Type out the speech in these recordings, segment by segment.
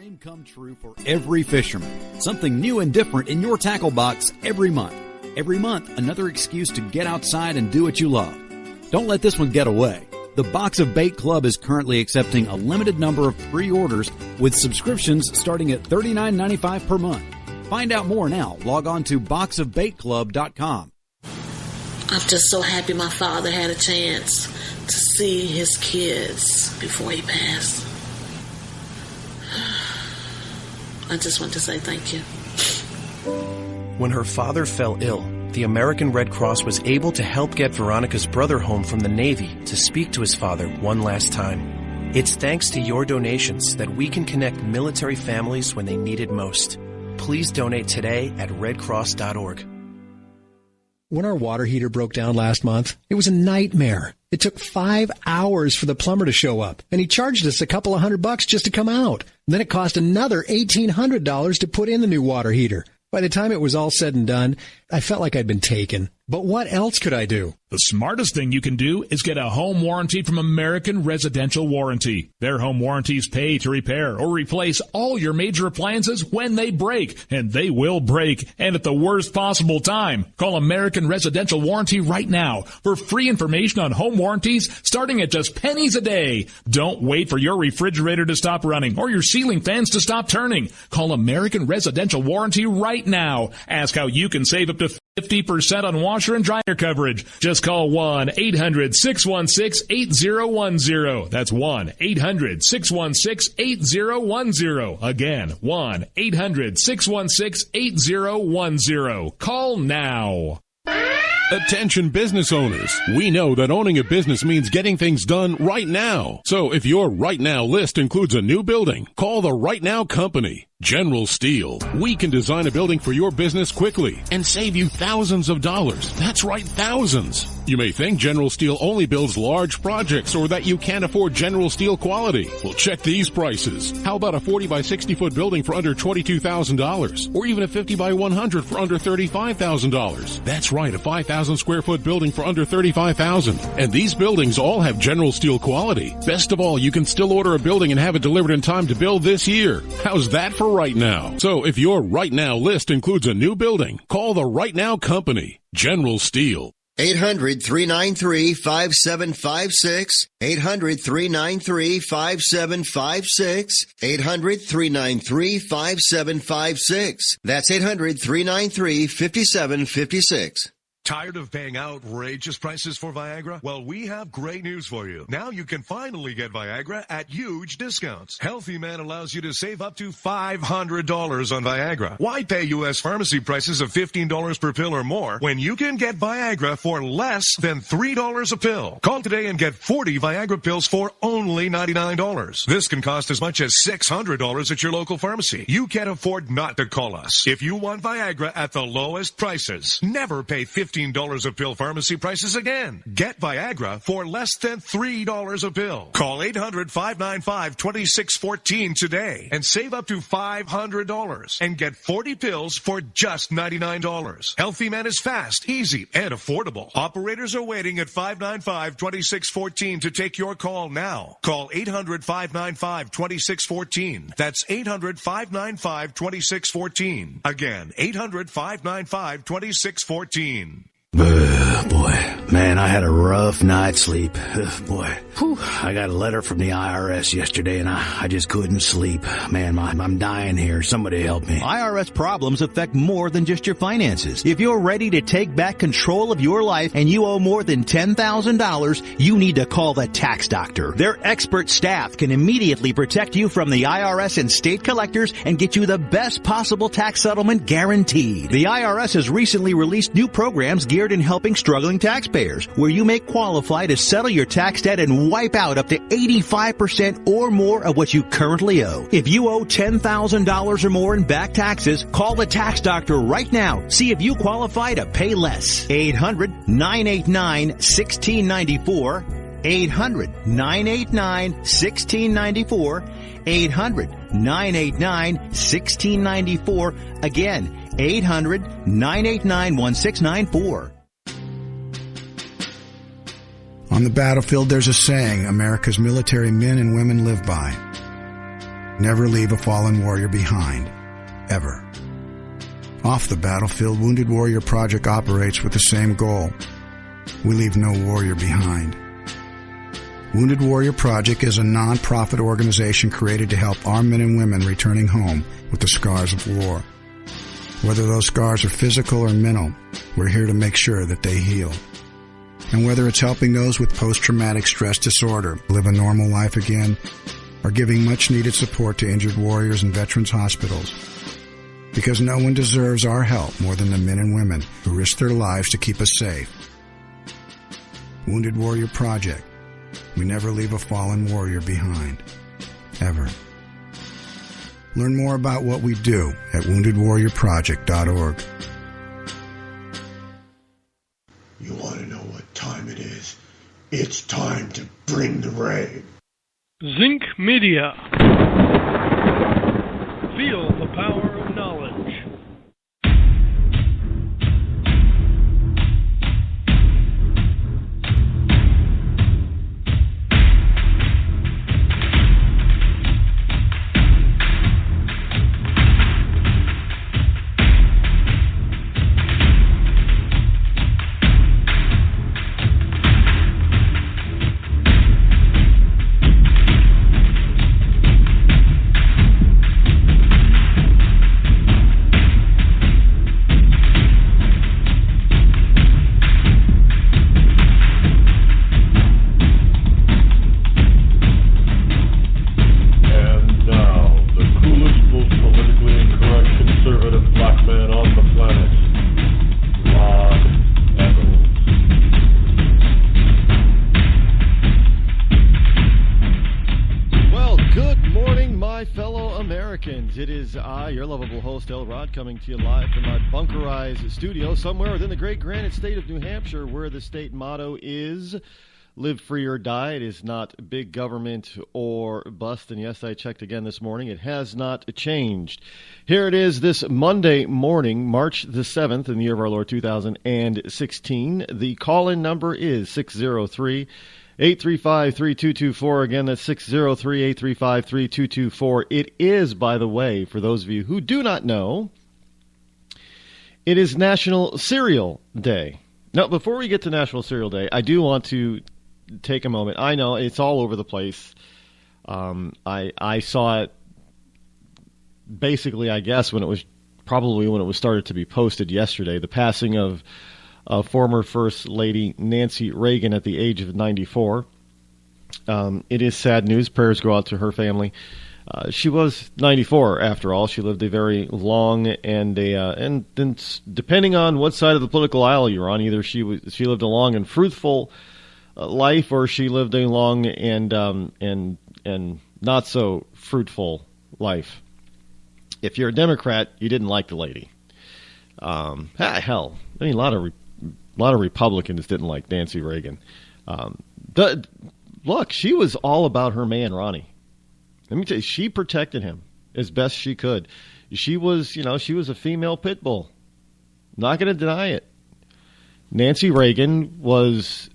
dream come true for every fisherman. Something new and different in your tackle box every month. Every month, another excuse to get outside and do what you love. Don't let this one get away. The Box of Bait Club is currently accepting a limited number of pre-orders with subscriptions starting at $39.95 per month. Find out more now. Log on to boxofbaitclub.com. I'm just so happy my father had a chance to see his kids before he passed. I just want to say thank you. When her father fell ill, the American Red Cross was able to help get Veronica's brother home from the Navy to speak to his father one last time. It's thanks to your donations that we can connect military families when they need it most. Please donate today at redcross.org. When our water heater broke down last month, it was a nightmare. It took 5 hours for the plumber to show up, and he charged us a couple of $100 just to come out. Then it cost another $1,800 to put in the new water heater. By the time it was all said and done, I felt like I'd been taken. But what else could I do? The smartest thing you can do is get a home warranty from American Residential Warranty. Their home warranties pay to repair or replace all your major appliances when they break, and they will break, and at the worst possible time. Call American Residential Warranty right now for free information on home warranties starting at just pennies a day. Don't wait for your refrigerator to stop running or your ceiling fans to stop turning. Call American Residential Warranty right now. Ask how you can save up to 50% on washer and dryer coverage. Just call 1-800-616-8010. That's 1-800-616-8010. Again, 1-800-616-8010. Call now. Attention business owners. We know that owning a business means getting things done right now. So if your right now list includes a new building, call the Right Now Company. General Steel. We can design a building for your business quickly and save you thousands of dollars. That's right, thousands. You may think General Steel only builds large projects or that you can't afford General Steel quality. Well, check these prices. How about a 40 by 60 foot building for under $22,000? Or even a 50 by 100 for under $35,000? That's right, a 5,000 square foot building for under $35,000. And these buildings all have General Steel quality. Best of all, you can still order a building and have it delivered in time to build this year. How's that for right now? So if your right now list includes a new building, call the Right Now Company, General Steel. 800-393-5756. 800-393-5756. 800-393-5756. That's 800-393-5756. Tired of paying outrageous prices for Viagra? Well, we have great news for you. Now you can finally get Viagra at huge discounts. Healthy Man allows you to save up to $500 on Viagra. Why pay U.S. pharmacy prices of $15 per pill or more when you can get Viagra for less than $3 a pill? Call today and get 40 Viagra pills for only $99. This can cost as much as $600 at your local pharmacy. You can't afford not to call us. If you want Viagra at the lowest prices, never pay $15 a pill pharmacy prices again. Get Viagra for less than $3 a pill. Call 800-595-2614 today and save up to $500 and get 40 pills for just $99. Healthy Man is fast, easy, and affordable. Operators are waiting at 595-2614 to take your call now. Call 800-595-2614. That's 800-595-2614. Again, 800-595-2614. Boy, man, I had a rough night's sleep. Boy, I got a letter from the IRS yesterday, and I just couldn't sleep. Man, I'm dying here. Somebody help me. IRS problems affect more than just your finances. If you're ready to take back control of your life and you owe more than $10,000, you need to call the Tax Doctor. Their expert staff can immediately protect you from the IRS and state collectors and get you the best possible tax settlement guaranteed. The IRS has recently released new programs geared in helping struggling taxpayers, where you may qualify to settle your tax debt and wipe out up to 85% or more of what you currently owe. If you owe $10,000 or more in back taxes, call the Tax Doctor right now. See if you qualify to pay less. 800-989-1694. 800-989-1694. 800-989-1694. Again, 800-989-1694. On the battlefield, there's a saying America's military men and women live by. Never leave a fallen warrior behind, ever. Off the battlefield, Wounded Warrior Project operates with the same goal. We leave no warrior behind. Wounded Warrior Project is a non-profit organization created to help our men and women returning home with the scars of war. Whether those scars are physical or mental, we're here to make sure that they heal. And whether it's helping those with post-traumatic stress disorder live a normal life again, or giving much-needed support to injured warriors in veterans' hospitals. Because no one deserves our help more than the men and women who risk their lives to keep us safe. Wounded Warrior Project. We never leave a fallen warrior behind. Ever. Learn more about what we do at woundedwarriorproject.org. You want to know what time it is? It's time to bring the rain. Zinc Media. Feel the power of knowledge. Rod coming to you live from my bunkerized studio somewhere within the great granite state of New Hampshire, where the state motto is live free or die. It is not big government or bust. And yes, I checked again this morning. It has not changed. Here it is this Monday morning, March the 7th in the year of our Lord 2016. The call-in number is 603-835-3224. Again, that's 603-835-3224. It is, by the way, for those of you who do not know, it is National Cereal Day. Now, before we get to National Cereal Day, I do want to take a moment. I know it's all over the place. I saw it basically, I guess, when it was started to be posted yesterday, the passing of former First Lady Nancy Reagan at the age of 94. It is sad news. Prayers go out to her family. She was 94 after all. She lived a very long and depending on what side of the political aisle you're on, either she lived a long and fruitful life, or she lived a long and not so fruitful life. If you're a Democrat, you didn't like the lady. Hell, I mean, a lot of Republicans didn't like Nancy Reagan. Look, she was all about her man, Ronnie. Let me tell you, she protected him as best she could. She was a female pit bull. Not going to deny it. Nancy Reagan was,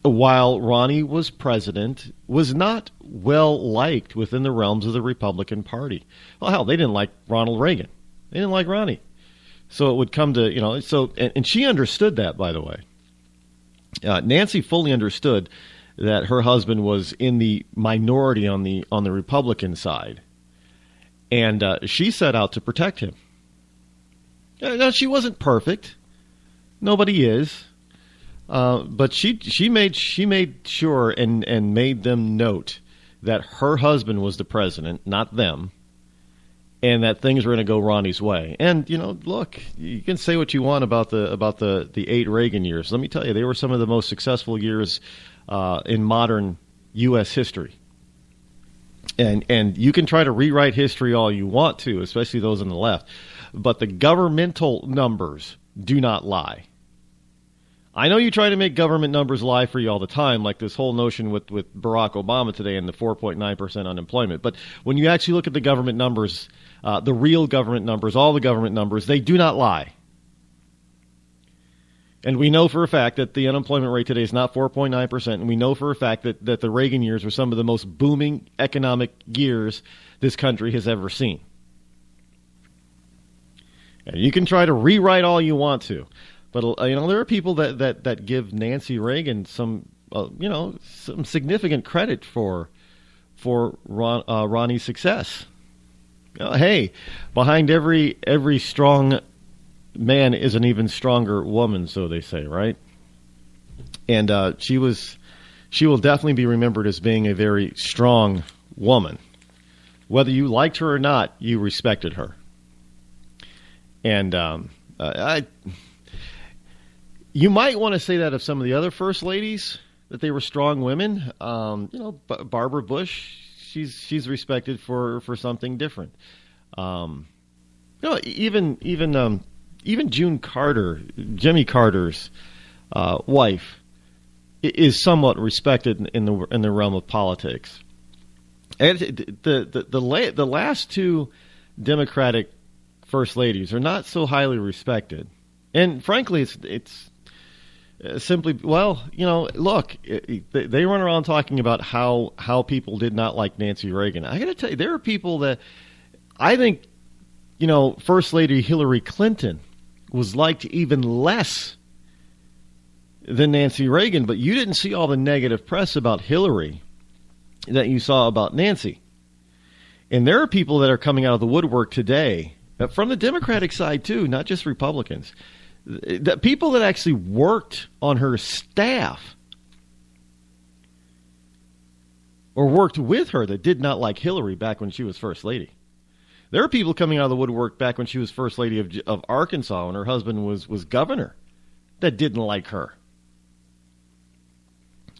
while Ronnie was president, was not well liked within the realms of the Republican Party. Well, hell, they didn't like Ronald Reagan. They didn't like Ronnie. So it would come to, and she understood that, by the way. Nancy fully understood that her husband was in the minority on the Republican side, and she set out to protect him. Now, she wasn't perfect. Nobody is. But she made sure and made them note that her husband was the president, not them, and that things were going to go Ronnie's way. And look, you can say what you want about the 8 Reagan years. Let me tell you, they were some of the most successful years in modern U.S. history. And you can try to rewrite history all you want to, especially those on the left, but the governmental numbers do not lie. I know you try to make government numbers lie for you all the time, like this whole notion with Barack Obama today and the 4.9% unemployment. But when you actually look at the government numbers, the real government numbers, all the government numbers, they do not lie. And we know for a fact that the unemployment rate today is not 4.9%. And we know for a fact that the Reagan years were some of the most booming economic years this country has ever seen. And you can try to rewrite all you want to. But, there are people that give Nancy Reagan some significant credit for Ronnie's success. Hey, behind every strong man is an even stronger woman, so they say, right? And she will definitely be remembered as being a very strong woman. Whether you liked her or not, you respected her. And you might want to say that of some of the other first ladies, that they were strong women. Barbara Bush, she's respected for something different. Even June Carter, Jimmy Carter's wife, is somewhat respected in the realm of politics. And the last two Democratic first ladies are not so highly respected, and frankly, it's simply, look, they run around talking about how people did not like Nancy Reagan. I got to tell you, there are people that I think, First Lady Hillary Clinton was liked even less than Nancy Reagan, but you didn't see all the negative press about Hillary that you saw about Nancy. And there are people that are coming out of the woodwork today, from the Democratic side too, not just Republicans, that people that actually worked on her staff or worked with her that did not like Hillary back when she was First Lady. There are people coming out of the woodwork back when she was First Lady of Arkansas and her husband was governor that didn't like her.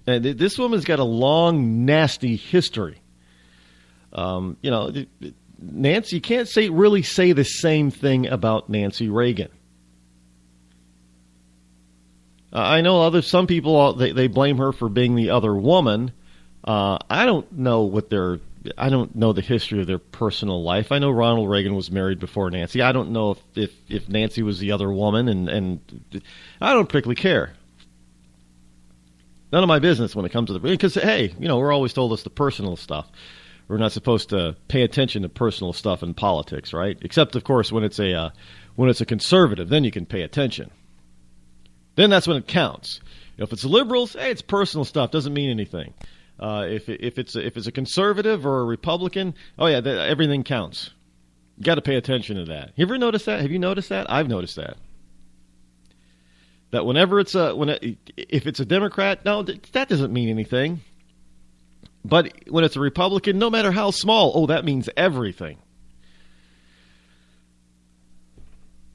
And this woman's got a long, nasty history. Nancy, you can't really say the same thing about Nancy Reagan. I know some people they blame her for being the other woman. I don't know the history of their personal life. I know Ronald Reagan was married before Nancy. I don't know if Nancy was the other woman, and I don't particularly care. None of my business when it comes to because hey, we're always told it's the personal stuff. We're not supposed to pay attention to personal stuff in politics, right? Except, of course, when it's a conservative, then you can pay attention. Then that's when it counts. If it's liberals, hey, it's personal stuff. Doesn't mean anything. If it's a conservative or a Republican, oh yeah, everything counts. You got to pay attention to that. You ever notice that? Have you noticed that? I've noticed that. That whenever if it's a Democrat, no, that doesn't mean anything. But when it's a Republican, no matter how small, that means everything.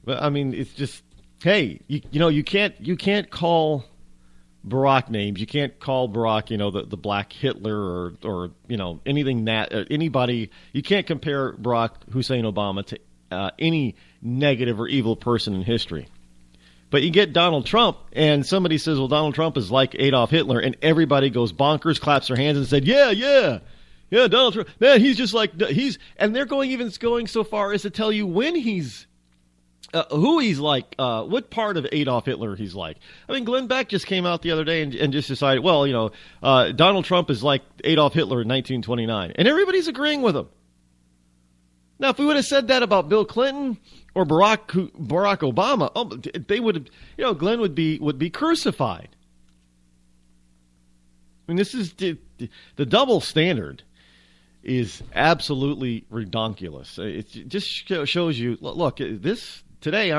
But I mean, it's just, hey, you can't call Barack names. You can't call Barack, the Black Hitler or anything anybody. You can't compare Barack Hussein Obama to any negative or evil person in history. But you get Donald Trump, and somebody says, well, Donald Trump is like Adolf Hitler, and everybody goes bonkers, claps their hands, and said, yeah, Donald Trump, man, he's just like, and they're going so far as to tell you when he's, who he's like, what part of Adolf Hitler he's like. I mean, Glenn Beck just came out the other day and just decided, well, Donald Trump is like Adolf Hitler in 1929, and everybody's agreeing with him. Now, if we would have said that about Bill Clinton or Barack Obama, they would have, Glenn would be crucified. I mean, this is the double standard is absolutely redonkulous. It just shows you. Look, this today, I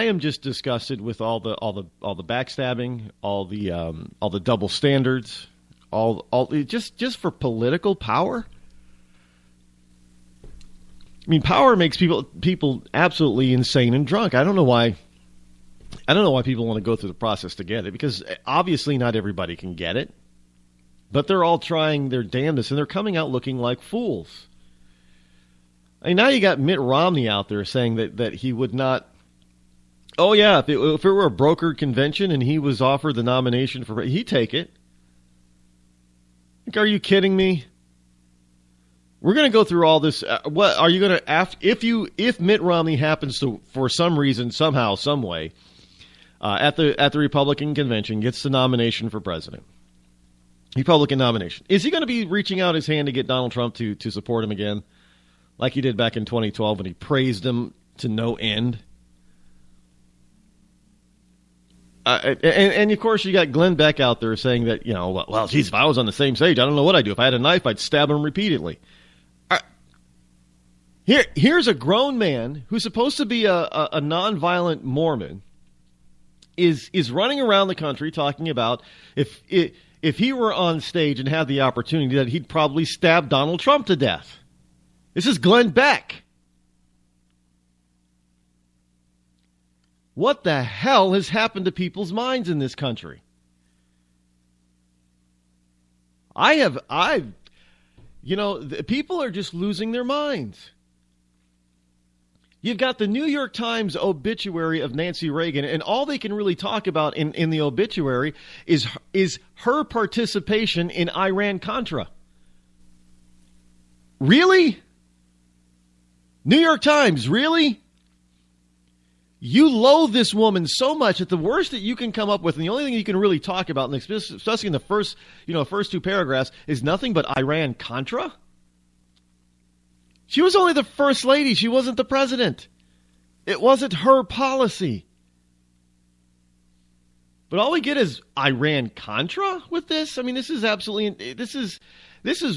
am just disgusted with all the backstabbing, all the double standards, all just for political power. I mean, power makes people absolutely insane and drunk. I don't know why people want to go through the process to get it, because obviously not everybody can get it. But they're all trying their damnedest, and they're coming out looking like fools. I mean, now you got Mitt Romney out there saying that he would not. Oh yeah, if it were a brokered convention and he was offered the nomination for, he'd take it. Like, are you kidding me? We're going to go through all this. What are you going to if Mitt Romney happens to, for some reason, somehow, some way, at the Republican convention, gets the nomination for president. Republican nomination. Is he going to be reaching out his hand to get Donald Trump to support him again, like he did back in 2012 when he praised him to no end? And of course, you got Glenn Beck out there saying that, well, geez, if I was on the same stage, I don't know what I'd do. If I had a knife, I'd stab him repeatedly. Here's a grown man who's supposed to be a nonviolent Mormon is running around the country talking about if he were on stage and had the opportunity that he'd probably stab Donald Trump to death. This is Glenn Beck. What the hell has happened to people's minds in this country? People are just losing their minds. You've got the New York Times obituary of Nancy Reagan, and all they can really talk about in the obituary is her participation in Iran-Contra. Really? New York Times, really? You loathe this woman so much that the worst that you can come up with, and the only thing you can really talk about, especially in the first two paragraphs, is nothing but Iran-Contra? She was only the first lady. She wasn't the president. It wasn't her policy. But all we get is Iran-Contra with this? I mean, this is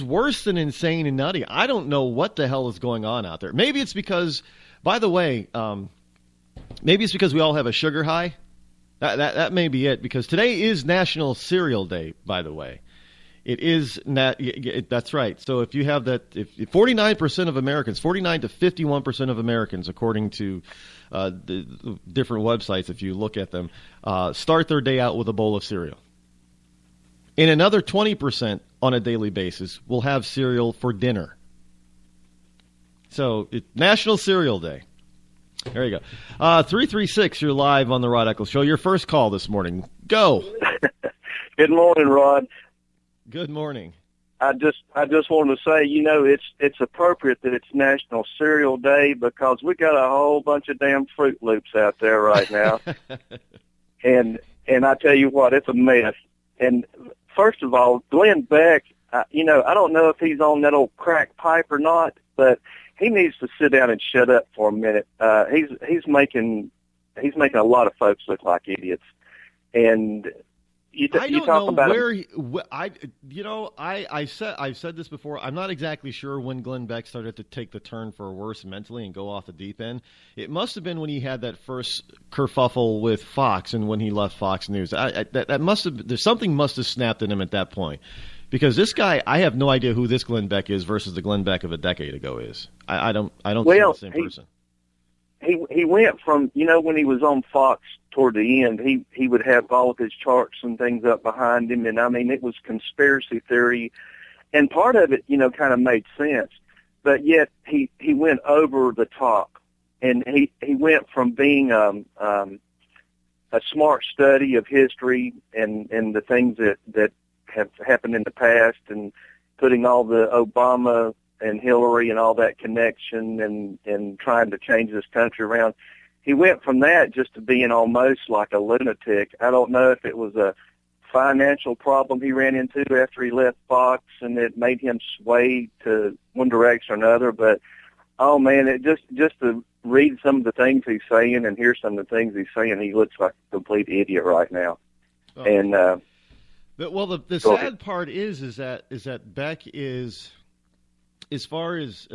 worse than insane and nutty. I don't know what the hell is going on out there. Maybe it's because, by the way, maybe it's because we all have a sugar high. That may be it, because today is National Cereal Day, by the way. It is that's right. So if you have that, if 49% of Americans, 49 to 51% of Americans, according to the different websites, if you look at them, start their day out with a bowl of cereal. And another 20% on a daily basis will have cereal for dinner. So it's National Cereal Day. There you go. 336, you're live on the Rod Eccles Show. Your first call this morning. Go. Good morning, Rod. Good morning. I just wanted to say, it's appropriate that it's National Cereal Day because we got a whole bunch of damn Fruit Loops out there right now. and I tell you what, it's a mess. And first of all, Glenn Beck, I don't know if he's on that old crack pipe or not, but he needs to sit down and shut up for a minute. He's making a lot of folks look like idiots. And I've said this before. I'm not exactly sure when Glenn Beck started to take the turn for worse mentally and go off the deep end. It must have been when he had that first kerfuffle with Fox and when he left Fox News. Something must have snapped in him at that point. Because this guy, I have no idea who this Glenn Beck is versus the Glenn Beck of a decade ago is. I don't see the same person. He went from, when he was on Fox toward the end, he would have all of his charts and things up behind him. And, it was conspiracy theory. And part of it, kind of made sense. But yet he went over the top. And he went from being a smart study of history and the things that have happened in the past and putting all the Obama and Hillary and all that connection and trying to change this country around. He went from that just to being almost like a lunatic. I don't know if it was a financial problem he ran into after he left Fox and it made him sway to one direction or another, but oh man, it just to read some of the things he's saying and hear some of the things he's saying, he looks like a complete idiot right now. Oh. And the sad part is that Beck is, as far as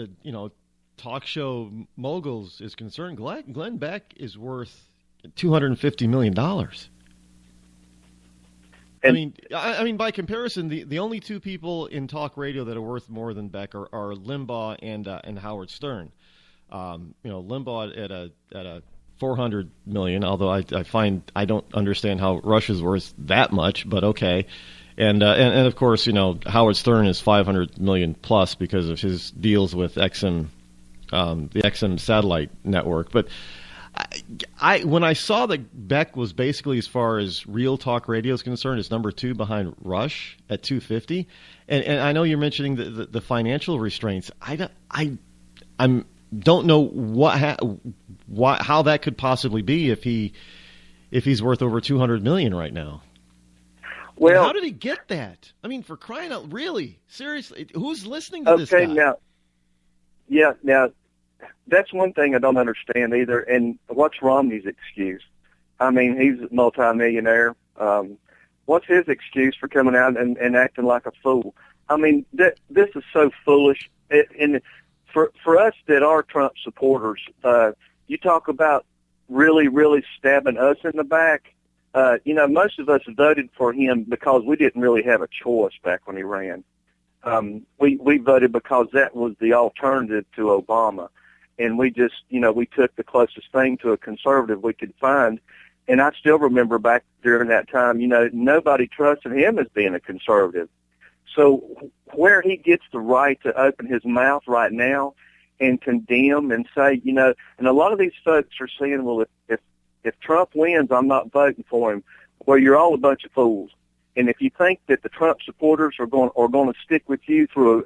talk show moguls is concerned, Glenn Beck is worth $250 million. I mean, by comparison, the only two people in talk radio that are worth more than Beck are Limbaugh and Howard Stern. Limbaugh at a $400 million, although I find I don't understand how Rush is worth that much, but okay. And of course, Howard Stern is $500 million plus because of his deals with XM, the XM satellite network. But when I saw that Beck was basically, as far as real talk radio is concerned, is number 2 behind Rush at 250, and I know you're mentioning the financial restraints. I don't know how that could possibly be if he if he's worth over $200 million right now. Well, how did he get that? I mean, for crying out, really, seriously, who's listening to this guy? Now, that's one thing I don't understand either. And what's Romney's excuse? I mean, he's a multimillionaire. What's his excuse for coming out and acting like a fool? I mean, this is so foolish. And for us that are Trump supporters, you talk about really, really stabbing us in the back. Most of us voted for him because we didn't really have a choice back when he ran. We voted because that was the alternative to Obama. And we just, we took the closest thing to a conservative we could find. And I still remember back during that time, nobody trusted him as being a conservative. So where he gets the right to open his mouth right now and condemn and say, and a lot of these folks are saying, well, if Trump wins, I'm not voting for him. Well, you're all a bunch of fools. And if you think that the Trump supporters are going to stick with you through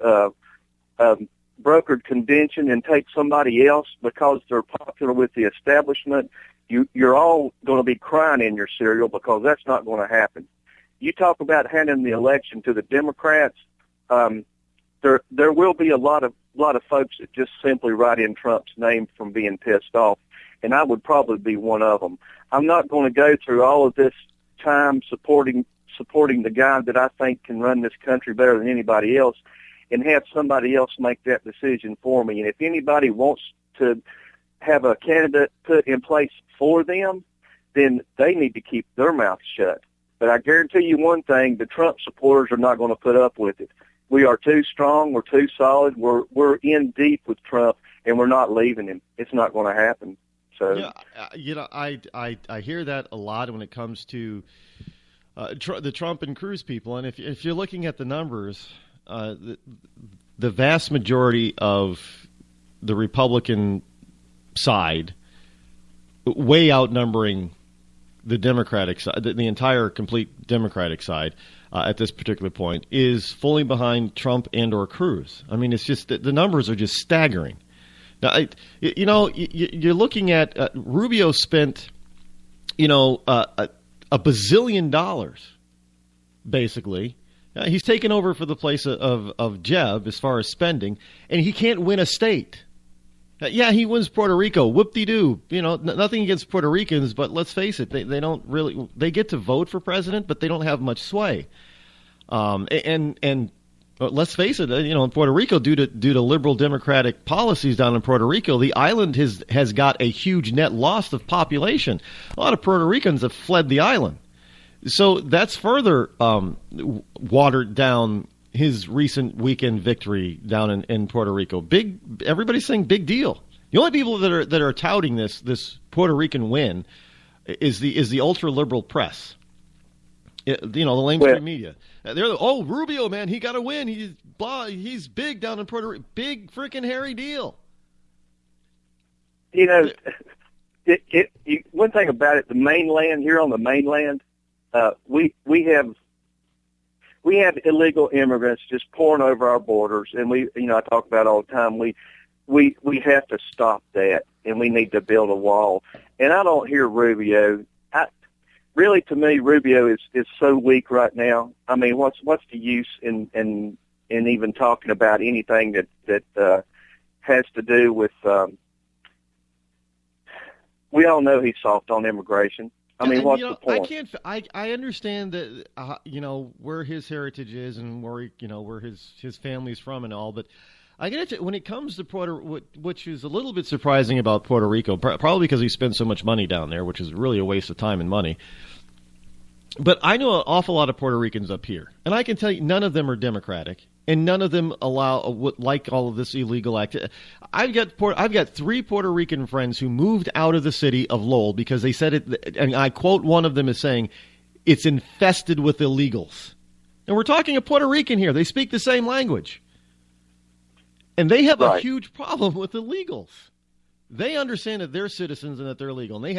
a brokered convention and take somebody else because they're popular with the establishment, you're all going to be crying in your cereal, because that's not going to happen. You talk about handing the election to the Democrats. There will be a lot of folks that just simply write in Trump's name from being pissed off, and I would probably be one of them. I'm not going to go through all of this time supporting the guy that I think can run this country better than anybody else, and have somebody else make that decision for me. And if anybody wants to have a candidate put in place for them, then they need to keep their mouth shut. But I guarantee you one thing, the Trump supporters are not going to put up with it. We are too strong, we're too solid, we're in deep with Trump, and we're not leaving him. It's not going to happen. So I hear that a lot when it comes to the Trump and Cruz people. And if you're looking at the numbers, the vast majority of the Republican side, way outnumbering the Democratic side, the entire complete Democratic side at this particular point, is fully behind Trump and or Cruz. I mean, it's just the numbers are just staggering. Now, you're looking at Rubio spent, $1 bazillion, basically. He's taken over for the place of Jeb as far as spending, and he can't win a state. Yeah, he wins Puerto Rico. Whoop-de-doo. Nothing against Puerto Ricans, but let's face it, they don't really – they get to vote for president, but they don't have much sway. And let's face it, in Puerto Rico, due to liberal Democratic policies down in Puerto Rico, the island has got a huge net loss of population. A lot of Puerto Ricans have fled the island. So that's further watered down his recent weekend victory down in Puerto Rico. Everybody's saying big deal. The only people that are touting this Puerto Rican win is the ultra liberal press. The mainstream media. They're Rubio, man, he got a win. He's big down in Puerto Rico. Big freaking hairy deal. One thing about it, the mainland, here on the mainland, we have illegal immigrants just pouring over our borders, and I talk about it all the time. We have to stop that, and we need to build a wall. And I don't hear Rubio. Really, to me, Rubio is so weak right now. I mean, what's the use in even talking about anything that has to do with? We all know he's soft on immigration. I mean, what's the point? I understand that where his heritage is and where his family's from and all, but I get it. When it comes to which is a little bit surprising about Puerto Rico, probably because he spends so much money down there, which is really a waste of time and money. But I know an awful lot of Puerto Ricans up here, and I can tell you none of them are Democratic, and none of them like all of this illegal activity. I've got 3 Puerto Rican friends who moved out of the city of Lowell because they said it, and I quote one of them as saying, "It's infested with illegals." And we're talking a Puerto Rican here. They speak the same language. And they have a huge problem with illegals. They understand that they're citizens and that they're legal, and they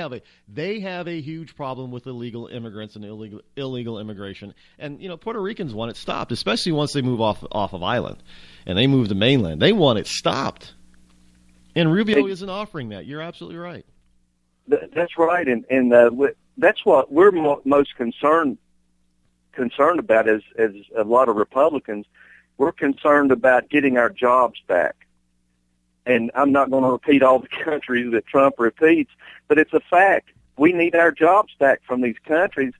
have a huge problem with illegal immigrants and illegal immigration. And Puerto Ricans want it stopped, especially once they move off of island and they move to mainland. They want it stopped, and Rubio isn't offering that. You're absolutely right. That's right, and that's what we're most concerned about as a lot of Republicans. We're concerned about getting our jobs back. And I'm not going to repeat all the countries that Trump repeats, but it's a fact. We need our jobs back from these countries,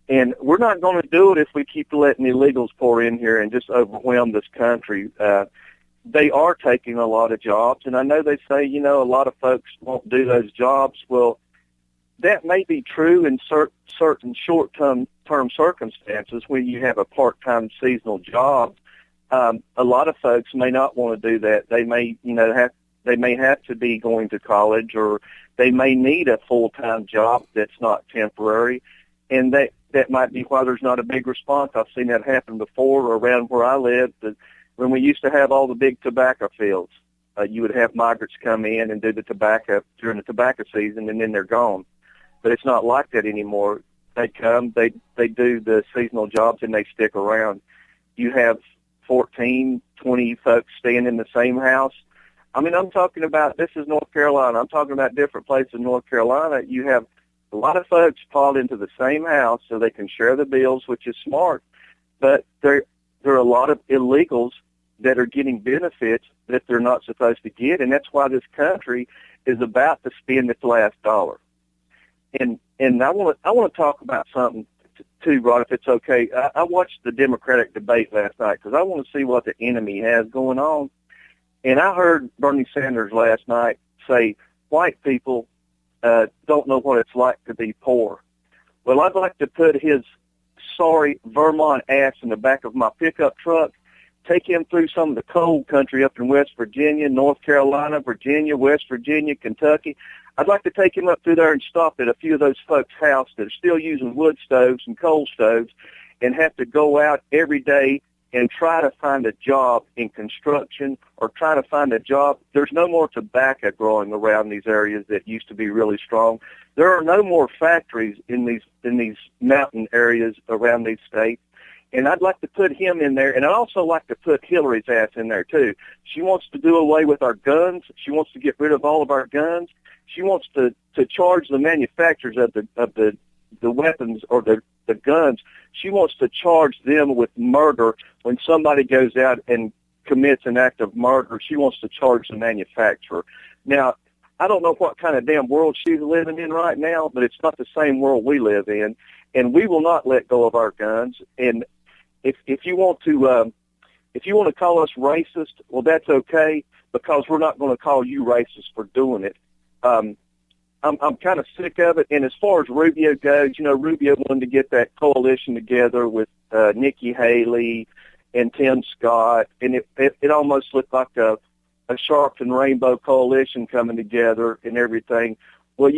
and we're not going to do it if we keep letting illegals pour in here and just overwhelm this country. They are taking a lot of jobs, and I know they say, a lot of folks won't do those jobs. Well, that may be true in certain short-term circumstances when you have a part-time seasonal job. A lot of folks may not want to do that. They may, have to be going to college, or they may need a full-time job that's not temporary, and that might be why there's not a big response. I've seen that happen before around where I live. When we used to have all the big tobacco fields, you would have migrants come in and do the tobacco during the tobacco season, and then they're gone. But it's not like that anymore. They come, they do the seasonal jobs, and they stick around. You have 14, 20 folks staying in the same house. I mean, I'm talking about, this is North Carolina. I'm talking about different places in North Carolina. You have a lot of folks piled into the same house so they can share the bills, which is smart. But there are a lot of illegals that are getting benefits that they're not supposed to get, and that's why this country is about to spend its last dollar. And I want to talk about something too, Rod, if it's okay. I watched the Democratic debate last night because I want to see what the enemy has going on. And I heard Bernie Sanders last night say white people don't know what it's like to be poor. Well, I'd like to put his sorry Vermont ass in the back of my pickup truck, take him through some of the cold country up in West Virginia, North Carolina, Virginia, West Virginia, Kentucky. I'd like to take him up through there and stop at a few of those folks' houses that are still using wood stoves and coal stoves and have to go out every day and try to find a job in construction or try to find a job. There's no more tobacco growing around these areas that used to be really strong. There are no more factories in these mountain areas around these states. And I'd like to put him in there, and I'd also like to put Hillary's ass in there, too. She wants to do away with our guns. She wants to get rid of all of our guns. She wants to charge the manufacturers of the weapons or the guns. She wants to charge them with murder. When somebody goes out and commits an act of murder, she wants to charge the manufacturer. Now, I don't know what kind of damn world she's living in right now, but it's not the same world we live in. And we will not let go of our guns. And if you want to call us racist, well, that's okay, because we're not going to call you racist for doing it. I'm kind of sick of it. And as far as Rubio goes, Rubio wanted to get that coalition together with Nikki Haley and Tim Scott, and it almost looked like a Sharpton Rainbow coalition coming together and everything. Well,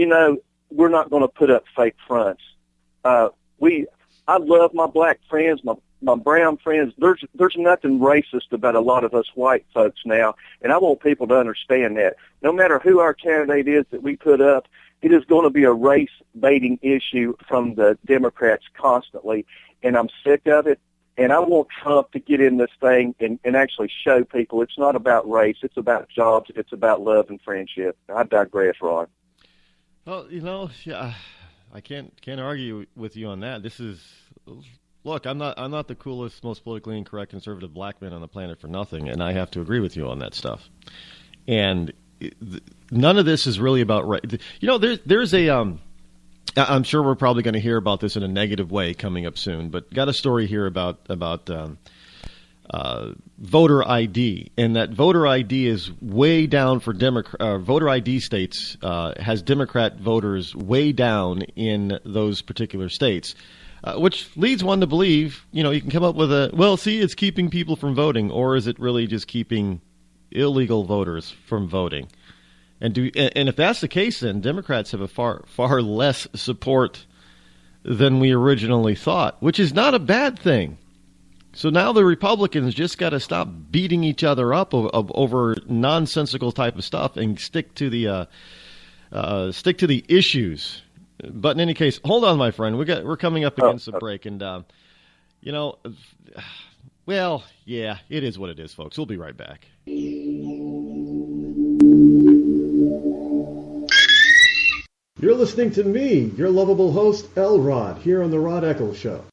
we're not going to put up fake fronts. I love my black friends, my brown friends. There's nothing racist about a lot of us white folks now, and I want people to understand that. No matter who our candidate is that we put up, it is going to be a race-baiting issue from the Democrats constantly, and I'm sick of it. And I want Trump to get in this thing and actually show people it's not about race, it's about jobs, it's about love and friendship. I digress, Ron. Well, yeah, I can't argue with you on that. Look, I'm not the coolest, most politically incorrect conservative black man on the planet for nothing, and I have to agree with you on that stuff. And none of this is really about race. There's a I'm sure we're probably going to hear about this in a negative way coming up soon, but got a story here about voter ID, and that voter ID is way down for voter ID states has Democrat voters way down in those particular states, which leads one to believe, you can come up with it's keeping people from voting, or is it really just keeping illegal voters from voting? And if that's the case, then Democrats have a far less support than we originally thought, which is not a bad thing. So now the Republicans just got to stop beating each other up over nonsensical type of stuff and stick to the issues. But in any case, hold on, my friend. We're coming up against a break, and well, yeah, it is what it is, folks. We'll be right back. You're listening to me, your lovable host, L-Rod, here on the Rod Eccles Show.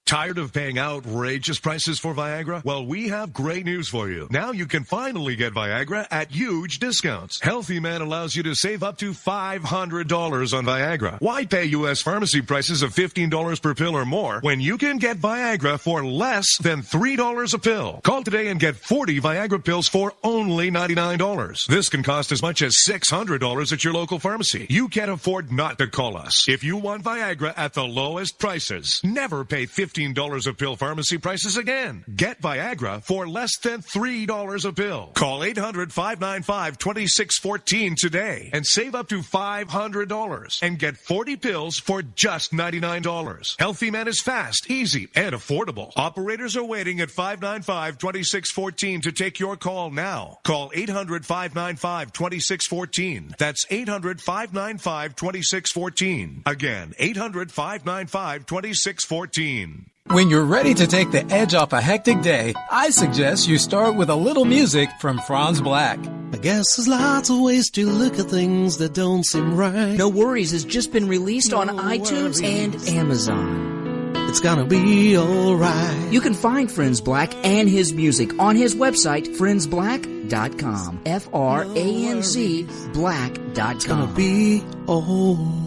Tired of paying outrageous prices for Viagra? Well, we have great news for you. Now you can finally get Viagra at huge discounts. Healthy Man allows you to save up to $500 on Viagra. Why pay U.S. pharmacy prices of $15 per pill or more when you can get Viagra for less than $3 a pill? Call today and get 40 Viagra pills for only $99. This can cost as much as $600 at your local pharmacy. You can't afford not to call us. If you want Viagra at the lowest prices, never pay $15 a pill pharmacy prices again. Get Viagra for less than $3 a pill. Call 800-595-2614 today and save up to $500 and get 40 pills for just $99. Healthy Man is fast, easy, and affordable. Operators are waiting at 595-2614 to take your call now. Call 800-595-2614. That's 800-595-2614. Again, 800-595-2614. When you're ready to take the edge off a hectic day, I suggest you start with a little music from Franz Black. I guess there's lots of ways to look at things that don't seem right. No Worries has just been released on iTunes and Amazon. It's gonna be alright. You can find Franz Black and his music on his website, franzblack.com. F-R-A-N-Z black.com. It's gonna be alright.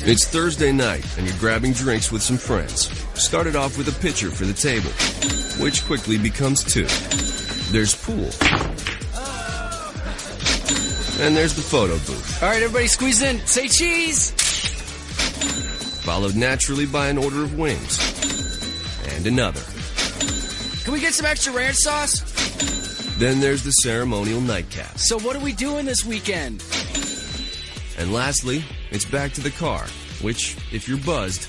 It's Thursday night, and you're grabbing drinks with some friends. Started off with a pitcher for the table, which quickly becomes two. There's pool. And there's the photo booth. All right, everybody squeeze in. Say cheese! Followed naturally by an order of wings. And another. Can we get some extra ranch sauce? Then there's the ceremonial nightcap. So what are we doing this weekend? And lastly, it's back to the car, which, if you're buzzed,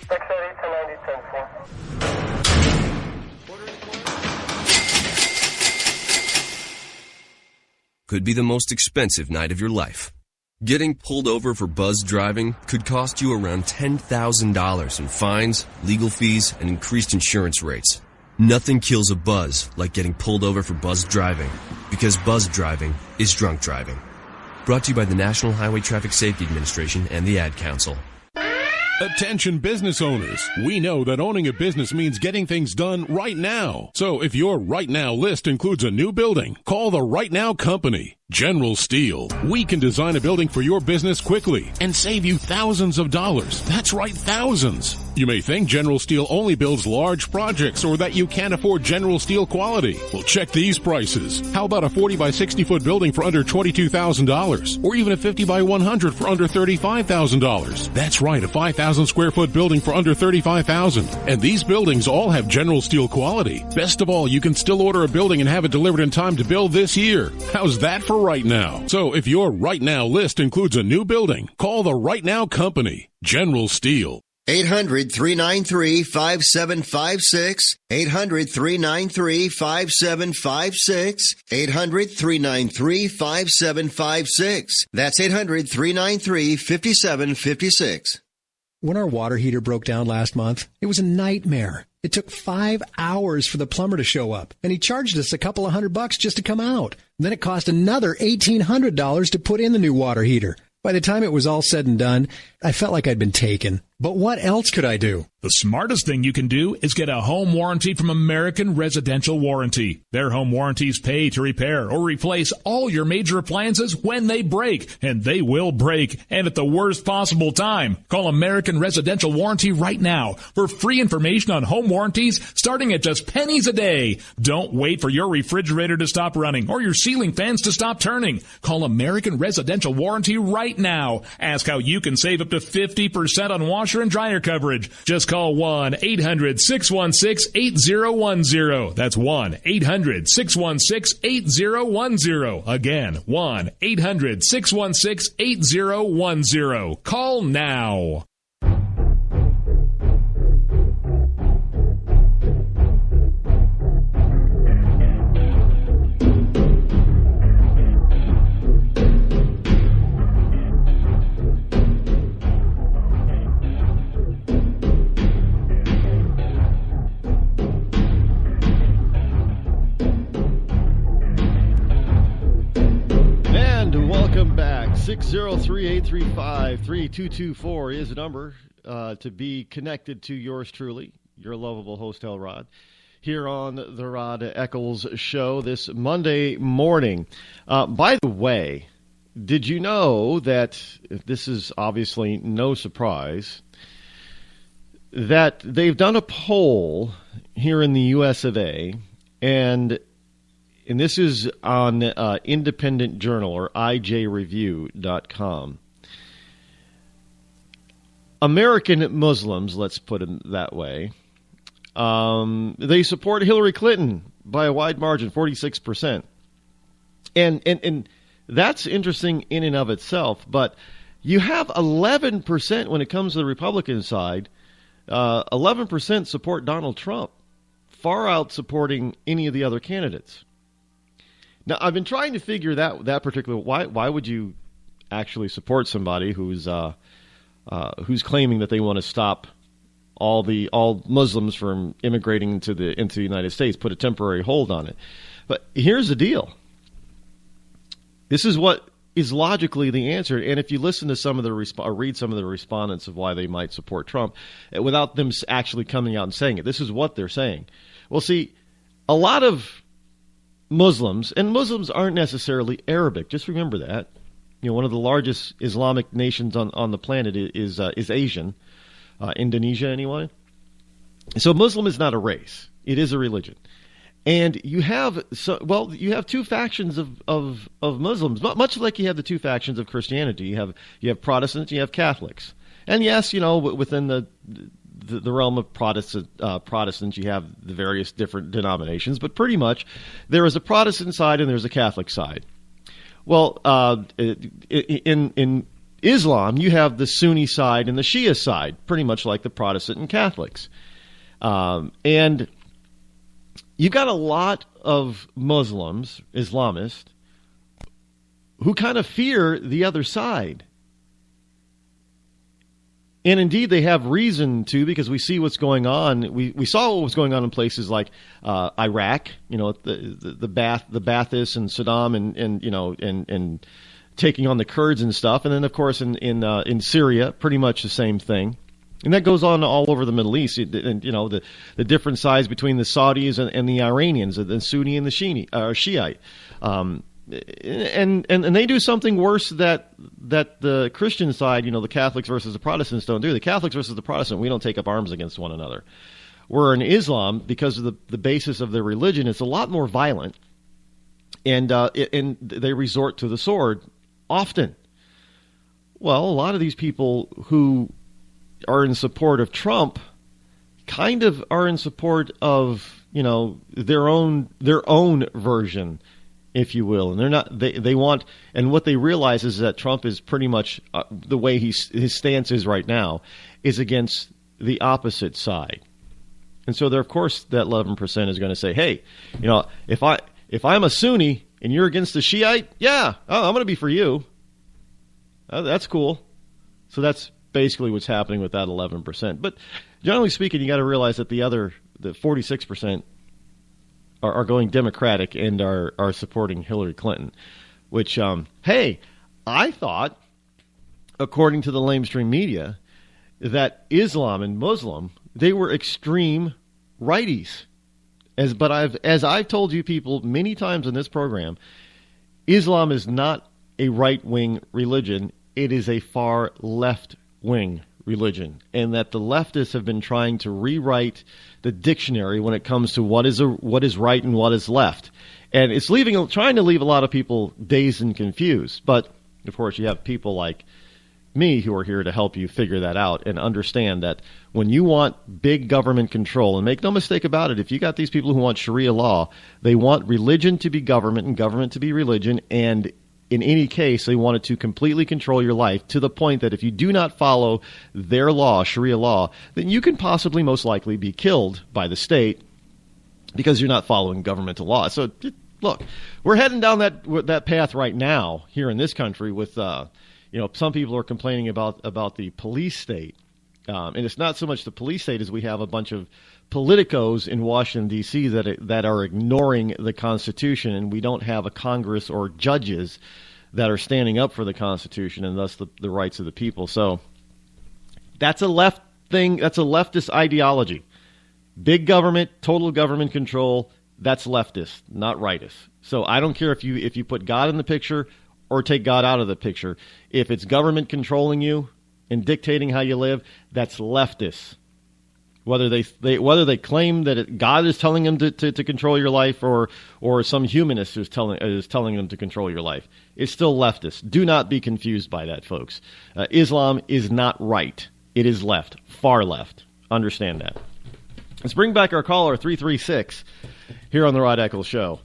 could be the most expensive night of your life. Getting pulled over for buzzed driving could cost you around $10,000 in fines, legal fees, and increased insurance rates. Nothing kills a buzz like getting pulled over for buzzed driving, because buzzed driving is drunk driving. Brought to you by the National Highway Traffic Safety Administration and the Ad Council. Attention business owners. We know that owning a business means getting things done right now. So if your right now list includes a new building, call the Right Now Company. General Steel. We can design a building for your business quickly and save you thousands of dollars. That's right, thousands. You may think General Steel only builds large projects or that you can't afford General Steel quality. Well, check these prices. How about a 40 by 60 foot building for under $22,000? Or even a 50 by 100 for under $35,000? That's right, a 5,000 square foot building for under $35,000. And these buildings all have General Steel quality. Best of all, you can still order a building and have it delivered in time to build this year. How's that for right now? So if your right now list includes a new building, call the Right Now Company. General Steel. 800-393-5756. 800-393-5756. 800-393-5756. That's 800-393-5756. When our water heater broke down last month, it was a nightmare. It took 5 hours for the plumber to show up, and he charged us a couple of $100 just to come out. Then it cost another $1,800 to put in the new water heater. By the time it was all said and done, I felt like I'd been taken. But what else could I do? The smartest thing you can do is get a home warranty from American Residential Warranty. Their home warranties pay to repair or replace all your major appliances when they break, and they will break, and at the worst possible time. Call American Residential Warranty right now for free information on home warranties starting at just pennies a day. Don't wait for your refrigerator to stop running or your ceiling fans to stop turning. Call American Residential Warranty right now. Ask how you can save up to 50% on washer and dryer coverage. Just call 1-800-616-8010. That's 1-800-616-8010. Again, 1-800-616-8010. Call now. Welcome back. 603-835-3224 is the number to be connected to yours truly, your lovable host, El Rod, here on the Rod Eccles Show this Monday morning. By the way, did you know that, this is obviously no surprise, that they've done a poll here in the US of A, and this is on Independent Journal, or IJReview.com. American Muslims, let's put it that way, they support Hillary Clinton by a wide margin, 46%. And that's interesting in and of itself, but you have 11% when it comes to the Republican side. 11% support Donald Trump, far out supporting any of the other candidates. Now, I've been trying to figure that particular, why would you actually support somebody who's claiming that they want to stop all Muslims from immigrating into the United States, put a temporary hold on it. But here's the deal. This is what is logically the answer, and if you listen to some of the or read some of the respondents of why they might support Trump, without them actually coming out and saying it, this is what they're saying. Well, see, a lot of Muslims, and Muslims aren't necessarily Arabic. Just remember that. You know, one of the largest Islamic nations on the planet is Asian, Indonesia anyway. So Muslim is not a race; it is a religion. And you have two factions of Muslims, much like you have the two factions of Christianity. You have Protestants, you have Catholics, and yes, you know, within the realm of Protestants, you have the various different denominations, but pretty much there is a Protestant side and there's a Catholic side. Well, in Islam, you have the Sunni side and the Shia side, pretty much like the Protestant and Catholics. And you've got a lot of Muslims, Islamists, who kind of fear the other side. And indeed, they have reason to, because we see what's going on. We saw what was going on in places like Iraq, you know, the Baathists and Saddam, and taking on the Kurds and stuff, and then of course in Syria, pretty much the same thing, and that goes on all over the Middle East. And you know, the different sides between the Saudis and the Iranians, the Sunni and the Shiite. And they do something worse that the Christian side, you know, the Catholics versus the Protestants don't do. The Catholics versus the Protestant, we don't take up arms against one another. Where in Islam, because of the basis of their religion, it's a lot more violent, and they resort to the sword often. Well, a lot of these people who are in support of Trump kind of are in support of, you know, their own version, if you will, and they're not. They want, and what they realize is that Trump is pretty much the way his stance is right now is against the opposite side, and so there, of course, that 11% is going to say, hey, you know, if I'm a Sunni and you're against the Shiite, yeah, I'm going to be for you. That's cool. So that's basically what's happening with that 11%. But generally speaking, you got to realize that the 46%. Are going Democratic and are supporting Hillary Clinton, which, hey, I thought, according to the lamestream media, that Islam and Muslim, they were extreme righties. As I've told you people many times in this program, Islam is not a right-wing religion. It is a far left-wing religion, and that the leftists have been trying to rewrite the dictionary when it comes to what is right and what is left, and it's trying to leave a lot of people dazed and confused. But of course, you have people like me who are here to help you figure that out and understand that when you want big government control, and make no mistake about it, if you got these people who want Sharia law, they want religion to be government and government to be religion, and in any case, they wanted to completely control your life to the point that if you do not follow their law, Sharia law, then you can possibly most likely be killed by the state because you're not following governmental law. So, look, we're heading down that path right now here in this country with, you know, some people are complaining about the police state. And it's not so much the police state as we have a bunch of politicos in Washington, D.C. that are ignoring the Constitution, and we don't have a Congress or judges that are standing up for the Constitution and thus the rights of the people. So that's a left thing. That's a leftist ideology. Big government, total government control, that's leftist, not rightist. So I don't care if you put God in the picture or take God out of the picture. If it's government controlling you and dictating how you live, that's leftist. Whether they claim that God is telling them to control your life or some humanist is telling them to control your life, it's still leftist. Do not be confused by that, folks. Islam is not right. It is left, far left. Understand that. Let's bring back our caller, 336, here on the Rod Eccles Show.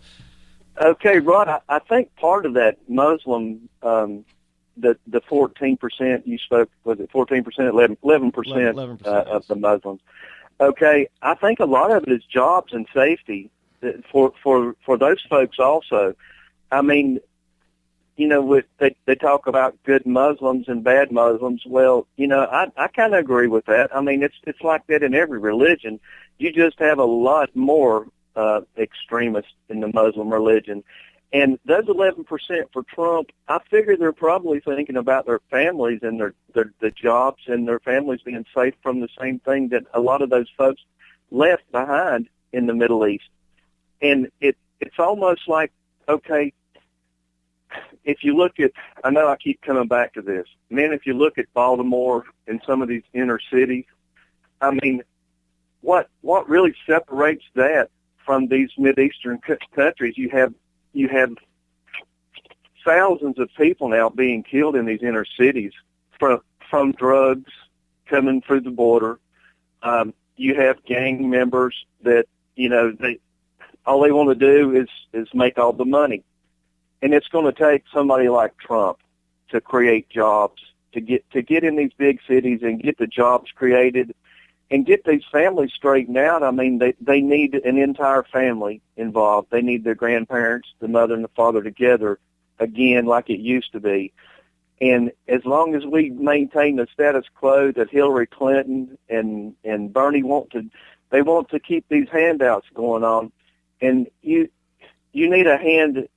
Okay, Rod, I think part of that Muslim, the 14% you spoke, was it 14%, 11% of the Muslims? Okay, I think a lot of it is jobs and safety for those folks also. I mean, you know, they talk about good Muslims and bad Muslims. Well, you know, I kind of agree with that. I mean, it's like that in every religion. You just have a lot more extremists in the Muslim religion. And those 11% for Trump, I figure they're probably thinking about their families and their jobs and their families being safe from the same thing that a lot of those folks left behind in the Middle East. And it's almost like, okay, if you look at, I know I keep coming back to this, man, if you look at Baltimore and some of these inner cities, I mean, what really separates that from these Mideastern countries? You have thousands of people now being killed in these inner cities from drugs coming through the border. You have gang members that, you know, all they want to do is make all the money. And it's going to take somebody like Trump to create jobs, to get in these big cities and get the jobs created and get these families straightened out. I mean, they need an entire family involved. They need their grandparents, the mother and the father together again like it used to be. And as long as we maintain the status quo that Hillary Clinton and Bernie want to keep these handouts going on. And you need a hand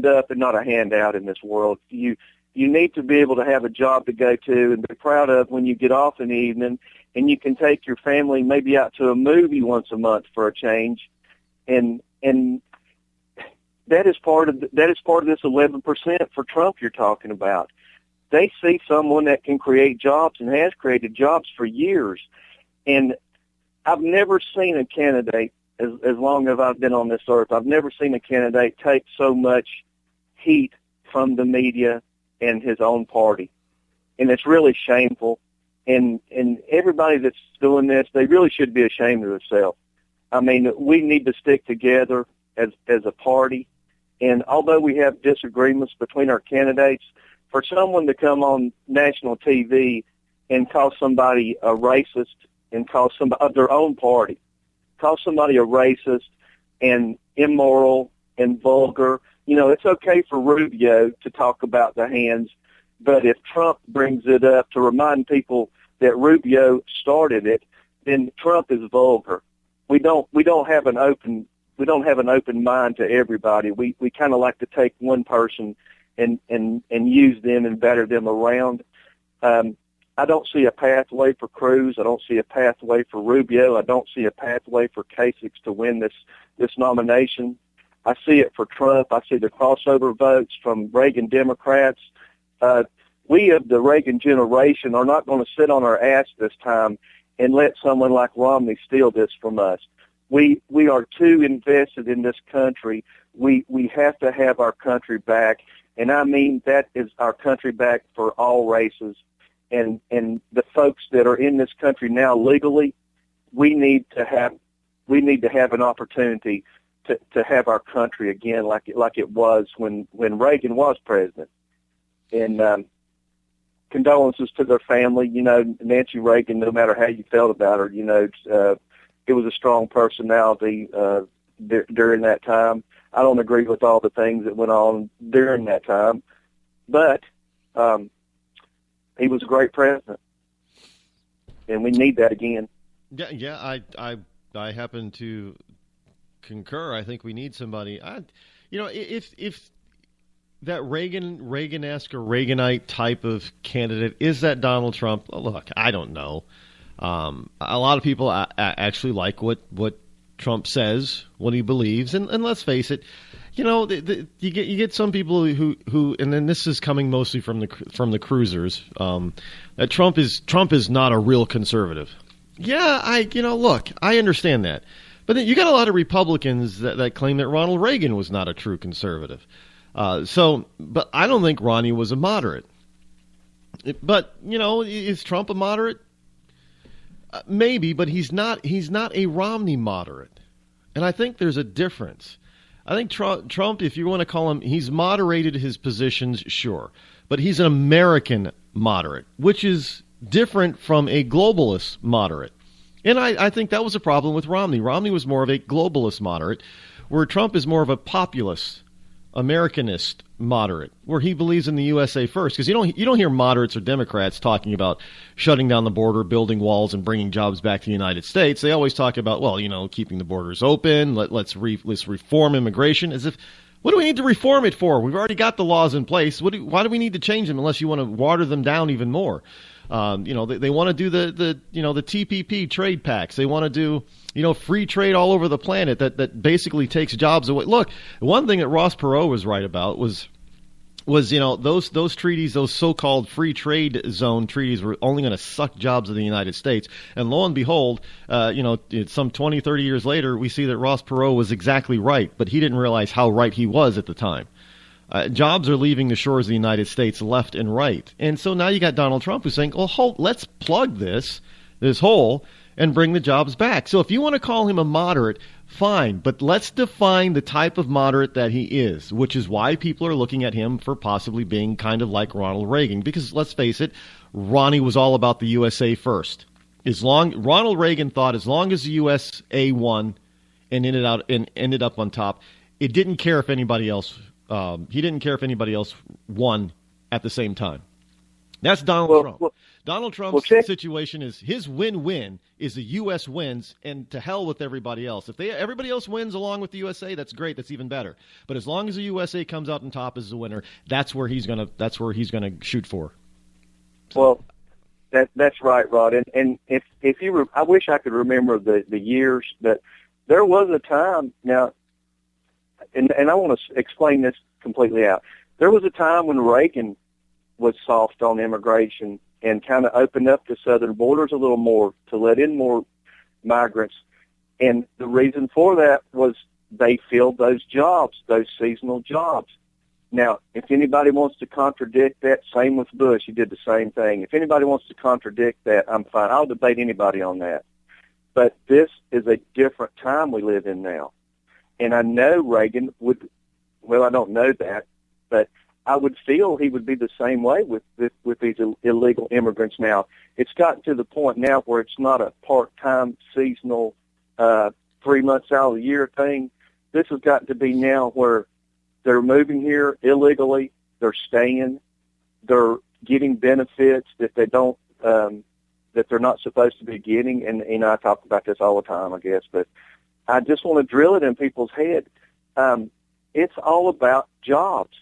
up and not a handout in this world. You need to be able to have a job to go to and be proud of when you get off in the evening, and you can take your family maybe out to a movie once a month for a change, and that is part of this 11% for Trump you're talking about. They see someone that can create jobs and has created jobs for years, and I've never seen a candidate as long as I've been on this earth. I've never seen a candidate take so much heat from the media and his own party, and it's really shameful. And everybody that's doing this, they really should be ashamed of themselves. I mean, we need to stick together as a party. And although we have disagreements between our candidates, for someone to come on national TV and call somebody a racist and call somebody of their own party, call somebody a racist and immoral and vulgar, you know, it's okay for Rubio to talk about the hands. But if Trump brings it up to remind people that Rubio started it, then Trump is vulgar. We don't have an open mind to everybody. We kind of like to take one person and use them and batter them around. I don't see a pathway for Cruz. I don't see a pathway for Rubio. I don't see a pathway for Kasich to win this nomination. I see it for Trump. I see the crossover votes from Reagan Democrats. We of the Reagan generation are not going to sit on our ass this time and let someone like Romney steal this from us. We are too invested in this country. We have to have our country back, and I mean that is our country back for all races. And the folks that are in this country now legally, we need to have an opportunity to have our country again like it was when Reagan was president. And condolences to their family. You know, Nancy Reagan, no matter how you felt about her, you know, it was a strong personality during that time. I don't agree with all the things that went on during that time, but he was a great president, and we need that again. Yeah, I happen to concur. I think we need somebody. If that Reagan-esque or Reaganite type of candidate? Is that Donald Trump? Look, I don't know. A lot of people actually like what Trump says, what he believes, and let's face it, you get some people who, and then this is coming mostly from the cruisers, that Trump is not a real conservative. Yeah, look, I understand that, but then you got a lot of Republicans that claim that Ronald Reagan was not a true conservative. But I don't think Ronnie was a moderate. But is Trump a moderate? Maybe, but he's not a Romney moderate. And I think there's a difference. I think Trump, if you want to call him, he's moderated his positions, sure. But he's an American moderate, which is different from a globalist moderate. And I think that was a problem with Romney. Romney was more of a globalist moderate, where Trump is more of a populist, Americanist moderate, where he believes in the USA first. Because you don't hear moderates or Democrats talking about shutting down the border, building walls, and bringing jobs back to the United States. They always talk about, keeping the borders open. Let's reform immigration. As if, what do we need to reform it for? We've already got the laws in place. Why do we need to change them unless you want to water them down even more? They want to do the TPP trade pacts. They want to do free trade all over the planet that basically takes jobs away. Look, one thing that Ross Perot was right about was those treaties, those so-called free trade zone treaties, were only going to suck jobs of the United States. And lo and behold, some 20, 30 years later, we see that Ross Perot was exactly right, but he didn't realize how right he was at the time. Jobs are leaving the shores of the United States left and right. And so now you got Donald Trump who's saying, let's plug this hole and bring the jobs back. So if you want to call him a moderate, fine, but let's define the type of moderate that he is, which is why people are looking at him for possibly being kind of like Ronald Reagan. Because let's face it, Ronnie was all about the USA first. Ronald Reagan thought as long as the USA won and ended up on top, it didn't care if anybody else. He didn't care if anybody else won at the same time. That's Donald Trump. Donald Trump's situation is his win-win is the U.S. wins, and to hell with everybody else. If everybody else wins along with the USA, that's great. That's even better. But as long as the USA comes out on top as the winner, that's where he's gonna shoot for. Well, that's right, Rod. And if you I wish I could remember the years, but there was a time now. And I want to explain this completely out. There was a time when Reagan was soft on immigration and kind of opened up the southern borders a little more to let in more migrants. And the reason for that was they filled those jobs, those seasonal jobs. Now, if anybody wants to contradict that, same with Bush. He did the same thing. If anybody wants to contradict that, I'm fine. I'll debate anybody on that. But this is a different time we live in now. And I know Reagan would, well, I don't know that, but I would feel he would be the same way with these illegal immigrants now. It's gotten to the point now where it's not a part-time, seasonal, 3 months out of the year thing. This has got to be now where they're moving here illegally, they're staying, they're getting benefits that they don't, that they're not supposed to be getting. And I talk about this all the time, I guess, but I just want to drill it in people's head. It's all about jobs.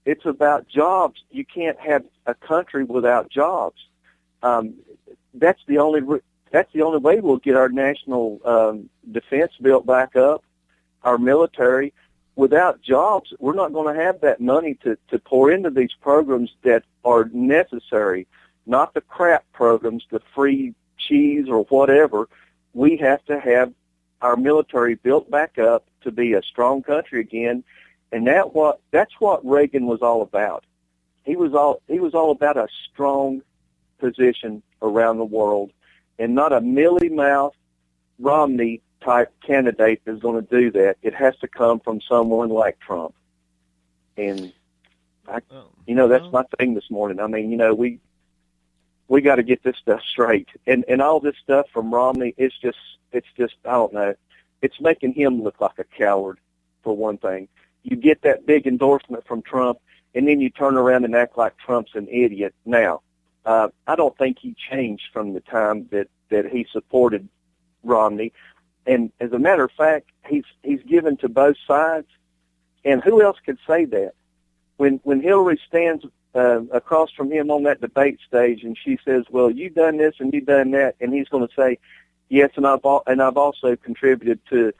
It's about jobs. You can't have a country without jobs. That's the only way we'll get our national defense built back up, our military. Without jobs, we're not going to have that money to pour into these programs that are necessary, not the crap programs, the free cheese or whatever. We have to have our military built back up to be a strong country again, and that's what Reagan was all about. He was all about a strong position around the world, and not a mealy-mouthed Romney type candidate is going to do that. It has to come from someone like Trump, and that's my thing this morning. I mean, we got to get this stuff straight, and all this stuff from Romney is just I don't know. It's making him look like a coward, for one thing. You get that big endorsement from Trump, and then you turn around and act like Trump's an idiot. Now, I don't think he changed from the time that he supported Romney. And as a matter of fact, he's given to both sides. And who else could say that? when Hillary stands across from him on that debate stage and she says, well, you've done this and you've done that, and he's going to say, yes, and I've also contributed to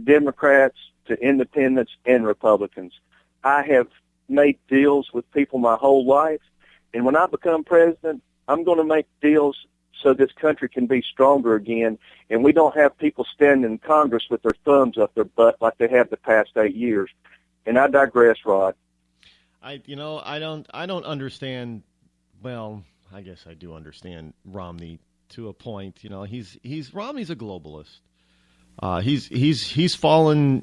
Democrats, to independents, and Republicans. I have made deals with people my whole life, and when I become president, I'm going to make deals so this country can be stronger again, and we don't have people standing in Congress with their thumbs up their butt like they have the past 8 years. And I digress, Rod. I don't understand. Well, I guess I do understand Romney to a point. Romney's a globalist. He's fallen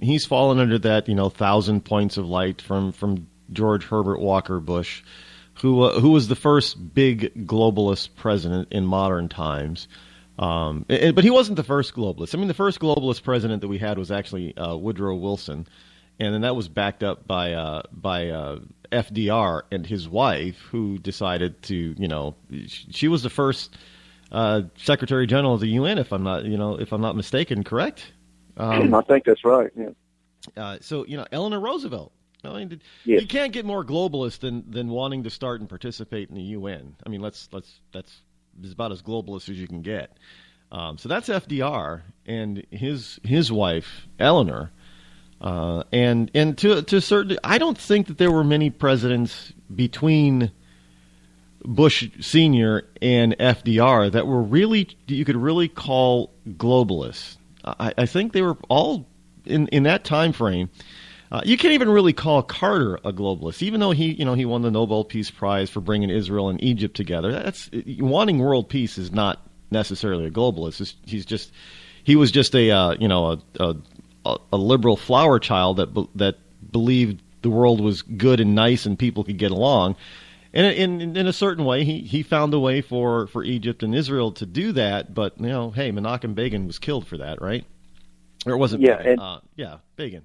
under that 1,000 points of light from George Herbert Walker Bush, who was the first big globalist president in modern times. But he wasn't the first globalist. I mean, the first globalist president that we had was actually Woodrow Wilson, and then that was backed up by FDR and his wife, who decided to, she was the first Secretary General of the UN, if I'm not mistaken, correct? I think that's right. Yeah. So Eleanor Roosevelt. Yes. You can't get more globalist than wanting to start and participate in the UN. I mean, that's about as globalist as you can get. So that's FDR and his wife Eleanor, and to a certain. I don't think that there were many presidents between Bush Sr. and FDR that were you could really call globalists. I think they were all in that time frame. You can't even really call Carter a globalist, even though he won the Nobel Peace Prize for bringing Israel and Egypt together. That's wanting world peace is not necessarily a globalist. He was just a liberal flower child that believed the world was good and nice and people could get along. And in a certain way, he found a way for Egypt and Israel to do that. But hey, Menachem Begin was killed for that, right? Or it wasn't? Yeah, Begin. Begin.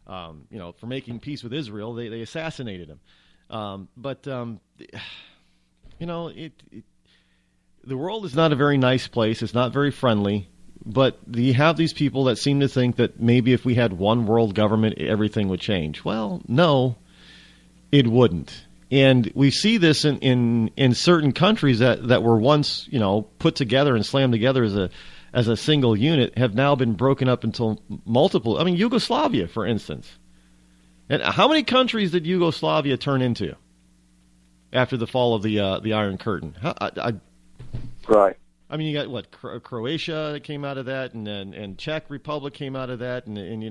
For making peace with Israel, they assassinated him. The world is not a very nice place. It's not very friendly. But you have these people that seem to think that maybe if we had one world government, everything would change. Well, no, it wouldn't. And we see this in certain countries that were once put together and slammed together as a single unit, have now been broken up into multiple. I mean, Yugoslavia, for instance. And how many countries did Yugoslavia turn into after the fall of the Iron Curtain? Right. I mean, you got Croatia that came out of that, and Czech Republic came out of that, and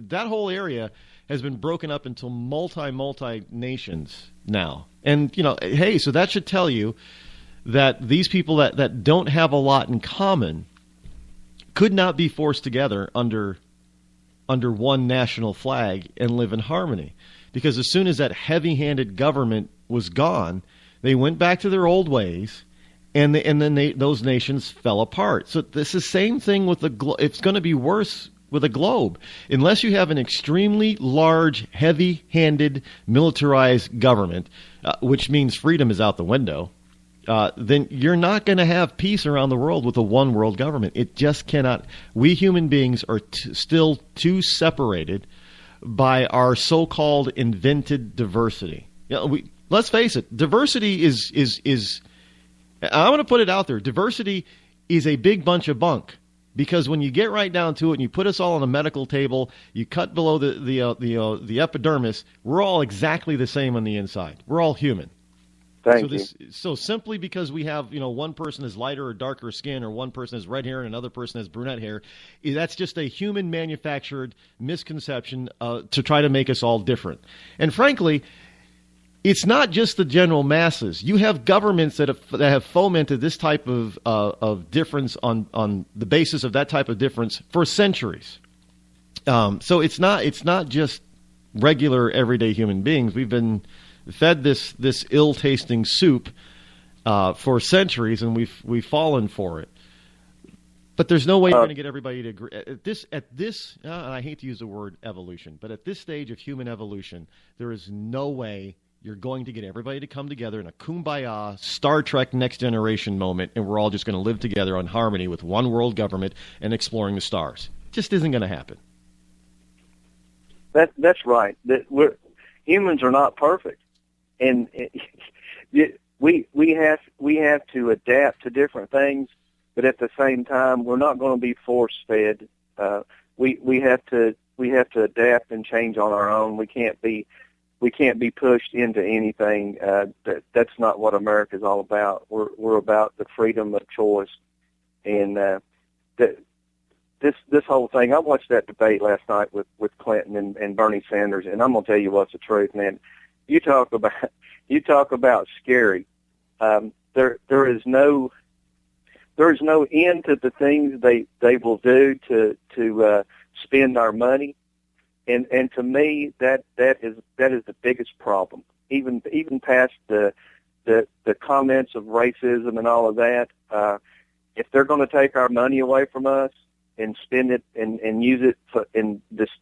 that whole area has been broken up into multi nations now. And hey, so that should tell you that these people that don't have a lot in common could not be forced together under one national flag and live in harmony. Because as soon as that heavy-handed government was gone, they went back to their old ways, and then those nations fell apart. So it's the same thing with it's going to be worse with a globe. Unless you have an extremely large, heavy-handed, militarized government, which means freedom is out the window, then you're not going to have peace around the world with a one-world government. It just cannot. We human beings are still too separated by our so-called invented diversity. Let's face it, diversity is I'm going to put it out there. Diversity is a big bunch of bunk. Because when you get right down to it and you put us all on a medical table, you cut below the epidermis, we're all exactly the same on the inside. We're all human. Thank you. So simply because we have, one person has lighter or darker skin, or one person has red hair and another person has brunette hair, that's just a human manufactured misconception to try to make us all different. And frankly, it's not just the general masses. You have governments that have fomented this type of difference on the basis of that type of difference for centuries. So it's not just regular everyday human beings. We've been fed this ill-tasting soup for centuries, and we've fallen for it. But there's no way you're going to get everybody to agree. At this, and I hate to use the word evolution, but at this stage of human evolution, there is no way you're going to get everybody to come together in a kumbaya, Star Trek Next Generation moment, and we're all just going to live together on harmony with one world government and exploring the stars. It just isn't going to happen. That's right. humans are not perfect, and we have to adapt to different things, but at the same time, we're not going to be force fed. We have to adapt and change on our own. We can't be pushed into anything. That's not what America's all about. We're about the freedom of choice, and this whole thing. I watched that debate last night with Clinton and Bernie Sanders, and I'm gonna tell you what's the truth, man. You talk about scary. There is no end to the things they will do to spend our money, and to me that is the biggest problem. Even past the comments of racism and all of that, if they're going to take our money away from us and spend it and use it and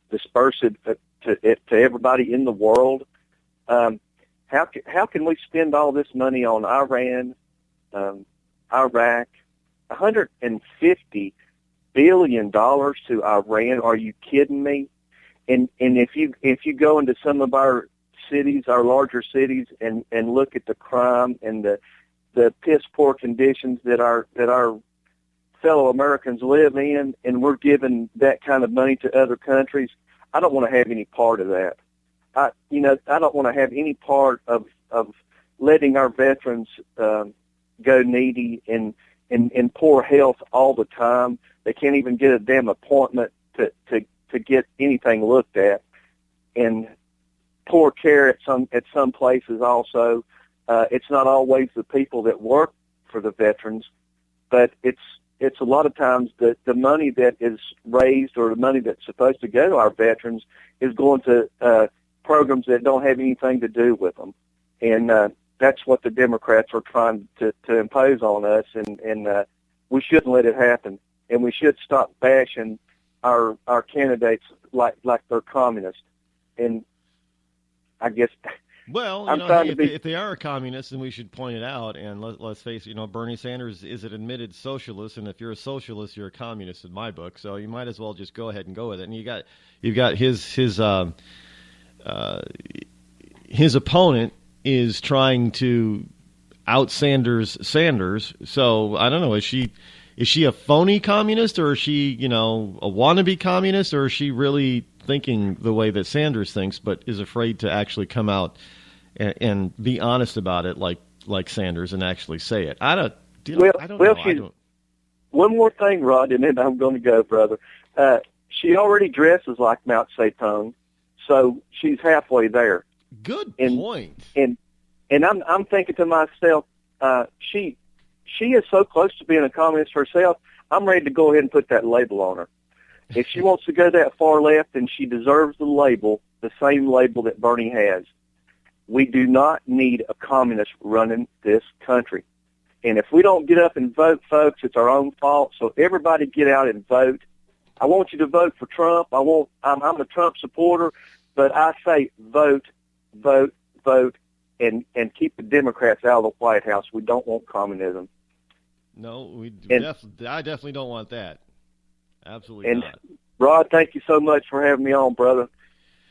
disperse it to everybody in the world, how can we spend all this money on Iran, Iraq, $150 billion to Iran? Are you kidding me? And if you go into some of our cities, our larger cities, and look at the crime and the piss poor conditions that our fellow Americans live in, and we're giving that kind of money to other countries, I don't want to have any part of that. I don't want to have any part of letting our veterans go needy and in poor health all the time. They can't even get a damn appointment to get anything looked at, and poor care at some places also. It's not always the people that work for the veterans, but it's a lot of times the money that is raised or the money that's supposed to go to our veterans is going to programs that don't have anything to do with them, and that's what the Democrats are trying to impose on us, and we shouldn't let it happen, and we should stop bashing our candidates like they're communists. And I guess, well, if they are a communist, then we should point it out. And let's face it, Bernie Sanders is an admitted socialist, and if you're a socialist, you're a communist in my book. So you might as well just go ahead and go with it. And you've got his opponent is trying to out Sanders. So I don't know. Is she a phony communist, or is she, a wannabe communist, or is she really thinking the way that Sanders thinks, but is afraid to actually come out and be honest about it, like Sanders, and actually say it? I don't know. One more thing, Rod, and then I'm going to go, brother. She already dresses like Mao Zedong, so she's halfway there. Good point. And I'm thinking to myself, she is so close to being a communist herself. I'm ready to go ahead and put that label on her. If she wants to go that far left, then she deserves the label, the same label that Bernie has. We do not need a communist running this country. And if we don't get up and vote, folks, it's our own fault. So everybody get out and vote. I want you to vote for Trump. I'm a Trump supporter, but I say vote, and keep the Democrats out of the White House. We don't want communism. No, I definitely don't want that. Absolutely not. Rod, thank you so much for having me on, brother.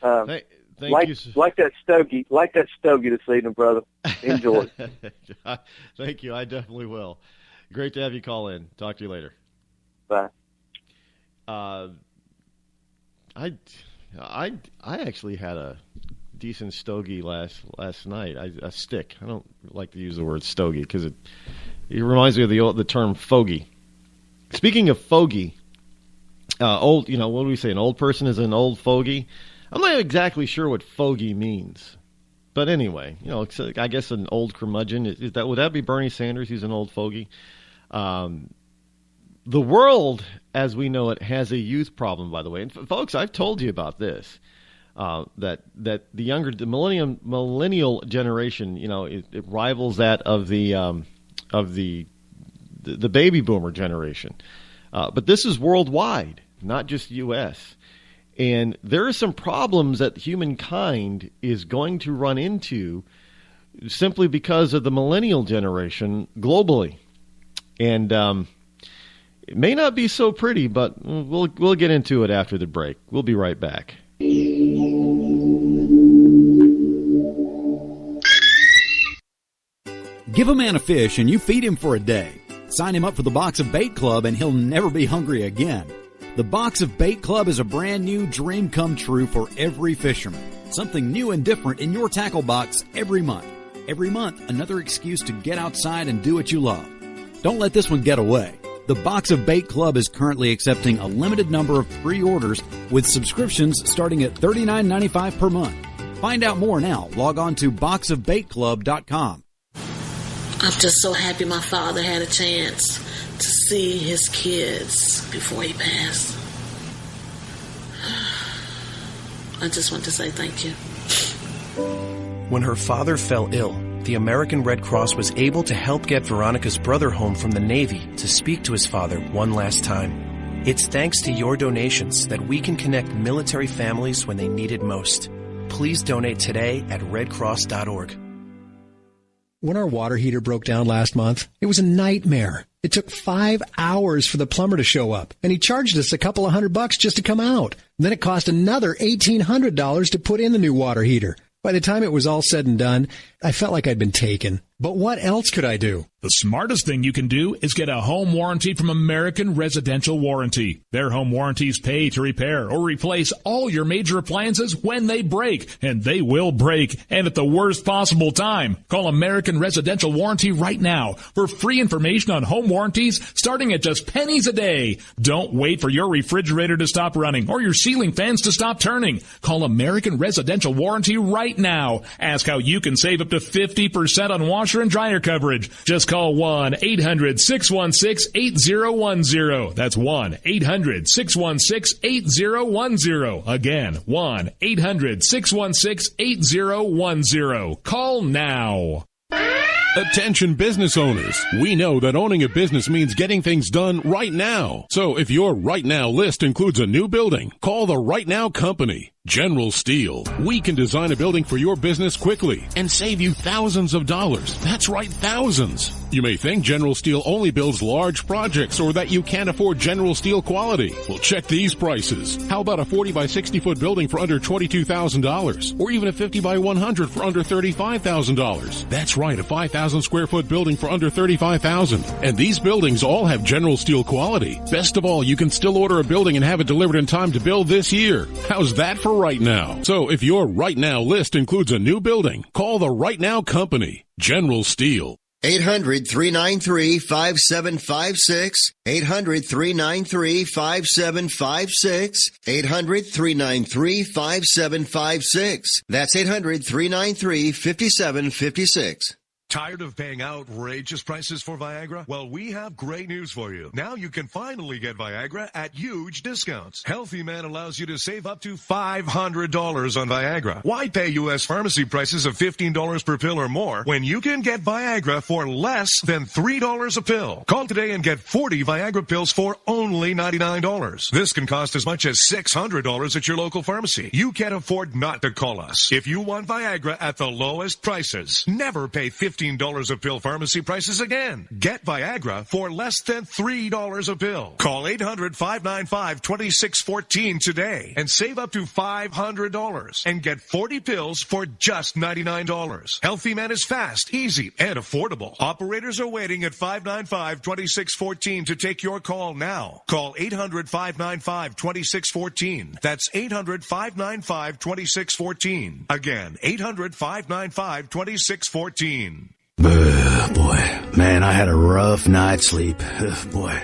Thank you. Like that stogie this evening, brother. Enjoy it. Thank you. I definitely will. Great to have you call in. Talk to you later. Bye. I actually had a decent stogie last night. A stick. I don't like to use the word stogie because it reminds me of the term fogey. Speaking of fogey, what do we say? An old person is an old fogey. I'm not exactly sure what fogey means, but anyway, I guess an old curmudgeon. Would that be Bernie Sanders? He's an old fogey. The world, as we know it, has a youth problem. By the way, and folks, I've told you about this. That the millennial generation, it rivals that of the baby boomer generation. But this is worldwide, not just U.S. And there are some problems that humankind is going to run into simply because of the millennial generation globally. And it may not be so pretty, but we'll get into it after the break. We'll be right back. Give a man a fish and you feed him for a day. Sign him up for the Box of Bait Club and he'll never be hungry again. The Box of Bait Club is a brand new dream come true for every fisherman. Something new and different in your tackle box every month. Every month, another excuse to get outside and do what you love. Don't let this one get away. The Box of Bait Club is currently accepting a limited number of pre-orders with subscriptions starting at $39.95 per month. Find out more now. Log on to boxofbaitclub.com. I'm just so happy my father had a chance to see his kids before he passed. I just want to say thank you. When her father fell ill, the American Red Cross was able to help get Veronica's brother home from the Navy to speak to his father one last time. It's thanks to your donations that we can connect military families when they need it most. Please donate today at redcross.org. When our water heater broke down last month, it was a nightmare. It took 5 hours for the plumber to show up, and he charged us a couple of $100 just to come out. Then it cost another $1,800 to put in the new water heater. By the time it was all said and done, I felt like I'd been taken. But what else could I do? The smartest thing you can do is get a home warranty from American Residential Warranty. Their home warranties pay to repair or replace all your major appliances when they break, and they will break, and at the worst possible time. Call American Residential Warranty right now for free information on home warranties starting at just pennies a day. Don't wait for your refrigerator to stop running or your ceiling fans to stop turning. Call American Residential Warranty right now. Ask how you can save up to 50% on washer and dryer coverage. Just call 1-800-616-8010. That's 1-800-616-8010. Again, 1-800-616-8010. Call now. Attention business owners. We know that owning a business means getting things done right now. So if your right now list includes a new building, call the Right Now Company. General Steel. We can design a building for your business quickly and save you thousands of dollars. That's right, thousands. You may think General Steel only builds large projects or that you can't afford General Steel quality. Well, check these prices. How about a 40 by 60 foot building for under $22,000? Or even a 50 by 100 for under $35,000? That's right, a 5,000 square foot building for under $35,000. And these buildings all have General Steel quality. Best of all, you can still order a building and have it delivered in time to build this year. How's that for right now? So if your right now list includes a new building, call the Right Now Company. General Steel. 800-393-5756. 800-393-5756. 800-393-5756. That's 800-393-5756. Tired of paying outrageous prices for Viagra? Well, we have great news for you. Now you can finally get Viagra at huge discounts. Healthy Man allows you to save up to $500 on Viagra. Why pay U.S. pharmacy prices of $15 per pill or more when you can get Viagra for less than $3 a pill? Call today and get 40 Viagra pills for only $99. This can cost as much as $600 at your local pharmacy. You can't afford not to call us. If you want Viagra at the lowest prices, never pay $15 a pill pharmacy prices again. Get Viagra for less than $3 a pill. Call 800-595-2614 today and save up to $500 and get 40 pills for just $99. Healthy Man is fast, easy, and affordable. Operators are waiting at 595-2614 to take your call now. Call 800-595-2614. That's 800-595-2614. Again, 800-595-2614. Boy, man, I had a rough night's sleep. Boy,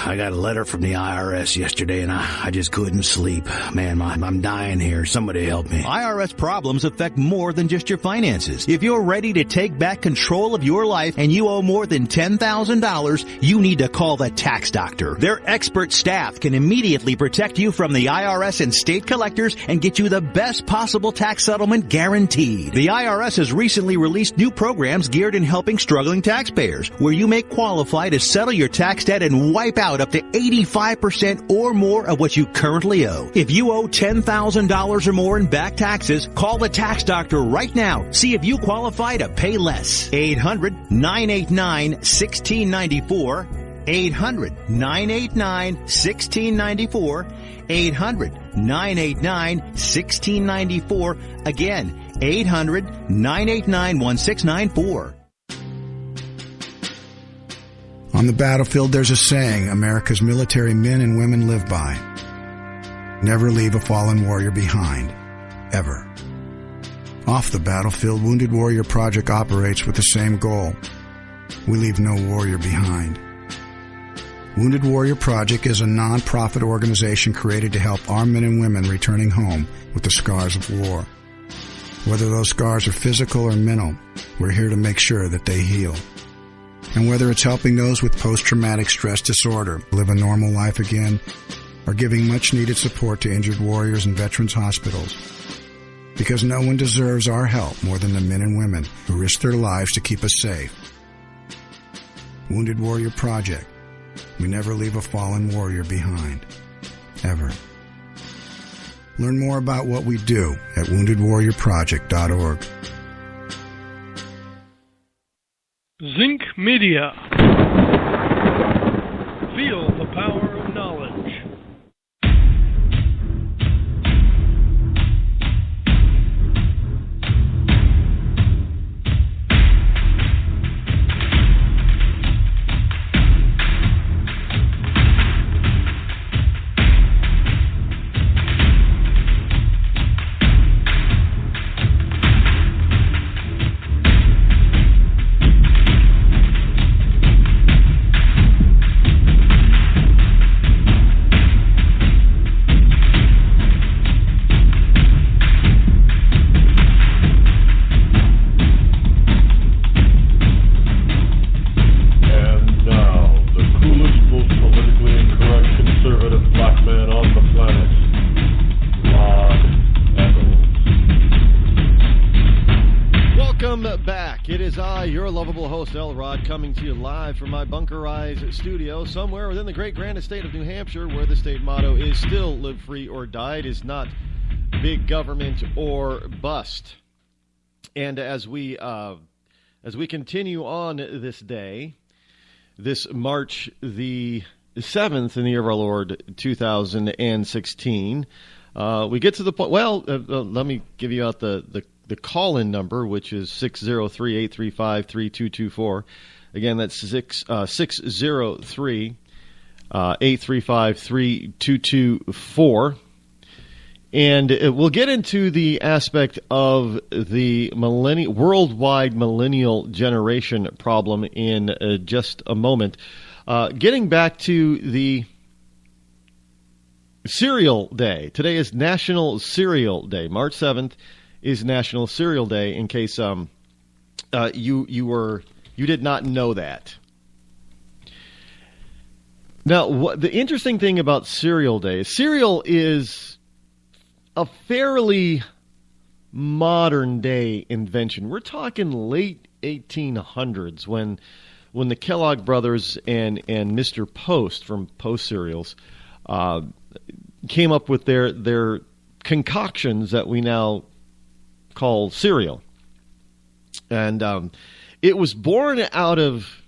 I got a letter from the IRS yesterday, and I just couldn't sleep. Man, I'm dying here. Somebody help me. IRS problems affect more than just your finances. If you're ready to take back control of your life and you owe more than $10,000, you need to call the tax doctor. Their expert staff can immediately protect you from the IRS and state collectors and get you the best possible tax settlement guaranteed. The IRS has recently released new programs geared in helping struggling taxpayers, where you may qualify to settle your tax debt and wipe out up to 85% or more of what you currently owe. If you owe $10,000 or more in back taxes, call the tax doctor right now. See if you qualify to pay less. 800-989-1694. 800-989-1694. 800-989-1694. Again, 800-989-1694. On the battlefield, there's a saying America's military men and women live by. Never leave a fallen warrior behind. Ever. Off the battlefield, Wounded Warrior Project operates with the same goal. We leave no warrior behind. Wounded Warrior Project is a non-profit organization created to help our men and women returning home with the scars of war. Whether those scars are physical or mental, we're here to make sure that they heal. And whether it's helping those with post-traumatic stress disorder live a normal life again, or giving much-needed support to injured warriors in veterans' hospitals. Because no one deserves our help more than the men and women who risk their lives to keep us safe. Wounded Warrior Project. We never leave a fallen warrior behind. Ever. Learn more about what we do at woundedwarriorproject.org. Zinc Media. Feel the power of knowledge. Rod coming to you live from my bunkerized studio somewhere within the great grand state of New Hampshire, where the state motto is still live free or die. It is not big government or bust. And as we continue on this day, this March the 7th in the year of our Lord 2016, we get to the point. Well, let me give you out the call-in number, which is 603-835-3224. Again, that's 603-835-3224. And we'll get into the aspect of the worldwide millennial generation problem in just a moment. Getting back to the Cereal Day. Today is National Cereal Day. March 7th is National Cereal Day, in case you did not know that. Now, the interesting thing about Cereal Day, cereal is a fairly modern day invention. We're talking late 1800s when the Kellogg brothers and Mr. Post from Post Cereals came up with their concoctions that we now call cereal. And it was born out of,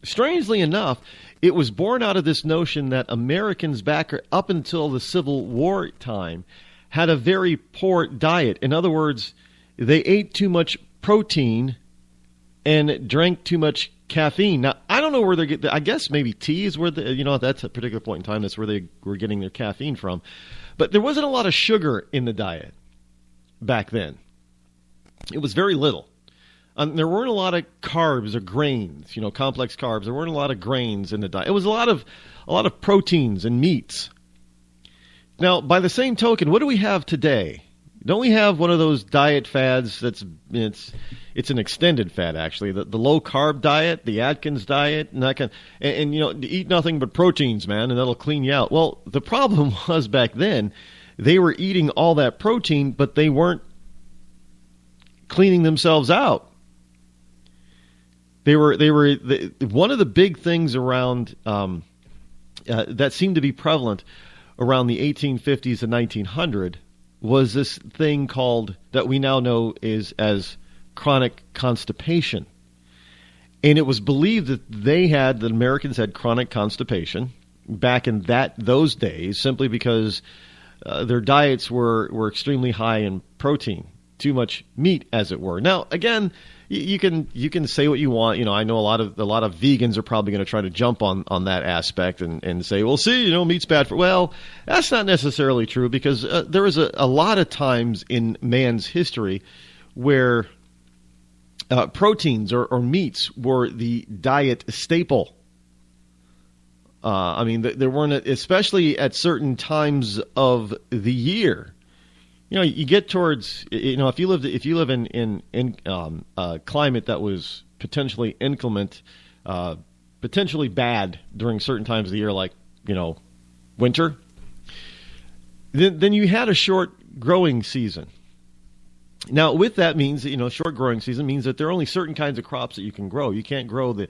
strangely enough, it was born out of this notion that Americans back up until the Civil War time had a very poor diet. In other words, they ate too much protein and drank too much caffeine. Now, I don't know where they get. I guess maybe tea is where at that particular point in time, that's where they were getting their caffeine from. But there wasn't a lot of sugar in the diet back then. It was very little. There weren't a lot of carbs or grains, complex carbs. There weren't a lot of grains in the diet. It was a lot of proteins and meats. Now, by the same token, what do we have today? Don't we have one of those diet fads it's an extended fad, actually, the low carb diet, the Atkins diet, and that kind and eat nothing but proteins, man, and that'll clean you out. Well, the problem was back then they were eating all that protein, but they weren't cleaning themselves out. They were one of the big things around that seemed to be prevalent around the 1850s and 1900 was this thing called, that we now know is as chronic constipation. And it was believed that the Americans had chronic constipation back in those days simply because their diets were extremely high in protein, too much meat, as it were. Now, again, you can say what you want. I know a lot of vegans are probably going to try to jump on that aspect and say, well, see, meat's bad for. Well, that's not necessarily true, because there was a lot of times in man's history where proteins or meats were the diet staple. There weren't, especially at certain times of the year. You get towards, if you live in a climate that was potentially inclement, potentially bad during certain times of the year, like, winter, then you had a short growing season. Now, with that means that, short growing season means that there are only certain kinds of crops that you can grow. You can't grow the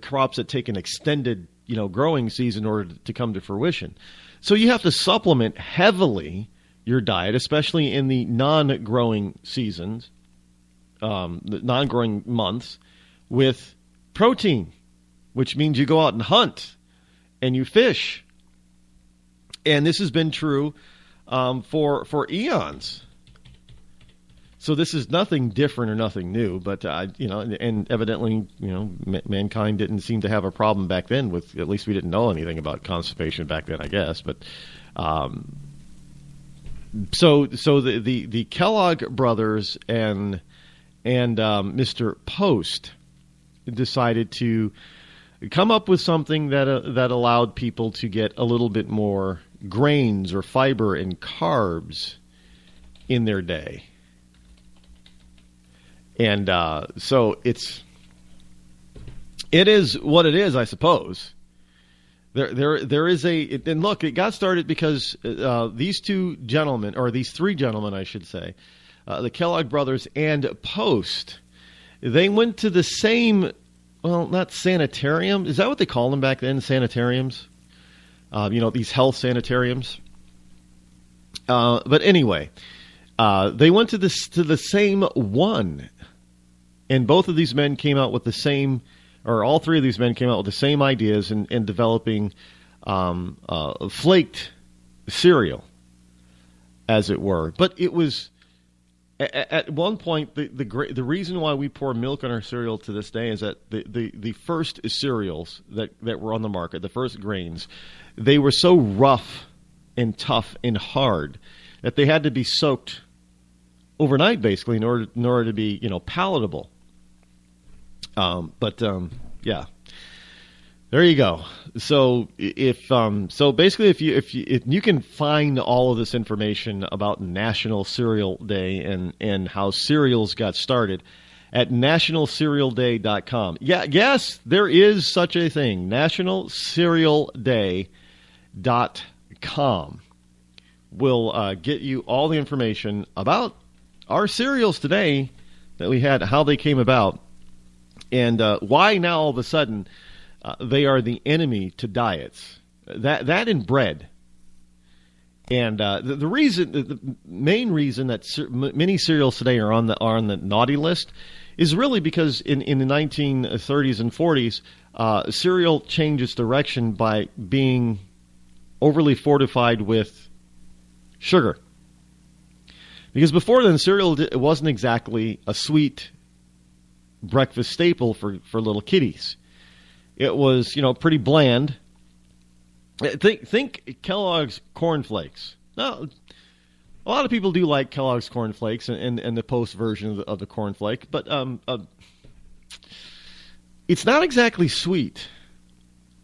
crops that take an extended, growing season in order to come to fruition. So you have to supplement heavily your diet, especially in the non-growing seasons, the non-growing months, with protein, which means you go out and hunt and you fish. And this has been true for eons. So this is nothing different or nothing new, but and evidently, mankind didn't seem to have a problem back then with. At least we didn't know anything about constipation back then, I guess. But so the Kellogg brothers and Mr. Post decided to come up with something that allowed people to get a little bit more grains or fiber and carbs in their day. And so it is what it is, I suppose. There is and look, it got started because these three gentlemen, I should say, the Kellogg brothers and Post, they went to the same, well, not sanitarium. Is that what they called them back then? Sanitariums? These health sanitariums. But anyway, they went to the same one. And both of these men came out with the same, or all three of these men came out with the same ideas in developing flaked cereal, as it were. But it was, at one point, the reason why we pour milk on our cereal to this day is that the first cereals that were on the market, the first grains, they were so rough and tough and hard that they had to be soaked overnight, basically, in order to be palatable. Yeah, there you go. So if you can find all of this information about National Cereal Day and how cereals got started at nationalcerealday.com. Yeah, yes, there is such a thing. nationalcerealday.com will get you all the information about our cereals today that we had, how they came about, and why now all of a sudden they are the enemy to diets. That and bread. And the main reason that many cereals today are on the naughty list is really because in the 1930s and 40s, cereal changed its direction by being overly fortified with sugar. Because before then, cereal wasn't exactly a sweet breakfast staple for little kiddies. It was, pretty bland. Think Kellogg's Corn Flakes. Now, a lot of people do like Kellogg's Corn Flakes and the Post version of the Corn Flake, but it's not exactly sweet.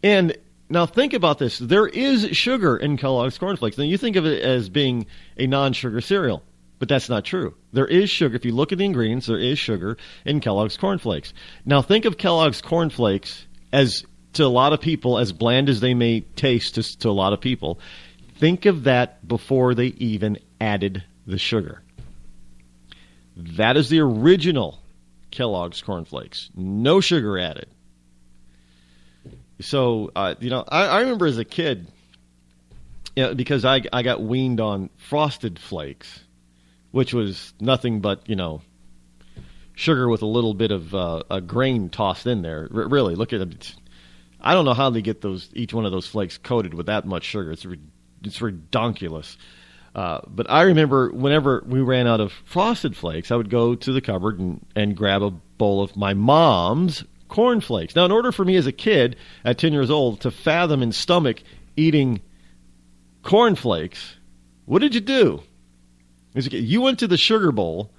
And now think about this. There is sugar in Kellogg's Corn Flakes. Now, you think of it as being a non-sugar cereal. But that's not true. There is sugar. If you look at the ingredients, there is sugar in Kellogg's Corn Flakes. Now, think of Kellogg's Corn Flakes as, to a lot of people, as bland as they may taste to a lot of people. Think of that before they even added the sugar. That is the original Kellogg's Corn Flakes. No sugar added. So, I remember as a kid, because I got weaned on Frosted Flakes, which was nothing but, sugar with a little bit of a grain tossed in there. Really, look at it. I don't know how they get each one of those flakes coated with that much sugar. It's redonkulous. But I remember whenever we ran out of Frosted Flakes, I would go to the cupboard and grab a bowl of my mom's Corn Flakes. Now, in order for me as a kid at 10 years old to fathom and stomach eating Corn Flakes, what did you do? You went to the sugar bowl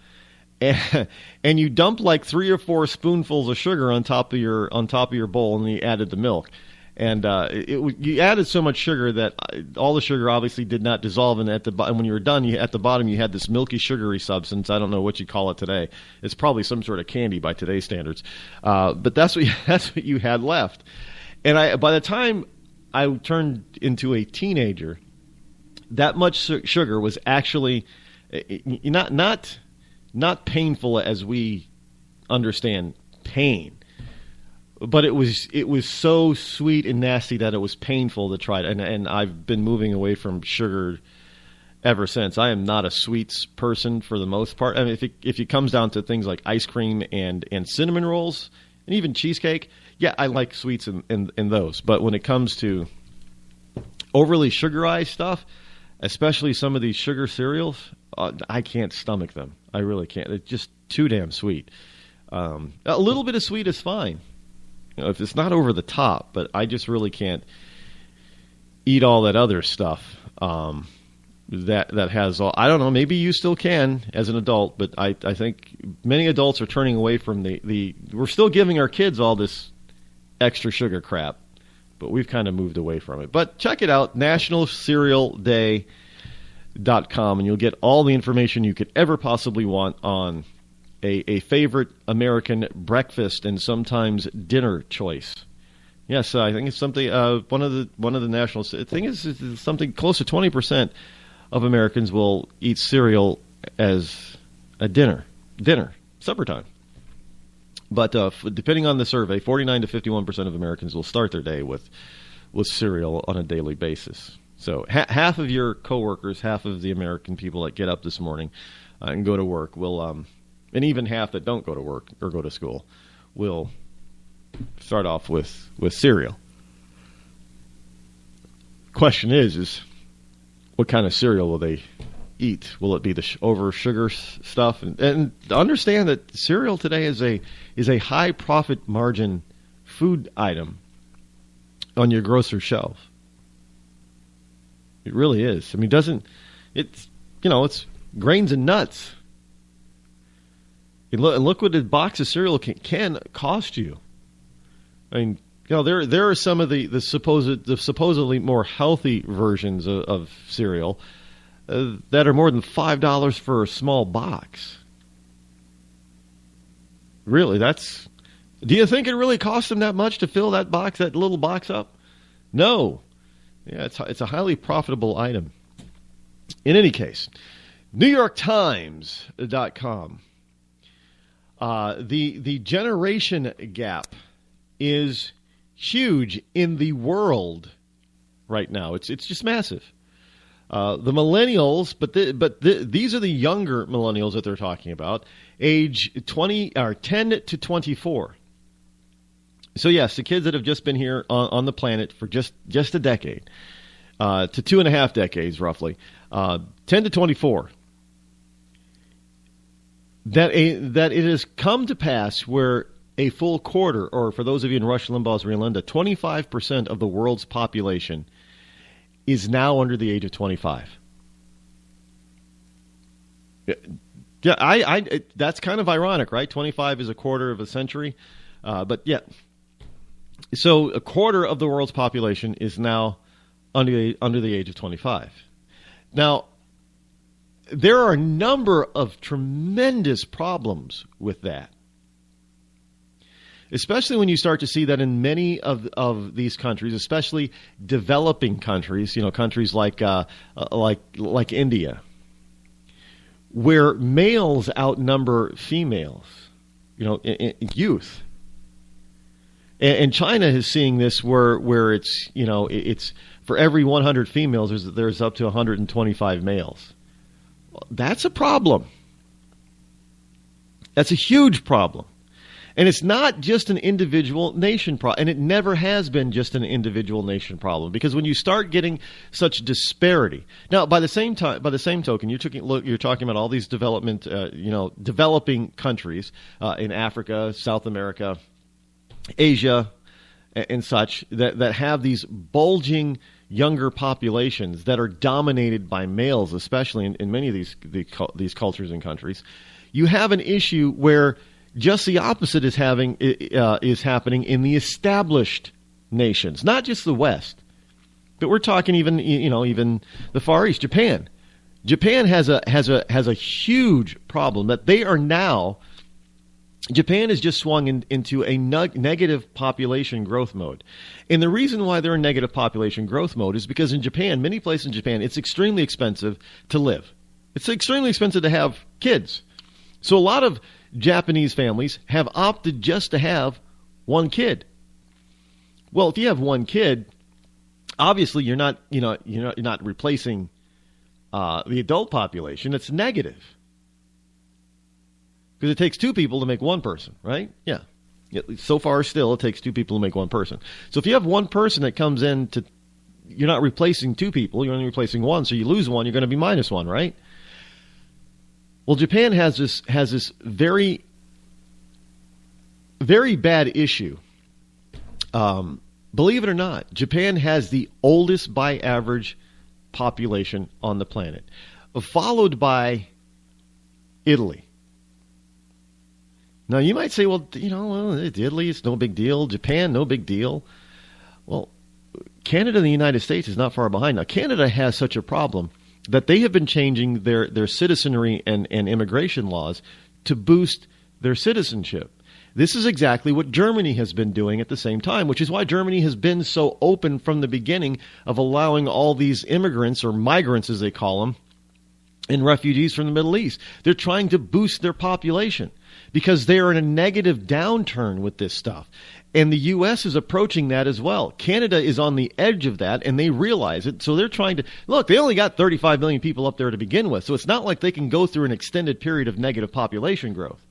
and you dumped like 3 or 4 spoonfuls of sugar on top of your bowl, and you added the milk. And you added so much sugar that all the sugar obviously did not dissolve. And when you were done, at the bottom you had this milky, sugary substance. I don't know what you call it today. It's probably some sort of candy by today's standards. But that's what you had left. And by the time I turned into a teenager, that much sugar was actually not painful as we understand pain. But it was so sweet and nasty that it was painful to try it. And I've been moving away from sugar ever since. I am not a sweets person for the most part. I mean, if it comes down to things like ice cream and cinnamon rolls and even cheesecake, yeah, I like sweets in those. But when it comes to overly sugarized stuff, especially some of these sugar cereals, I can't stomach them. I really can't. It's just too damn sweet. A little bit of sweet is fine. If it's not over the top, but I just really can't eat all that other stuff that has all. I don't know. Maybe you still can as an adult, but I think many adults are turning away from the. We're still giving our kids all this extra sugar crap, but we've kind of moved away from it. But check it out, nationalcerealday.com, and you'll get all the information you could ever possibly want on a favorite American breakfast and sometimes dinner choice. Yes, I think it's something. One of the national thing is something close to 20% of Americans will eat cereal as a dinner, supper time. But depending on the survey, 49 to 51% of Americans will start their day with cereal on a daily basis. So half of your coworkers, half of the American people that get up this morning and go to work will. And even half that don't go to work or go to school will start off with cereal. Question is what kind of cereal will they eat? Will it be the over sugar stuff? And understand that cereal today is a high profit margin food item on your grocery shelf. It really is. I mean, it's grains and nuts. And look what a box of cereal can cost you. I mean, there are some of the supposedly more healthy versions of cereal that are more than $5 for a small box. Really, do you think it really cost them that much to fill that little box up? No. Yeah, it's a highly profitable item. In any case, NewYorkTimes.com. The generation gap is huge in the world right now. It's just massive. The millennials, but these are the younger millennials that they're talking about, age 10 to 24. So yes, the kids that have just been here on the planet for just a decade, to 2.5 decades roughly, 10 to 24. That it has come to pass where a full quarter, or for those of you in Rush Limbaugh's Rio-Linda, 25% of the world's population is now under the age of 25. Yeah, that's kind of ironic, right? 25 is a quarter of a century, but yeah. So a quarter of the world's population is now under the age of 25. Now, there are a number of tremendous problems with that, especially when you start to see that in many of these countries, especially developing countries, countries like India, where males outnumber females, in youth. And China is seeing this where it's it's for every 100 females there's up to 125 males. That's a problem. That's a huge problem. And it's not just an individual nation problem, and it never has been just an individual nation problem. Because when you start getting such disparity, now by the same token, you're talking about all these developing countries in Africa, South America, Asia, and such that have these bulging younger populations that are dominated by males, especially in many of these cultures and countries. You have an issue where just the opposite is happening in the established nations, not just the West, but we're talking even the Far East. Japan has a huge problem that they are now. Japan has just swung into a negative population growth mode. And the reason why they're in negative population growth mode is because in Japan, many places in Japan, it's extremely expensive to live. It's extremely expensive to have kids. So a lot of Japanese families have opted just to have one kid. Well, if you have one kid, obviously you're not replacing the adult population. It's negative. Because it takes two people to make one person, right? Yeah. So far, still, it takes two people to make one person. So if you have one person that comes in you're not replacing two people, you're only replacing one, so you lose one, you're going to be minus one, right? Well, Japan has this very, very bad issue. Believe it or not, Japan has the oldest by average population on the planet, followed by Italy. Now, you might say, well, Italy, it's no big deal. Japan, no big deal. Well, Canada and the United States is not far behind. Now, Canada has such a problem that they have been changing their citizenry and immigration laws to boost their citizenship. This is exactly what Germany has been doing at the same time, which is why Germany has been so open from the beginning of allowing all these immigrants, or migrants as they call them, and refugees from the Middle East. They're trying to boost their population because they are in a negative downturn with this stuff. And the U.S. is approaching that as well. Canada is on the edge of that, and they realize it. So they're trying to – look, they only got 35 million people up there to begin with, so it's not like they can go through an extended period of negative population growth.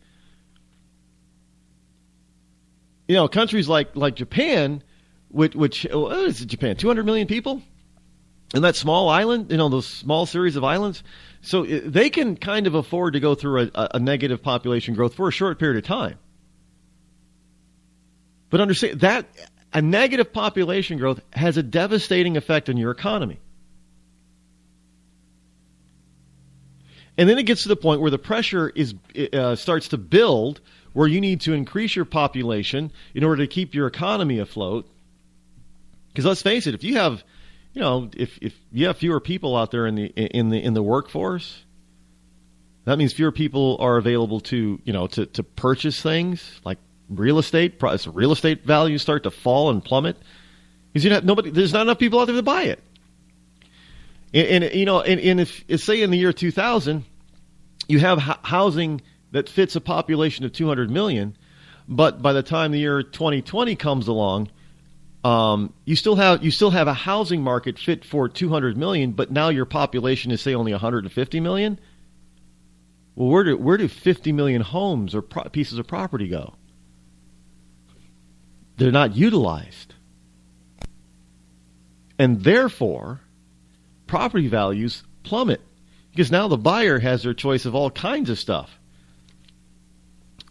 Countries like Japan, which is Japan, 200 million people? And that small island, those small series of islands. So they can kind of afford to go through a negative population growth for a short period of time. But understand that a negative population growth has a devastating effect on your economy. And then it gets to the point where the pressure starts to build, where you need to increase your population in order to keep your economy afloat. Because let's face it, if you have if you have fewer people out there in the workforce, that means fewer people are available to purchase things like real estate. Real estate values start to fall and plummet because there's not enough people out there to buy it. And if say in the year 2000, you have housing that fits a population of 200 million, but by the time the year 2020 comes along, you still have a housing market fit for 200 million, but now your population is say only 150 million. Well, where do 50 million homes or pieces of property go? They're not utilized, and therefore, property values plummet because now the buyer has their choice of all kinds of stuff.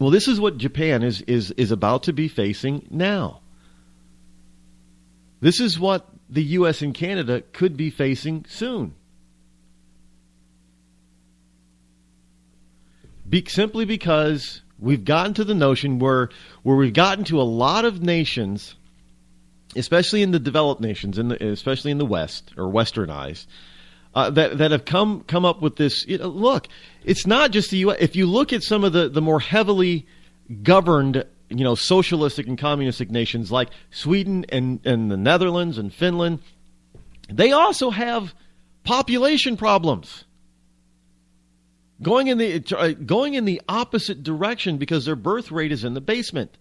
Well, this is what Japan is about to be facing now. This is what the U.S. and Canada could be facing soon. Simply because we've gotten to the notion where we've gotten to a lot of nations, especially in the developed nations, especially in the West or Westernized, that have come up with this. Look, it's not just the U.S. If you look at some of the more heavily governed socialistic and communistic nations like Sweden and the Netherlands and Finland, they also have population problems going in the opposite direction because their birth rate is in the basement.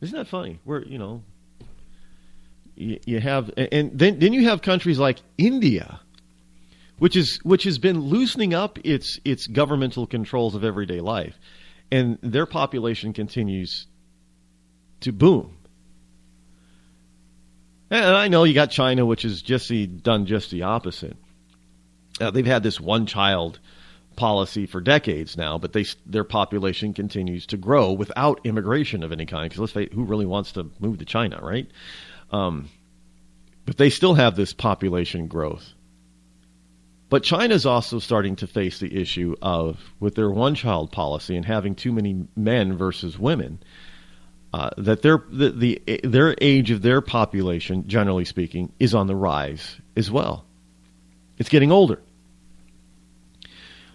Isn't that funny? Where you have, and then you have countries like India, which has been loosening up its governmental controls of everyday life. and their population continues to boom. And I know you got China, which has done just the opposite. They've had this one-child policy for decades now, but their population continues to grow without immigration of any kind. Because let's face it, who really wants to move to China, right? But they still have this population growth. But China's also starting to face the issue of, with their one-child policy and having too many men versus women, that their age of their population, generally speaking, is on the rise as well. It's getting older.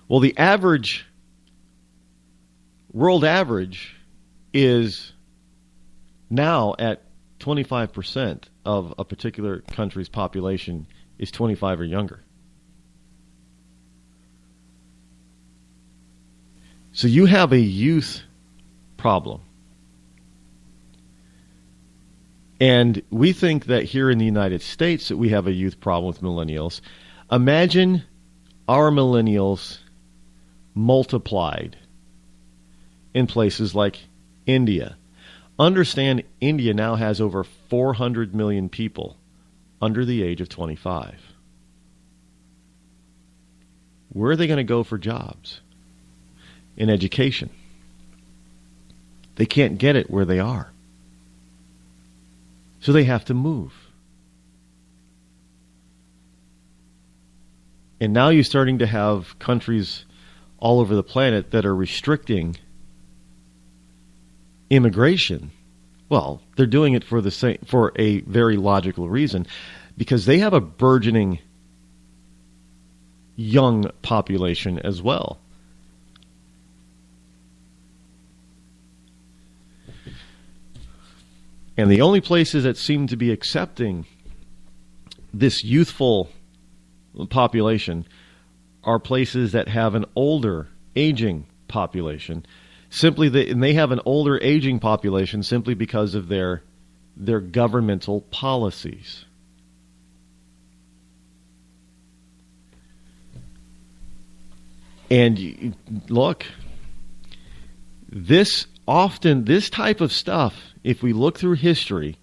Well, the world average is now at 25% of a particular country's population is 25 or younger. So you have a youth problem. And we think that here in the United States that we have a youth problem with millennials. Imagine our millennials multiplied in places like India. Understand, India now has over 400 million people under the age of 25. Where are they going to go for jobs? In education. They can't get it where they are. So they have to move. And now you're starting to have countries all over the planet that are restricting immigration. Well, they're doing it for a very logical reason, because they have a burgeoning young population as well. And the only places that seem to be accepting this youthful population are places that have an older, aging population. And they have an older, aging population simply because of their governmental policies. And look, this type of stuff, if we look through history,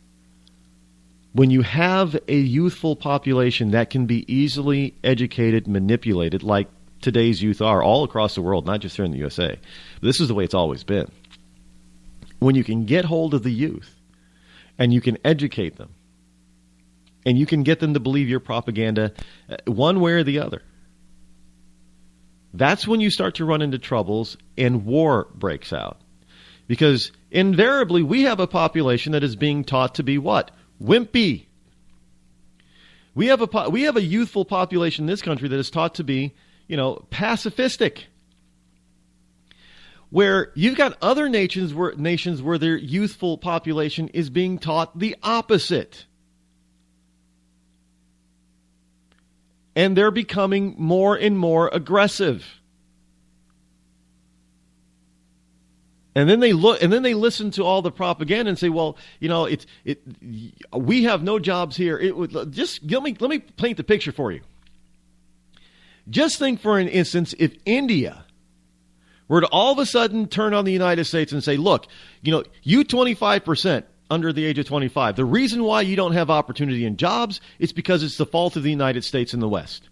when you have a youthful population that can be easily educated, manipulated, like today's youth are all across the world, not just here in the USA. But this is the way it's always been. When you can get hold of the youth and you can educate them and you can get them to believe your propaganda one way or the other, that's when you start to run into troubles and war breaks out. Because invariably, we have a population that is being taught to be what? Wimpy. We have a youthful population in this country that is taught to be, pacifistic. Where you've got other nations where their youthful population is being taught the opposite. And they're becoming more and more aggressive. And then they listen to all the propaganda and say, well, we have no jobs here. Let me paint the picture for you. Just think for an instance, if India were to all of a sudden turn on the United States and say, look, you 25% under the age of 25, the reason why you don't have opportunity in jobs is because it's the fault of the United States and the West.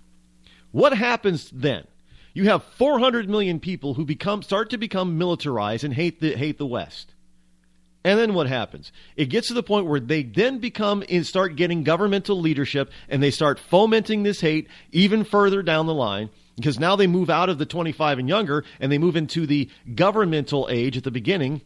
What happens then? You have 400 million people who start to become militarized and hate the West. And then what happens? It gets to the point where they then start getting governmental leadership, and they start fomenting this hate even further down the line, because now they move out of the 25 and younger and they move into the governmental age at the beginning,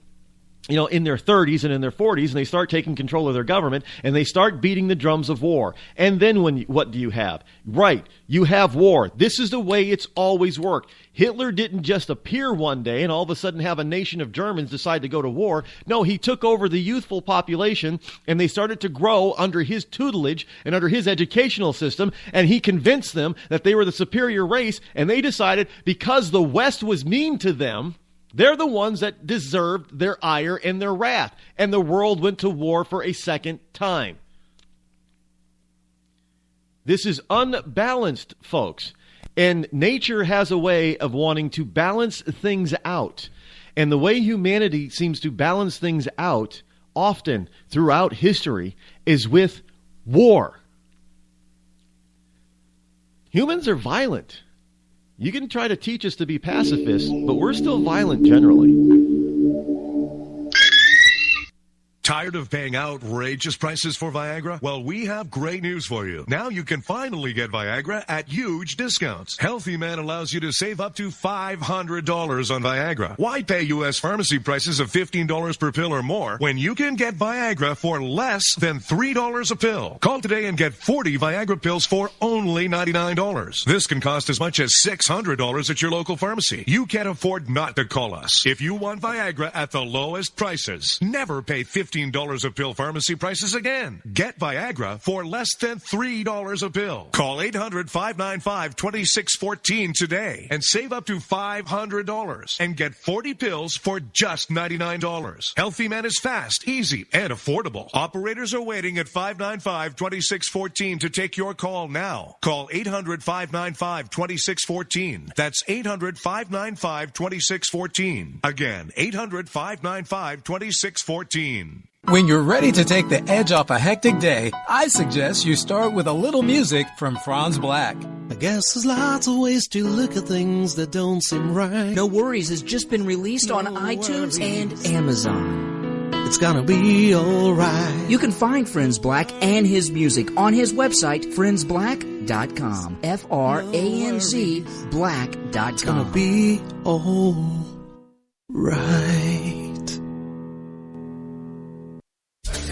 in their 30s and in their 40s, and they start taking control of their government, and they start beating the drums of war. And then what do you have? Right, you have war. This is the way it's always worked. Hitler didn't just appear one day and all of a sudden have a nation of Germans decide to go to war. No, he took over the youthful population, and they started to grow under his tutelage and under his educational system, and he convinced them that they were the superior race, and they decided because the West was mean to them, they're the ones that deserved their ire and their wrath. And the world went to war for a second time. This is unbalanced, folks. And nature has a way of wanting to balance things out. And the way humanity seems to balance things out often throughout history is with war. Humans are violent. You can try to teach us to be pacifists, but we're still violent generally. Tired of paying outrageous prices for Viagra? Well, we have great news for you. Now you can finally get Viagra at huge discounts. Healthy Man allows you to save up to $500 on Viagra. Why pay U.S. pharmacy prices of $15 per pill or more when you can get Viagra for less than $3 a pill? Call today and get 40 Viagra pills for only $99. This can cost as much as $600 at your local pharmacy. You can't afford not to call us. If you want Viagra at the lowest prices, never pay $15 a pill pharmacy prices again. Get Viagra for less than $3 a pill. Call 800-595-2614 today and save up to $500 and get 40 pills for just $99. Healthy Man is fast, easy, and affordable. Operators are waiting at 595-2614 to take your call now. Call 800-595-2614. That's 800-595-2614. Again, 800-595-2614. When you're ready to take the edge off a hectic day, I suggest you start with a little music from Franz Black. I guess there's lots of ways to look at things that don't seem right. No Worries has just been released on iTunes and Amazon. It's gonna be alright. You can find Franz Black and his music on his website, friendsblack.com. F-R-A-N-Z black.com. It's gonna be alright.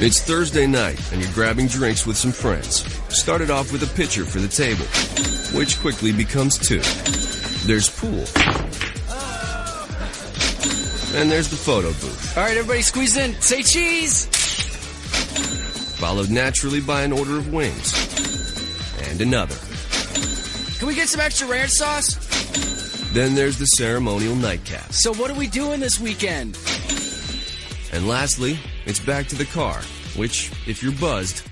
It's Thursday night, and you're grabbing drinks with some friends. Started off with a pitcher for the table, which quickly becomes two. There's pool. And there's the photo booth. All right, everybody squeeze in. Say cheese! Followed naturally by an order of wings. And another. Can we get some extra ranch sauce? Then there's the ceremonial nightcap. So what are we doing this weekend? And lastly, it's back to the car, which, if you're buzzed,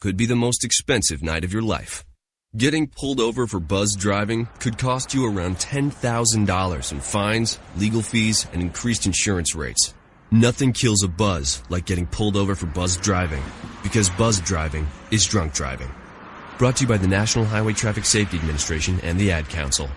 could be the most expensive night of your life. Getting pulled over for buzz driving could cost you around $10,000 in fines, legal fees, and increased insurance rates. Nothing kills a buzz like getting pulled over for buzz driving, because buzz driving is drunk driving. Brought to you by the National Highway Traffic Safety Administration and the Ad Council.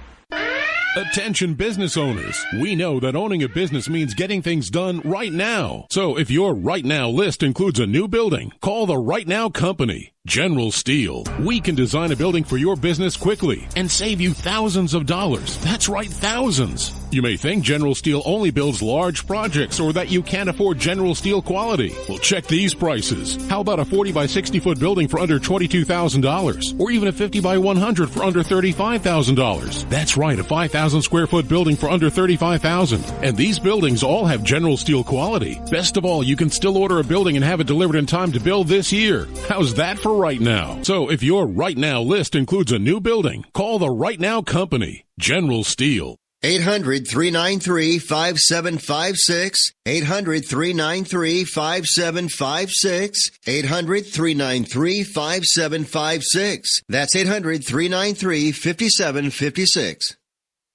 Attention business owners. We know that owning a business means getting things done right now. So if your right now list includes a new building, call the Right Now Company. General Steel. We can design a building for your business quickly and save you thousands of dollars. That's right, thousands. You may think General Steel only builds large projects or that you can't afford General Steel quality. Well, check these prices. How about a 40 by 60 foot building for under $22,000? Or even a 50 by 100 for under $35,000? That's right, a 5,000 square foot building for under $35,000. And these buildings all have General Steel quality. Best of all, you can still order a building and have it delivered in time to build this year. How's that for right now? So if your right now list includes a new building, call the Right Now Company. General Steel. 800-393-5756. 800-393-5756. 800-393-5756. That's 800-393-5756.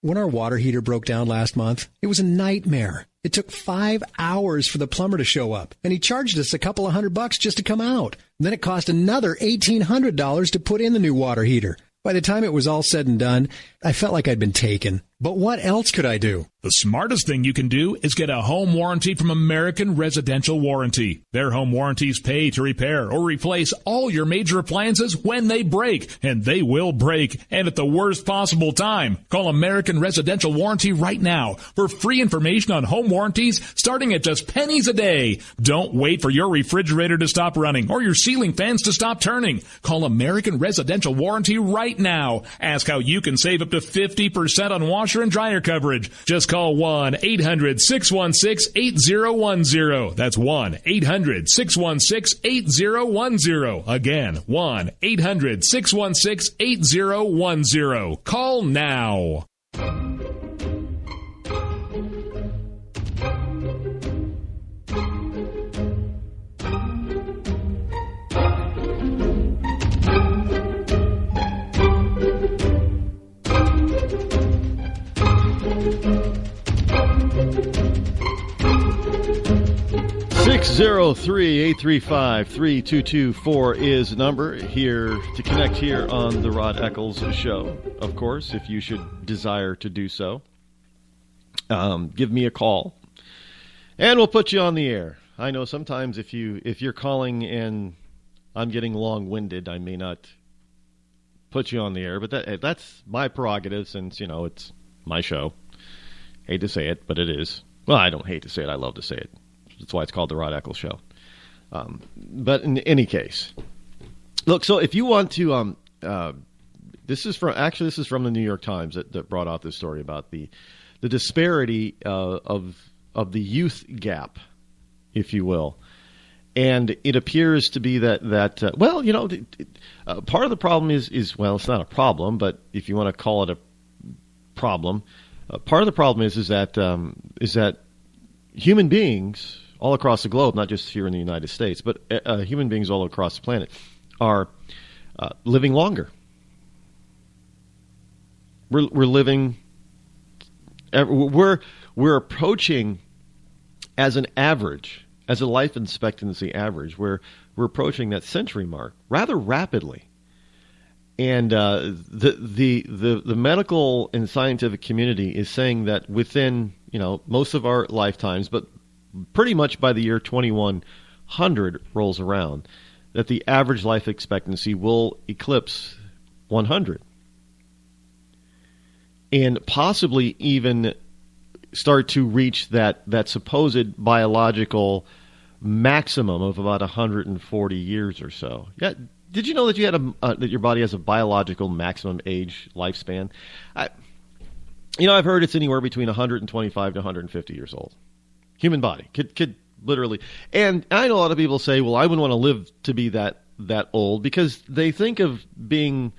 When our water heater broke down last month, it was a nightmare. It took 5 hours for the plumber to show up, and he charged us a couple of $100 just to come out. Then it cost another $1,800 to put in the new water heater. By the time it was all said and done, I felt like I'd been taken. But what else could I do? The smartest thing you can do is get a home warranty from American Residential Warranty. Their home warranties pay to repair or replace all your major appliances when they break, and they will break, and at the worst possible time. Call American Residential Warranty right now for free information on home warranties starting at just pennies a day. Don't wait for your refrigerator to stop running or your ceiling fans to stop turning. Call American Residential Warranty right now. Ask how you can save up to 50% on washer and dryer coverage. Just call 1-800-616-8010. That's 1-800-616-8010. Again, 1-800-616-8010. Call now. 833-835-3224 is the number here to connect here on the Rod Eccles Show. Of course, if you should desire to do so, give me a call, and we'll put you on the air. I know sometimes if you're calling and I'm getting long-winded, I may not put you on the air, but that's my prerogative since, it's my show. Hate to say it, but it is. Well, I don't hate to say it. I love to say it. That's why it's called the Rod Eccles Show. But in any case, look, so if you want to, this is from the New York Times that brought out this story about the disparity of the youth gap, if you will. And it appears to be that part of the problem is it's not a problem, but if you want to call it a problem, part of the problem is that human beings all across the globe, not just here in the United States, but human beings all across the planet are living longer. We're living. We're approaching as an average. As a life expectancy average, we're approaching that century mark rather rapidly, and the medical and scientific community is saying that within most of our lifetimes, but pretty much by the year 2100 rolls around, that the average life expectancy will eclipse 100, and possibly even start to reach that supposed biological maximum of about 140 years or so. Yeah, did you know that you had that your body has a biological maximum age lifespan? I've heard it's anywhere between 125 to 150 years old. Human body could literally, and I know a lot of people say, "Well, I wouldn't want to live to be that old," because they think of being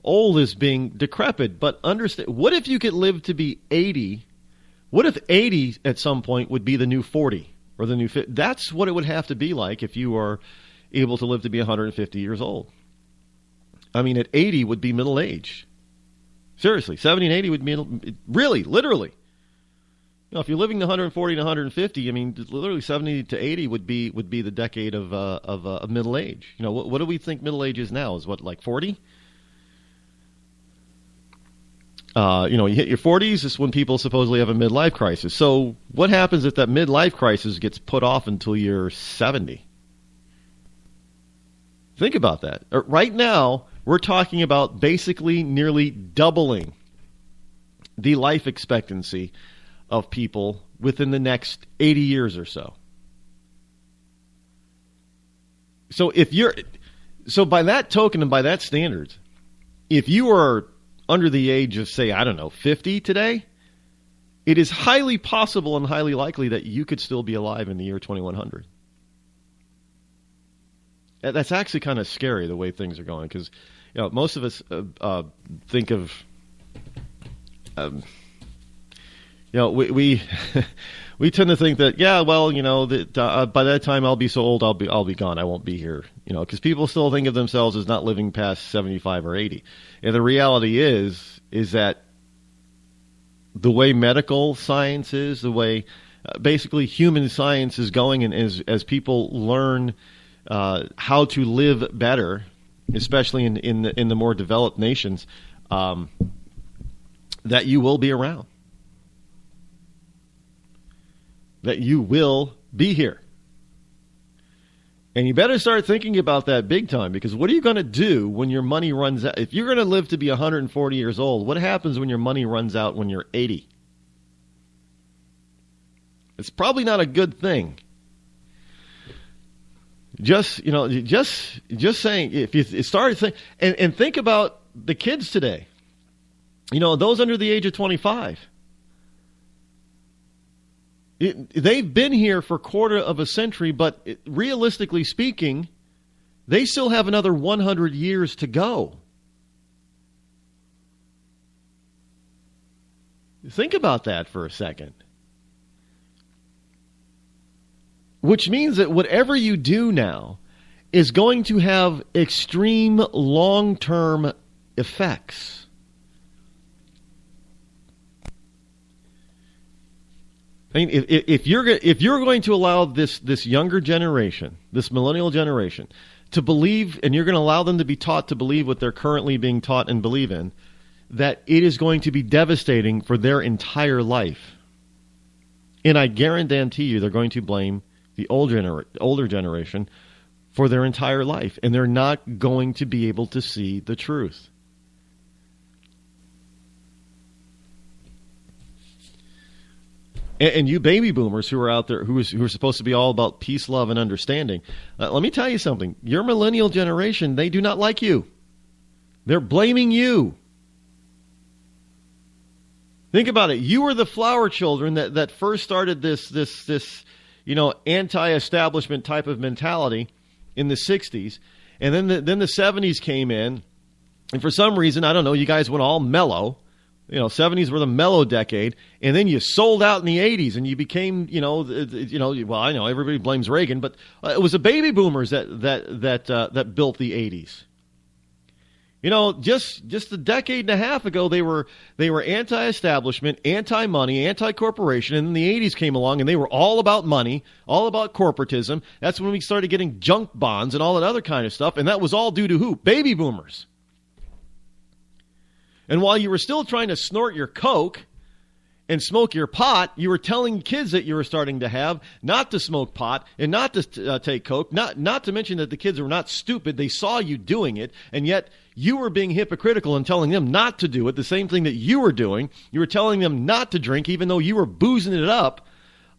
old as being decrepit. But understand, what if you could live to be 80? What if 80 at some point would be the new 40 or the new 50? That's what it would have to be like if you are able to live to be 150 years old. I mean, at 80 would be middle age. Seriously, 70 and 80 would be really, literally. If you're living to 140 to 150, I mean, literally 70 to 80 would be the decade of middle age. What do we think middle age is now? Is what, like 40? You hit your 40s, is when people supposedly have a midlife crisis. So what happens if that midlife crisis gets put off until you're 70? Think about that. Right now, we're talking about basically nearly doubling the life expectancy of people within the next 80 years or so. So by that token and by that standard, if you are under the age of, say, 50 today, it is highly possible and highly likely that you could still be alive in the year 2100. That's actually kind of scary the way things are going, because most of us think of we we tend to think that that by that time I'll be so old I'll be gone, I won't be here, because people still think of themselves as not living past 75 or 80. And the reality is that the way medical science is, the way basically human science is going, and as people learn how to live better, especially in the more developed nations, that you will be around. That you will be here. And you better start thinking about that big time, because what are you going to do when your money runs out? If you're going to live to be 140 years old, what happens when your money runs out when you're 80? It's probably not a good thing. Just saying, if you start thinking, and think about the kids today, those under the age of 25. They've been here for a quarter of a century, but realistically speaking, they still have another 100 years to go. Think about that for a second. Which means that whatever you do now is going to have extreme long-term effects. I mean, if you're going to allow this younger generation, this millennial generation, to believe, and you're going to allow them to be taught to believe what they're currently being taught and believe in, that it is going to be devastating for their entire life. And I guarantee you they're going to blame the older generation for their entire life, and they're not going to be able to see the truth. And you baby boomers who are out there, who are supposed to be all about peace, love, and understanding, let me tell you something. Your millennial generation, they do not like you. They're blaming you. Think about it. You were the flower children that first started this anti-establishment type of mentality in the 60s. And then the 70s came in. And for some reason, I don't know, you guys went all mellow. 70s were the mellow decade, and then you sold out in the 80s, and you became, well, I know everybody blames Reagan, but it was the baby boomers that built the 80s. Just a decade and a half ago, they were anti-establishment, anti-money, anti-corporation, and then the 80s came along, and they were all about money, all about corporatism. That's when we started getting junk bonds and all that other kind of stuff, and that was all due to who? Baby boomers. And while you were still trying to snort your coke and smoke your pot, you were telling kids that you were starting to have not to smoke pot and not to take coke, not to mention that the kids were not stupid. They saw you doing it, and yet you were being hypocritical and telling them not to do it, the same thing that you were doing. You were telling them not to drink, even though you were boozing it up,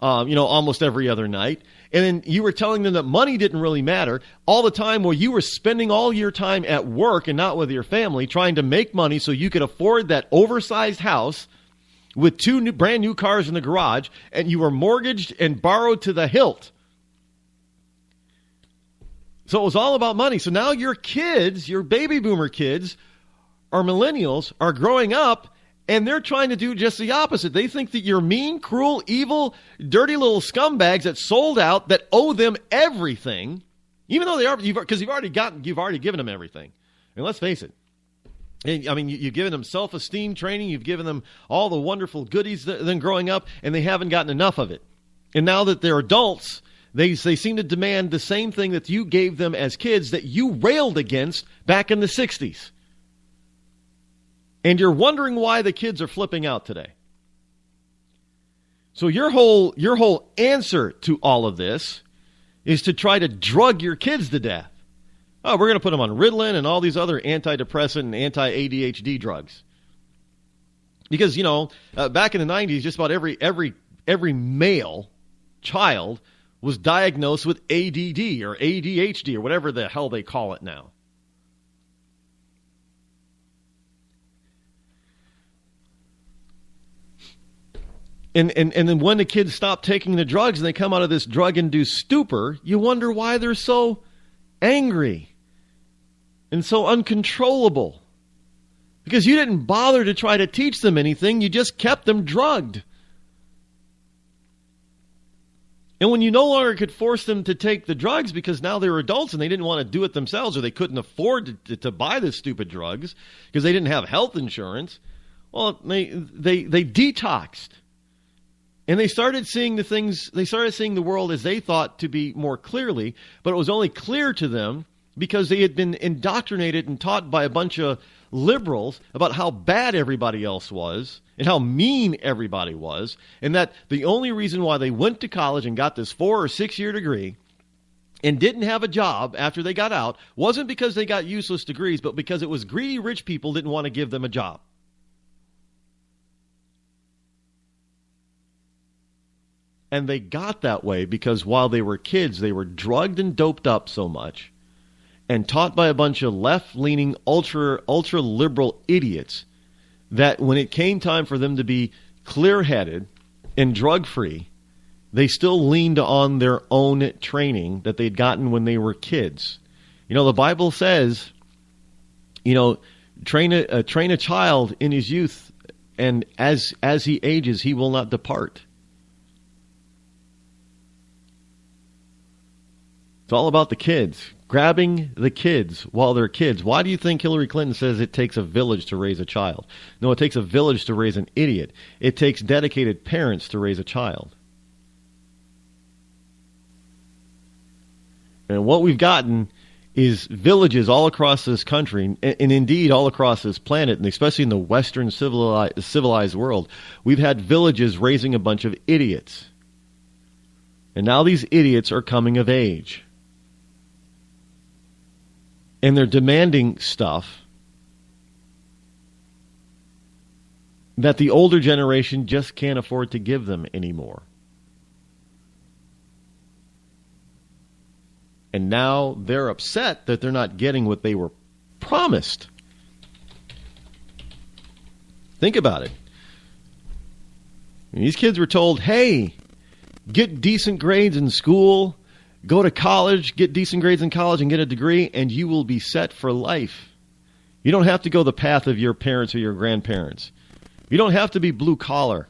almost every other night. And then you were telling them that money didn't really matter all the time, while you were spending all your time at work and not with your family trying to make money so you could afford that oversized house with two brand new cars in the garage, and you were mortgaged and borrowed to the hilt. So it was all about money. So now your kids, your baby boomer kids, or millennials, are growing up, and they're trying to do just the opposite. They think that you're mean, cruel, evil, dirty little scumbags that sold out, that owe them everything, even though they are, because you've already given them everything. And let's face it. I mean, you've given them self-esteem training. You've given them all the wonderful goodies than growing up, and they haven't gotten enough of it. And now that they're adults, they seem to demand the same thing that you gave them as kids that you railed against back in the 60s. And you're wondering why the kids are flipping out today. So your whole answer to all of this is to try to drug your kids to death. Oh, we're going to put them on Ritalin and all these other antidepressant and anti-ADHD drugs. Because, back in the 90s, just about every male child was diagnosed with ADD or ADHD or whatever the hell they call it now. And then when the kids stop taking the drugs and they come out of this drug-induced stupor, you wonder why they're so angry and so uncontrollable. Because you didn't bother to try to teach them anything. You just kept them drugged. And when you no longer could force them to take the drugs because now they were adults and they didn't want to do it themselves, or they couldn't afford to buy the stupid drugs because they didn't have health insurance, well, they detoxed. And they started seeing the world as they thought to be more clearly, but it was only clear to them because they had been indoctrinated and taught by a bunch of liberals about how bad everybody else was and how mean everybody was, and that the only reason why they went to college and got this 4 or 6 year degree and didn't have a job after they got out wasn't because they got useless degrees, but because it was greedy rich people didn't want to give them a job. And they got that way because while they were kids, they were drugged and doped up so much and taught by a bunch of left-leaning, ultra-liberal idiots that when it came time for them to be clear-headed and drug-free, they still leaned on their own training that they'd gotten when they were kids. The Bible says, train a child in his youth, and as he ages, he will not depart. It's all about the kids, grabbing the kids while they're kids. Why do you think Hillary Clinton says it takes a village to raise a child? No, it takes a village to raise an idiot. It takes dedicated parents to raise a child. And what we've gotten is villages all across this country, and indeed all across this planet, and especially in the Western civilized world. We've had villages raising a bunch of idiots. And now these idiots are coming of age. And they're demanding stuff that the older generation just can't afford to give them anymore. And now they're upset that they're not getting what they were promised. Think about it. These kids were told, hey, get decent grades in school, go to college, get decent grades in college and get a degree, and you will be set for life. You don't have to go the path of your parents or your grandparents. You don't have to be blue collar.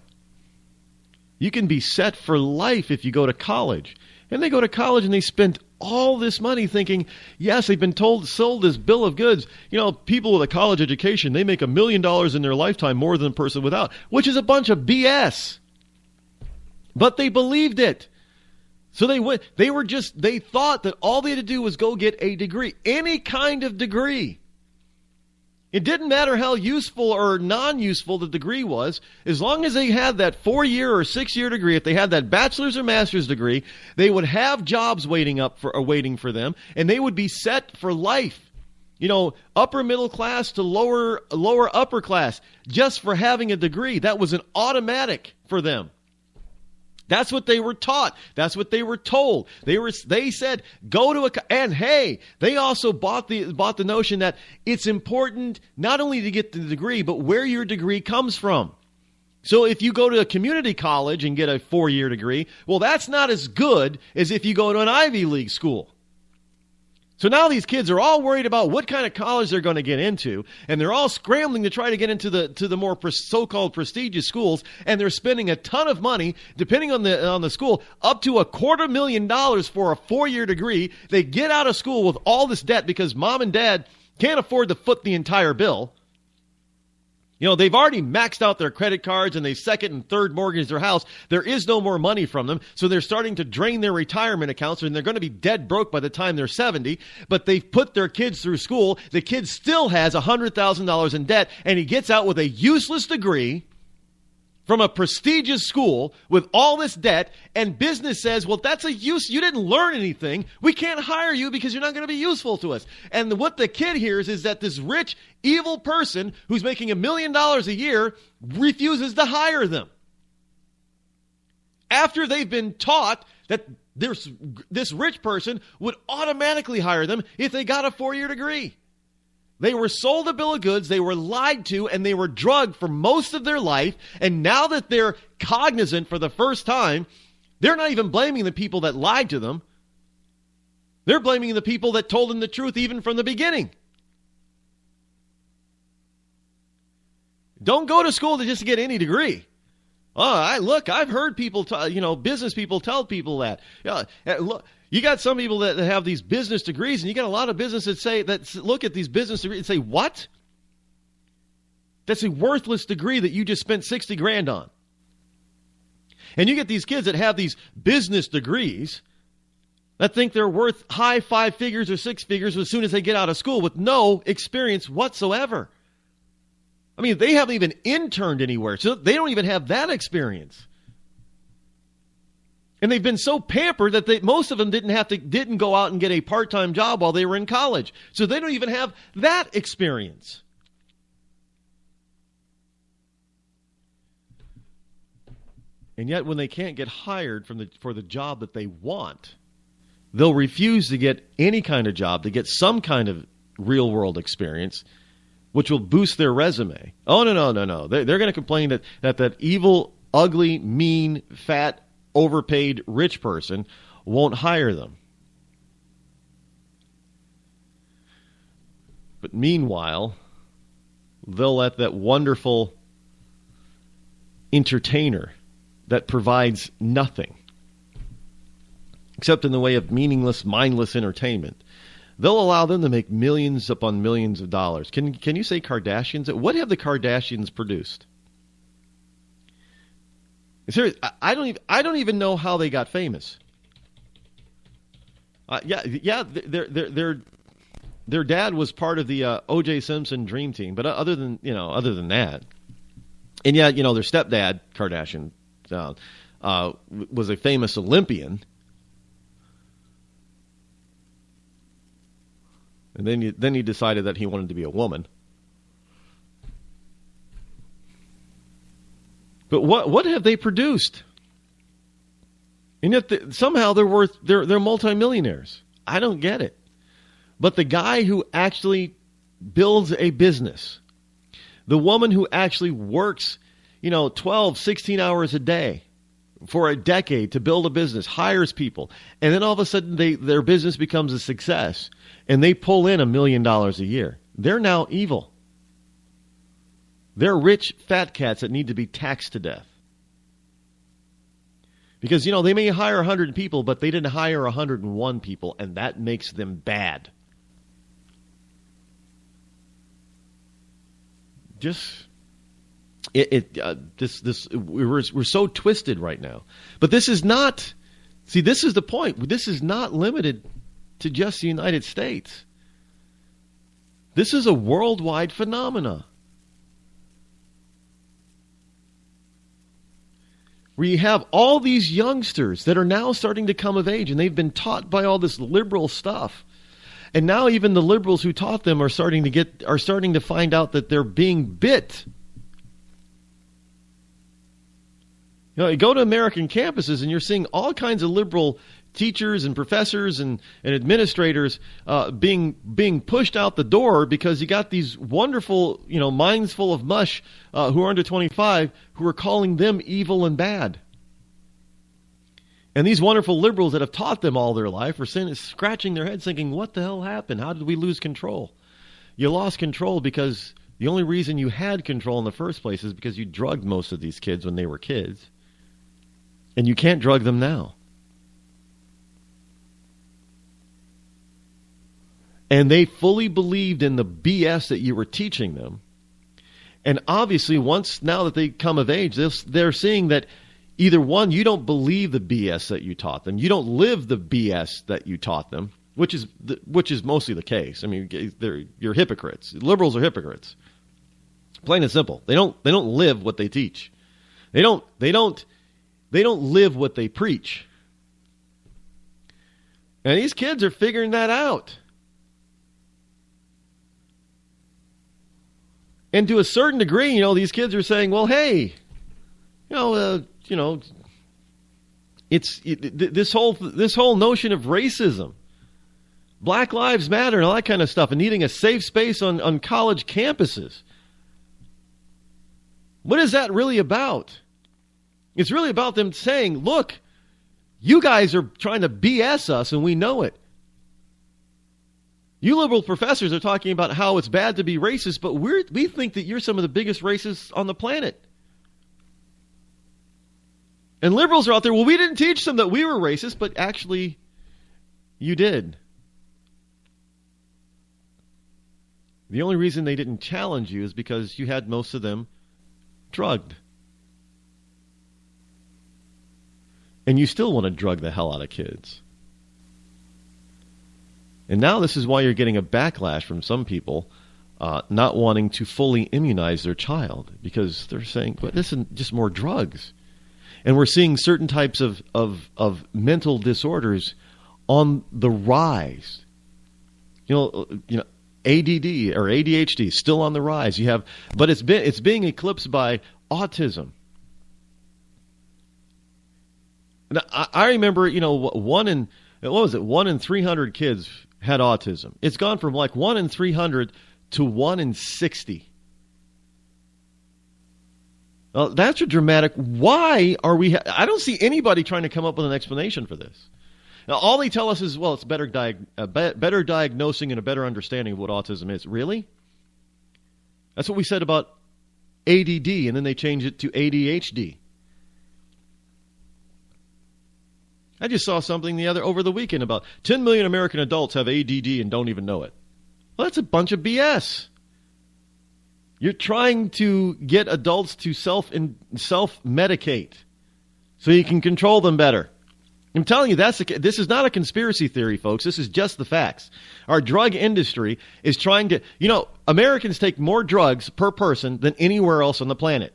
You can be set for life if you go to college. And they go to college and they spend all this money thinking, yes, they've been sold this bill of goods. You know, people with a college education, they make $1 million in their lifetime more than a person without, which is a bunch of BS. But they believed it. So they thought that all they had to do was go get a degree, any kind of degree. It didn't matter how useful or non-useful the degree was, as long as they had that 4-year or 6-year degree. If they had that bachelor's or master's degree, they would have jobs waiting for them, and they would be set for life. You know, upper middle class to lower upper class, just for having a degree. That was an automatic for them. That's what they were taught. That's what they were told. They said, go to and hey, they also bought the notion that it's important not only to get the degree, but where your degree comes from. So if you go to a community college and get a 4-year degree, well, that's not as good as if you go to an Ivy League school. So now these kids are all worried about what kind of college they're going to get into, and they're all scrambling to try to get into the more so-called prestigious schools, and they're spending a ton of money, depending on the school, up to $250,000 for a 4-year degree. They get out of school with all this debt because mom and dad can't afford to foot the entire bill. You know, they've already maxed out their credit cards and they second and third mortgaged their house. There is no more money from them, so they're starting to drain their retirement accounts, and they're going to be dead broke by the time they're 70. But they've put their kids through school. The kid still has $100,000 in debt, and he gets out with a useless degree from a prestigious school with all this debt, and business says, well, that's a use. You didn't learn anything. We can't hire you because you're not going to be useful to us. And what the kid hears is that this rich, evil person who's making $1 million a year refuses to hire them. After they've been taught that this rich person would automatically hire them if they got a 4-year degree. They were sold a bill of goods, they were lied to, and they were drugged for most of their life. And now that they're cognizant for the first time, they're not even blaming the people that lied to them. They're blaming the people that told them the truth even from the beginning. Don't go to school to just get any degree. I've heard people, business people tell people that. Look, you got some people that have these business degrees, and you got a lot of businesses that look at these business degrees and say, what? That's a worthless degree that you just spent $60,000 on. And you get these kids that have these business degrees that think they're worth high 5 figures or 6 figures as soon as they get out of school with no experience whatsoever. I mean, they haven't even interned anywhere, so they don't even have that experience. And they've been so pampered that most of them didn't go out and get a part-time job while they were in college. So they don't even have that experience. And yet when they can't get hired for the job that they want, they'll refuse to get any kind of job, to get some kind of real-world experience, which will boost their resume. Oh, no. They're going to complain that evil, ugly, mean, fat, overpaid rich person won't hire them. But meanwhile, they'll let that wonderful entertainer that provides nothing except in the way of meaningless, mindless entertainment, they'll allow them to make millions upon millions of dollars. Can you say Kardashians? What have the Kardashians produced? Seriously, I don't even know how they got famous. Their dad was part of the O.J. Simpson Dream Team, but other than that, and their stepdad Kardashian was a famous Olympian, and then he decided that he wanted to be a woman. But what have they produced? And yet somehow they're multimillionaires. I don't get it. But the guy who actually builds a business, the woman who actually works, 12, 16 hours a day for a decade to build a business, hires people, and then all of a sudden their business becomes a success, and they pull in $1 million a year. They're now evil. They're rich fat cats that need to be taxed to death. Because, they may hire 100 people, but they didn't hire 101 people, and that makes them bad. We're so twisted right now. But this is not, this is the point. This is not limited to just the United States. This is a worldwide phenomenon. Where you have all these youngsters that are now starting to come of age, and they've been taught by all this liberal stuff. And now even the liberals who taught them are starting to find out that they're being bit. You go to American campuses and you're seeing all kinds of liberal teachers and professors and administrators being pushed out the door because you got these wonderful, minds full of mush who are under 25 who are calling them evil and bad. And these wonderful liberals that have taught them all their life are scratching their heads thinking, what the hell happened? How did we lose control? You lost control because the only reason you had control in the first place is because you drugged most of these kids when they were kids. And you can't drug them now. And they fully believed in the BS that you were teaching them. And obviously, now that they come of age, they're seeing that either one, you don't believe the BS that you taught them. You don't live the BS that you taught them, which is mostly the case. I mean, you're hypocrites. Liberals are hypocrites. Plain and simple. They don't live what they teach. They don't live what they preach. And these kids are figuring that out. And to a certain degree, these kids are saying, well, hey, it's this whole notion of racism, Black Lives Matter and all that kind of stuff, and needing a safe space on college campuses. What is that really about? It's really about them saying, look, you guys are trying to BS us and we know it. You liberal professors are talking about how it's bad to be racist, but we think that you're some of the biggest racists on the planet. And liberals are out there, well, we didn't teach them that we were racist, but actually you did. The only reason they didn't challenge you is because you had most of them drugged. And you still want to drug the hell out of kids. And now this is why you're getting a backlash from some people not wanting to fully immunize their child, because they're saying, but this is just more drugs. And we're seeing certain types of mental disorders on the rise. ADD or ADHD still on the rise. But it's being eclipsed by autism. Now, I remember, 1 in 300 kids had autism. It's gone from like 1 in 300 to 1 in 60. That's a dramatic. Why are we? I don't see anybody trying to come up with an explanation for this. Now, all they tell us is, well, it's better diagnosing and a better understanding of what autism is. Really? That's what we said about ADD, and then they changed it to ADHD. I just saw something over the weekend about 10 million American adults have ADD and don't even know it. Well, that's a bunch of BS. You're trying to get adults to self-medicate so you can control them better. I'm telling you, this is not a conspiracy theory, folks. This is just the facts. Our drug industry is trying to, Americans take more drugs per person than anywhere else on the planet.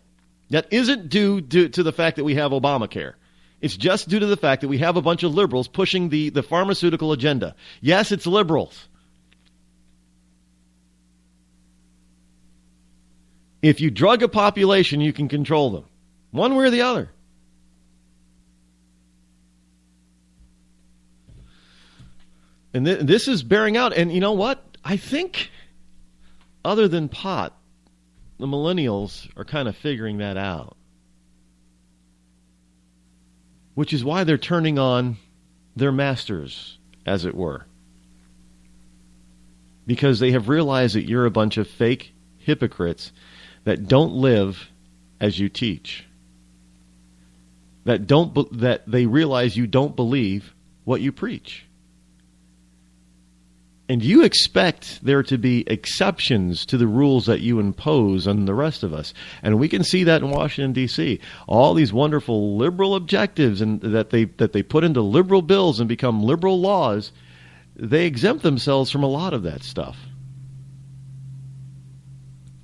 That isn't due to the fact that we have Obamacare. It's just due to the fact that we have a bunch of liberals pushing the pharmaceutical agenda. Yes, it's liberals. If you drug a population, you can control them, one way or the other. And this is bearing out. And you know what? I think, other than pot, the millennials are kind of figuring that out. Which is why they're turning on their masters, as it were. Because they have realized that you're a bunch of fake hypocrites that don't live as you teach. That they realize you don't believe what you preach. And you expect there to be exceptions to the rules that you impose on the rest of us. And we can see that in Washington, D.C. All these wonderful liberal objectives and that they put into liberal bills and become liberal laws, they exempt themselves from a lot of that stuff.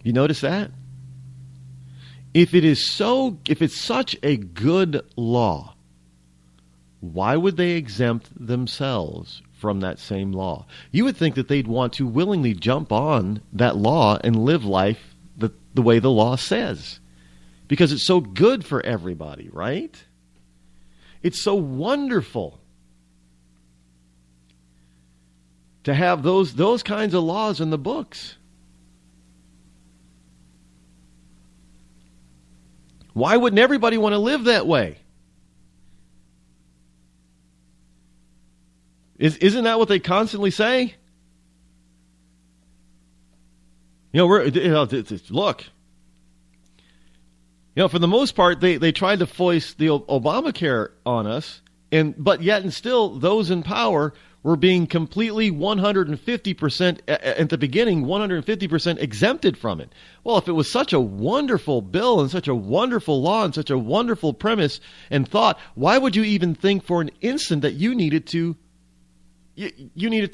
You notice that? If it's such a good law, why would they exempt themselves from that same law? You would think that they'd want to willingly jump on that law and live life the way the law says. Because it's so good for everybody, right? It's so wonderful to have those kinds of laws in the books. Why wouldn't everybody want to live that way? Isn't that what they constantly say? Look. For the most part, they tried to foist the Obamacare on us, but yet and still, those in power were being completely 150% at the beginning, 150% exempted from it. Well, if it was such a wonderful bill and such a wonderful law and such a wonderful premise and thought, why would you even think for an instant that you needed to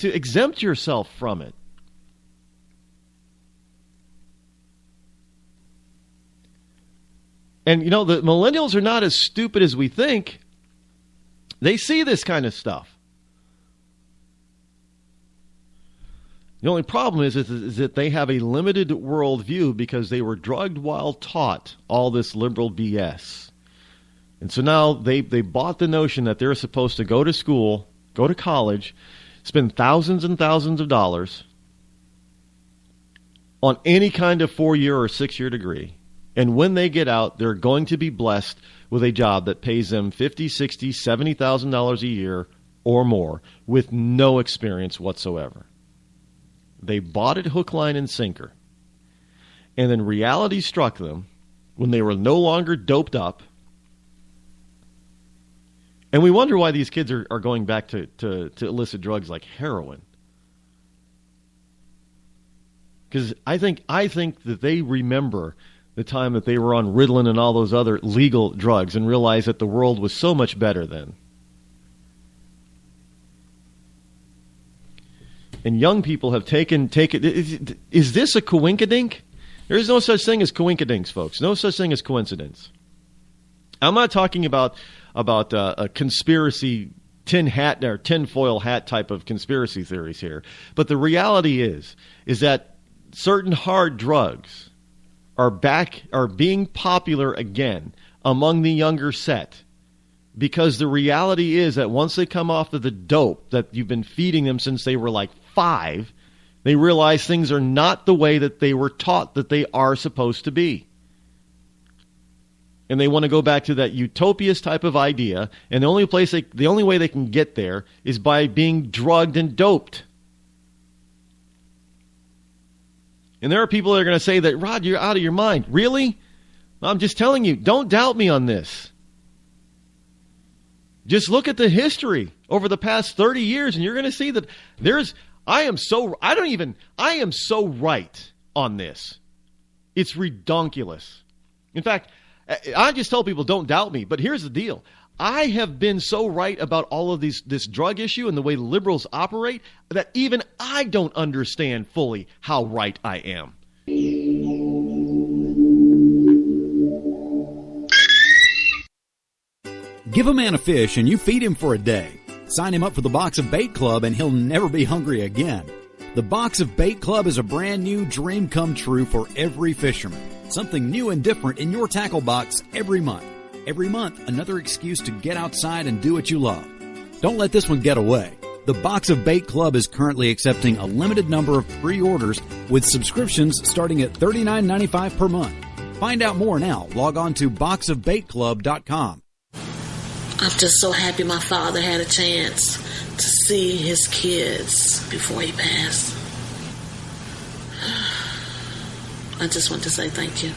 exempt yourself from it? And, the millennials are not as stupid as we think. They see this kind of stuff. The only problem is that they have a limited worldview because they were drugged while taught all this liberal BS. And so now they bought the notion that they're supposed to go to school, go to college, spend thousands and thousands of dollars on any kind of 4-year or 6-year degree. And when they get out, they're going to be blessed with a job that pays them $50,000, $60,000, $70,000 a year or more with no experience whatsoever. They bought it hook, line, and sinker. And then reality struck them when they were no longer doped up. And we wonder why these kids are going back to illicit drugs like heroin. Because I think that they remember the time that they were on Ritalin and all those other legal drugs and realized that the world was so much better then. And young people have taken. Is this a coinkydink? There is no such thing as coinkydinks, folks. No such thing as coincidence. I'm not talking about a conspiracy tinfoil hat type of conspiracy theories here. But the reality is that certain hard drugs are being popular again among the younger set. Because the reality is that once they come off of the dope that you've been feeding them since they were like 5, they realize things are not the way that they were taught that they are supposed to be. And they want to go back to that utopias type of idea, and the only way they can get there is by being drugged and doped. And there are people that are going to say that, Rod, you're out of your mind. Really? I'm just telling you, don't doubt me on this. Just look at the history over the past 30 years, and you're going to see that I am so right on this. It's redonkulous. In fact, I just tell people don't doubt me, but here's the deal. I have been so right about all of this drug issue and the way liberals operate that even I don't understand fully how right I am. Give a man a fish and you feed him for a day. Sign him up for the Box of Bait Club and he'll never be hungry again. The Box of Bait Club is a brand new dream come true for every fisherman. Something new and different in your tackle box every month. Every month, another excuse to get outside and do what you love. Don't let this one get away. The Box of Bait Club is currently accepting a limited number of pre-orders with subscriptions starting at $39.95 per month. Find out more now. Log on to boxofbaitclub.com. I'm just so happy my father had a chance to see his kids before he passed. I just want to say thank you.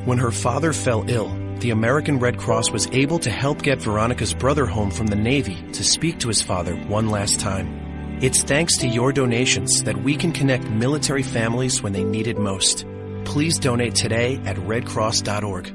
When her father fell ill, the American Red Cross was able to help get Veronica's brother home from the Navy to speak to his father one last time. It's thanks to your donations that we can connect military families when they need it most. Please donate today at redcross.org.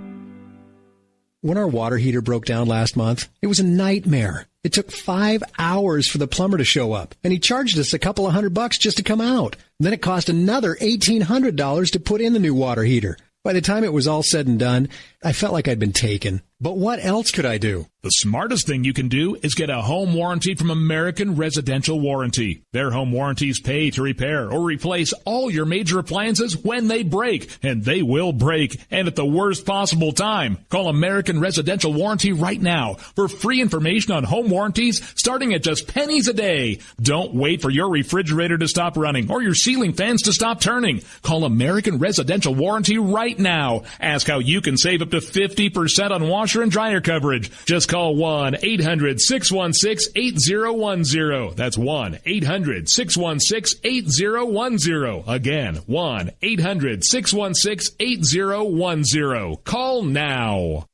When our water heater broke down last month, it was a nightmare. It took 5 hours for the plumber to show up, and he charged us a couple of $100 just to come out. Then it cost another $1,800 to put in the new water heater. By the time it was all said and done, I felt like I'd been taken. But what else could I do? The smartest thing you can do is get a home warranty from American Residential Warranty. Their home warranties pay to repair or replace all your major appliances when they break, and they will break, and at the worst possible time. Call American Residential Warranty right now for free information on home warranties starting at just pennies a day. Don't wait for your refrigerator to stop running or your ceiling fans to stop turning. Call American Residential Warranty right now. Ask how you can save up to 50% on washer and dryer coverage. Just call 1-800-616-8010. That's 1-800-616-8010. Again, 1-800-616-8010. Call now.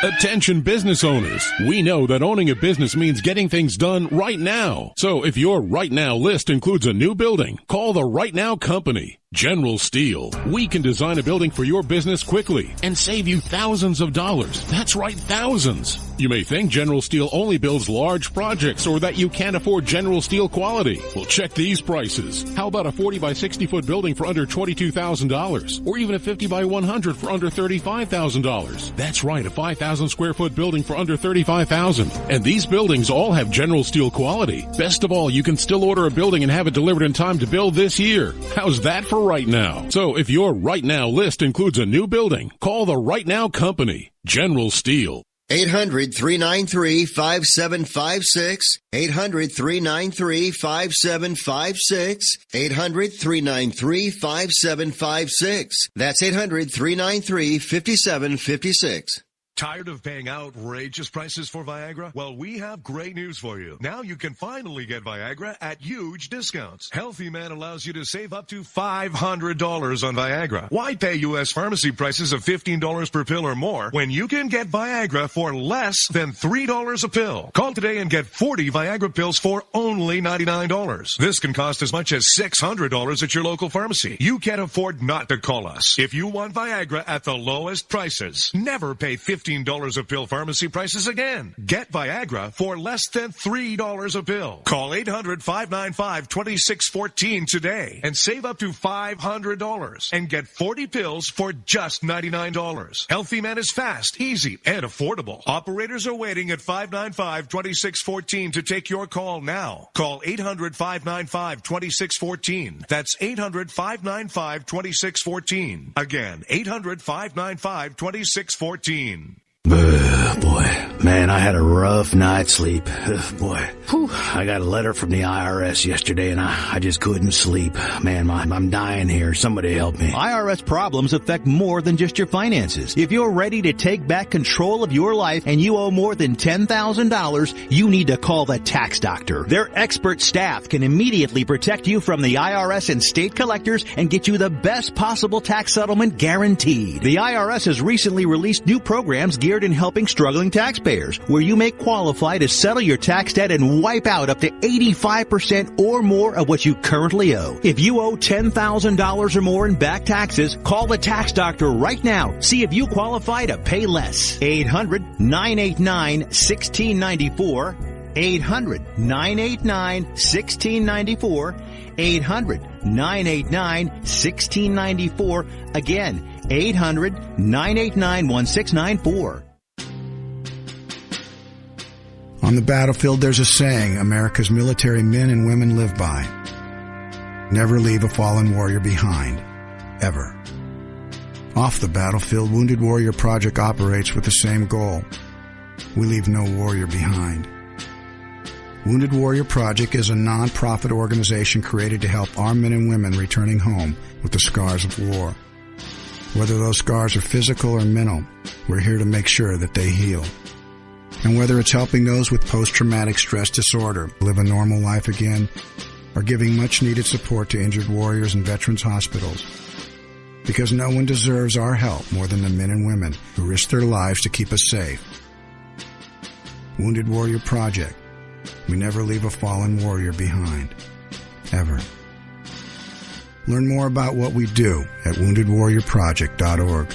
Attention business owners. We know that owning a business means getting things done right now. So if your right now list includes a new building, call the Right Now Company. General Steel. We can design a building for your business quickly and save you thousands of dollars. That's right, thousands. You may think General Steel only builds large projects or that you can't afford General Steel quality. Well, check these prices. How about a 40 by 60 foot building for under $22,000 or even a 50 by 100 for under $35,000? That's right, a 5,000 square foot building for under $35,000. And these buildings all have General Steel quality. Best of all, you can still order a building and have it delivered in time to build this year. How's that for right now? So if your right now list includes a new building, call the Right Now Company, General Steel. 800-393-5756. 800-393-5756. 800-393-5756. That's 800-393-5756. Tired of paying outrageous prices for Viagra? Well, we have great news for you. Now you can finally get Viagra at huge discounts. Healthy Man allows you to save up to $500 on Viagra. Why pay U.S. pharmacy prices of $15 per pill or more when you can get Viagra for less than $3 a pill? Call today and get 40 Viagra pills for only $99. This can cost as much as $600 at your local pharmacy. You can't afford not to call us. If you want Viagra at the lowest prices, never pay $15 a pill pharmacy prices again. Get Viagra for less than $3 a pill. Call 800-595-2614 today and save up to $500 and get 40 pills for just $99. Healthy Man is fast, easy, and affordable. Operators are waiting at 595-2614 to take your call now. Call 800-595-2614. That's 800-595-2614. Again, 800-595-2614. Boy, man, I had a rough night's sleep. Boy, I got a letter from the IRS yesterday and I just couldn't sleep. Man, I'm dying here. Somebody help me. IRS problems affect more than just your finances. If you're ready to take back control of your life and you owe more than $10,000, you need to call the tax doctor. Their expert staff can immediately protect you from the IRS and state collectors and get you the best possible tax settlement guaranteed. The IRS has recently released new programs geared in helping struggling struggling taxpayers, where you may qualify to settle your tax debt and wipe out up to 85% or more of what you currently owe. If you owe $10,000 or more in back taxes, call the tax doctor right now. See if you qualify to pay less. 800-989-1694. 800-989-1694. 800-989-1694. Again, 800-989-1694. On the battlefield, there's a saying America's military men and women live by. Never leave a fallen warrior behind. Ever. Off the battlefield, Wounded Warrior Project operates with the same goal. We leave no warrior behind. Wounded Warrior Project is a non-profit organization created to help our men and women returning home with the scars of war. Whether those scars are physical or mental, we're here to make sure that they heal. And whether it's helping those with post-traumatic stress disorder live a normal life again, or giving much-needed support to injured warriors in veterans' hospitals. Because no one deserves our help more than the men and women who risk their lives to keep us safe. Wounded Warrior Project. We never leave a fallen warrior behind. Ever. Learn more about what we do at woundedwarriorproject.org.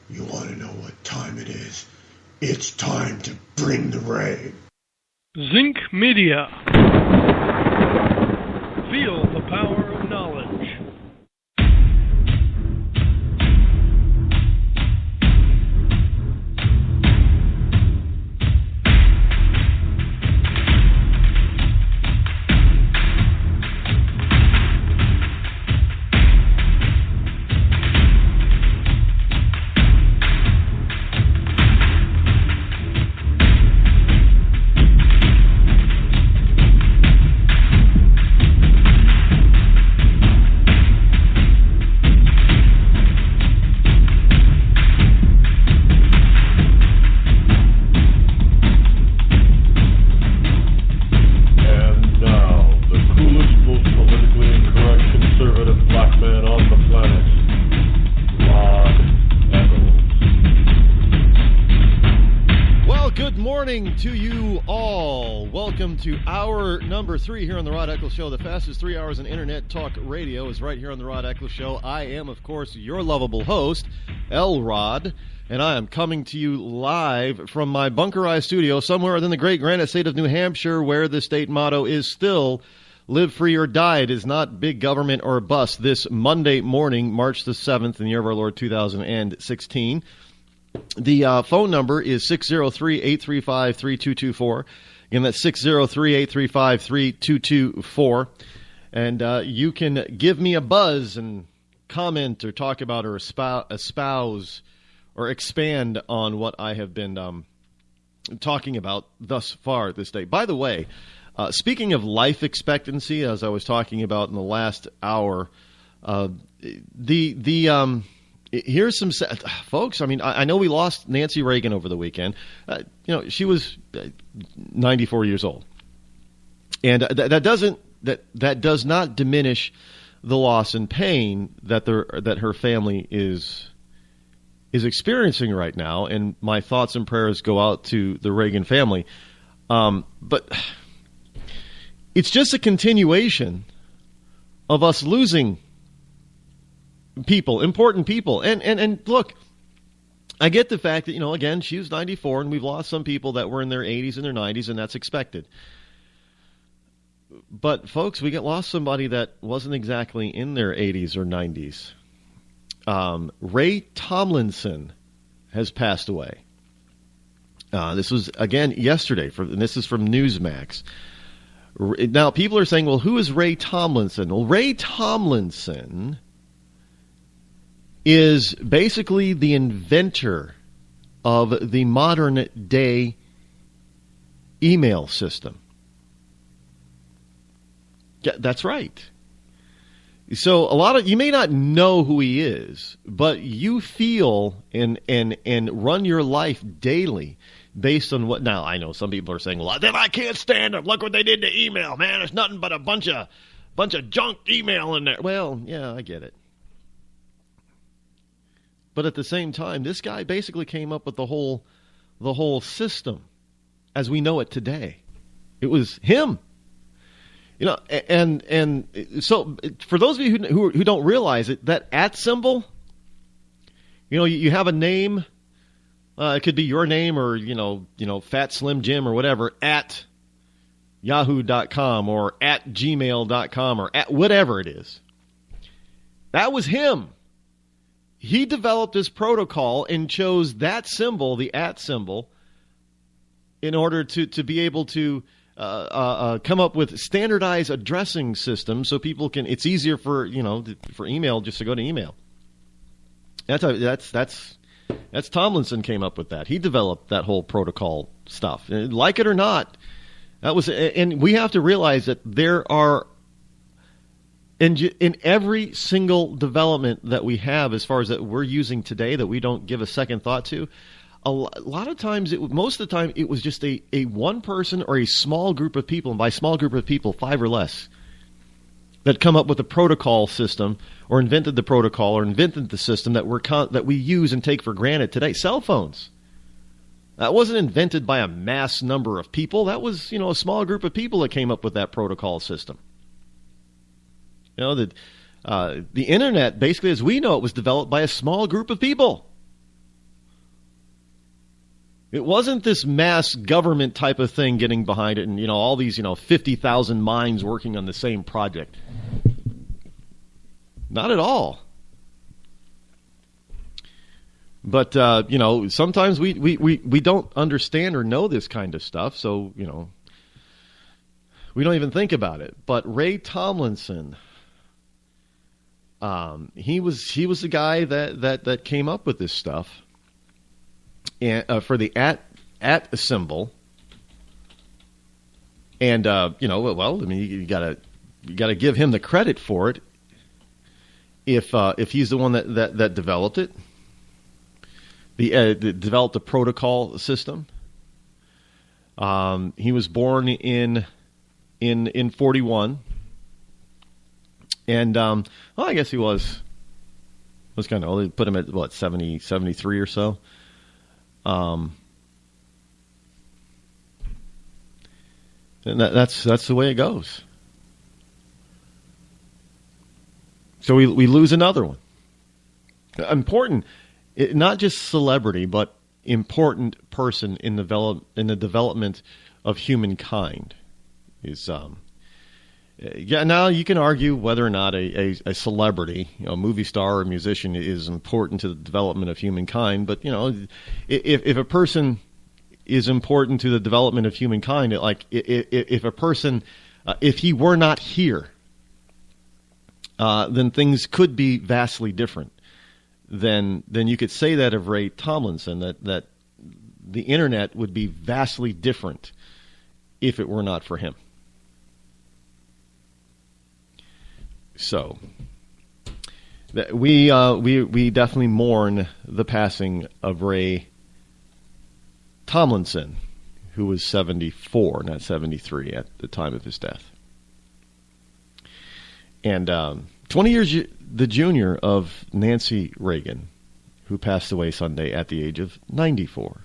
You want to know what time it is? It's time to bring the rain. Zinc Media. Feel the power of knowledge. To you all, welcome to hour number 3 here on the Rod Eccles Show. The fastest 3 hours in internet talk radio is right here on the Rod Eccles Show. I am, of course, your lovable host, L. Rod, and I am coming to you live from my bunkerized studio somewhere within the great granite state of New Hampshire, where the state motto is still live free or die. It is not big government or bust. This Monday morning, March the 7th, in the year of our Lord 2016. The phone number is 603-835-3224. Again, that's 603-835-3224. And you can give me a buzz and comment or talk about or espouse or expand on what I have been talking about thus far this day. By the way, speaking of life expectancy, as I was talking about in the last hour, here's some folks. I mean, I know we lost Nancy Reagan over the weekend. She was 94 years old, and that does not diminish the loss and pain that her family is experiencing right now. And my thoughts and prayers go out to the Reagan family. But it's just a continuation of us losing people, important people. And look, I get the fact that, again, she was 94 and we've lost some people that were in their 80s and their 90s, and that's expected. But folks, we lost somebody that wasn't exactly in their 80s or 90s. Ray Tomlinson has passed away. This was, again, yesterday, and this is from Newsmax. Now, people are saying, well, who is Ray Tomlinson? Well, Ray Tomlinson is basically the inventor of the modern day email system. Yeah, that's right. So you may not know who he is, but you feel and run your life daily based on what. Now, I know some people are saying, well, then I can't stand them. Look what they did to email, man. It's nothing but a bunch of junk email in there. Well, yeah, I get it. But at the same time, this guy basically came up with the whole system as we know it today. It was him. And so for those of you who don't realize it, that @ symbol, you have a name. It could be your name or, Fat Slim Jim or whatever, at yahoo.com or at gmail.com or at whatever it is. That was him. He developed this protocol and chose that symbol, the @ symbol, in order to be able to come up with standardized addressing systems so people can. It's easier for email just to go to email. That's Tomlinson came up with that. He developed that whole protocol stuff. Like it or not, that was. And we have to realize that there are in every single development that we have, as far as that we're using today, that we don't give a second thought to. A lot of times, most of the time, it was just a one person or a small group of people, and by small group of people, 5 or less, that come up with a protocol system or invented the protocol or invented the system that we use and take for granted today. Cell phones. That wasn't invented by a mass number of people. That was, a small group of people that came up with that protocol system. The internet, basically, as we know it, was developed by a small group of people. It wasn't this mass government type of thing getting behind it and, all these, 50,000 minds working on the same project. Not at all. But, sometimes we don't understand or know this kind of stuff, so, we don't even think about it. But Ray Tomlinson, he was the guy that came up with this stuff. And for the at symbol, and you gotta give him the credit for it. If he's the one that developed it, developed the protocol system. He was born in 41, and I guess he was kind of old. They put him at 70, 73 or so. And that's the way it goes. So we lose another one. Important, not just celebrity, but important person in the development of humankind is. Now you can argue whether or not a celebrity, a movie star or musician, is important to the development of humankind. But if a person is important to the development of humankind, if a person, if he were not here, then things could be vastly different. Then you could say that of Ray Tomlinson, that the internet would be vastly different if it were not for him. So we definitely mourn the passing of Ray Tomlinson, who was 74, not 73, at the time of his death. And 20 years the junior of Nancy Reagan, who passed away Sunday at the age of 94.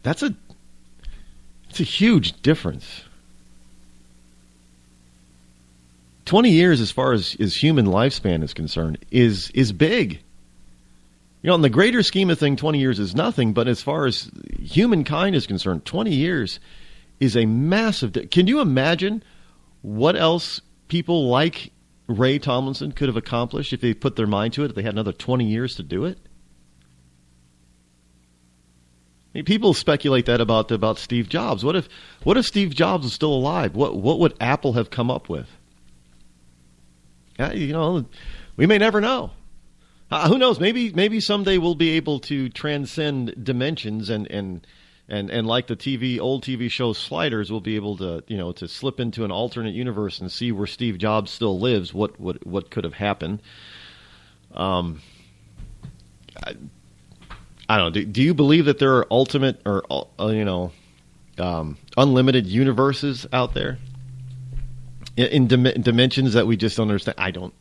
It's a huge difference. 20 years, as far as human lifespan is concerned, is big. In the greater scheme of things, 20 years is nothing, but as far as humankind is concerned, 20 years is a massive... Can you imagine what else people like Ray Tomlinson could have accomplished if they put their mind to it, if they had another 20 years to do it? I mean, people speculate that about Steve Jobs. What if Steve Jobs was still alive? What would Apple have come up with? We may never know. Who knows? Maybe someday we'll be able to transcend dimensions and like the old TV show Sliders, we'll be able to to slip into an alternate universe and see where Steve Jobs still lives. What could have happened? I don't know. Do you believe that there are ultimate or unlimited universes out there? In dimensions that we just don't understand. I don't.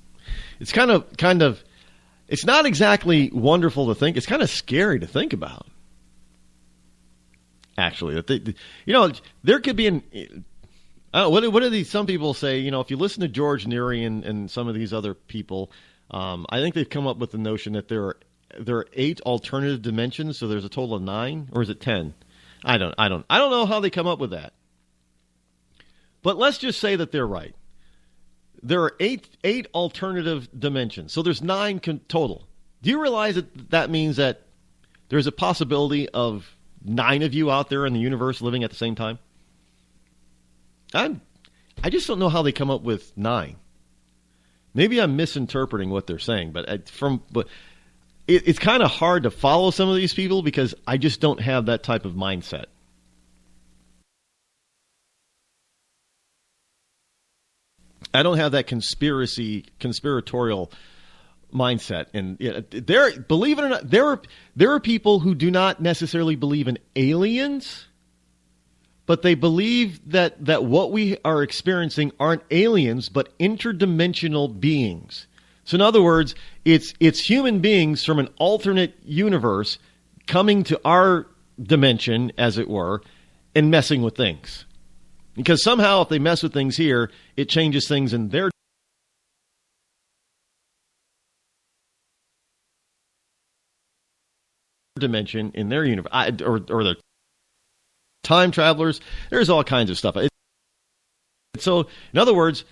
It's kind of It's not exactly wonderful to think. It's kind of scary to think about. Actually, there could be what do these? Some people say, if you listen to George Neary and some of these other people, I think they've come up with the notion that there are 8 alternative dimensions. So there's a total of 9, or is it 10? I don't know how they come up with that. But let's just say that they're right. There are eight alternative dimensions. So there's 9 total. Do you realize that means that there's a possibility of 9 of you out there in the universe living at the same time? I just don't know how they come up with 9. Maybe I'm misinterpreting what they're saying, but it's kind of hard to follow some of these people because I just don't have that type of mindset. I don't have that conspiratorial mindset, and believe it or not, there are people who do not necessarily believe in aliens, but they believe that what we are experiencing aren't aliens, but interdimensional beings. So, in other words, it's human beings from an alternate universe coming to our dimension, as it were, and messing with things. Because somehow, if they mess with things here, it changes things in their dimension, in their universe, or the time travelers. There's all kinds of stuff. So, in other words,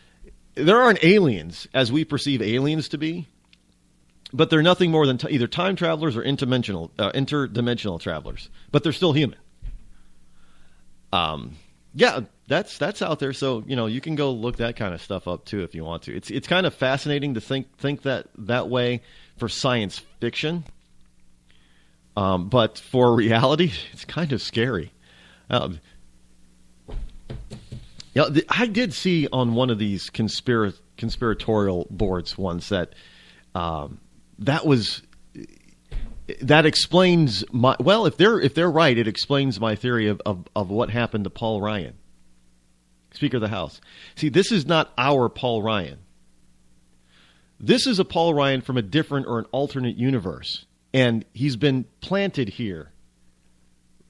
there aren't aliens as we perceive aliens to be, but they're nothing more than either time travelers or interdimensional travelers. But they're still human. Yeah, that's out there. So you can go look that kind of stuff up too if you want to. It's kind of fascinating to think that way for science fiction, but for reality, it's kind of scary. I did see on one of these conspiratorial boards once that that explains my, well, if they're right, it explains my theory of what happened to Paul Ryan, Speaker of the House. See, this is not our Paul Ryan. This is a Paul Ryan from a different or an alternate universe, and he's been planted here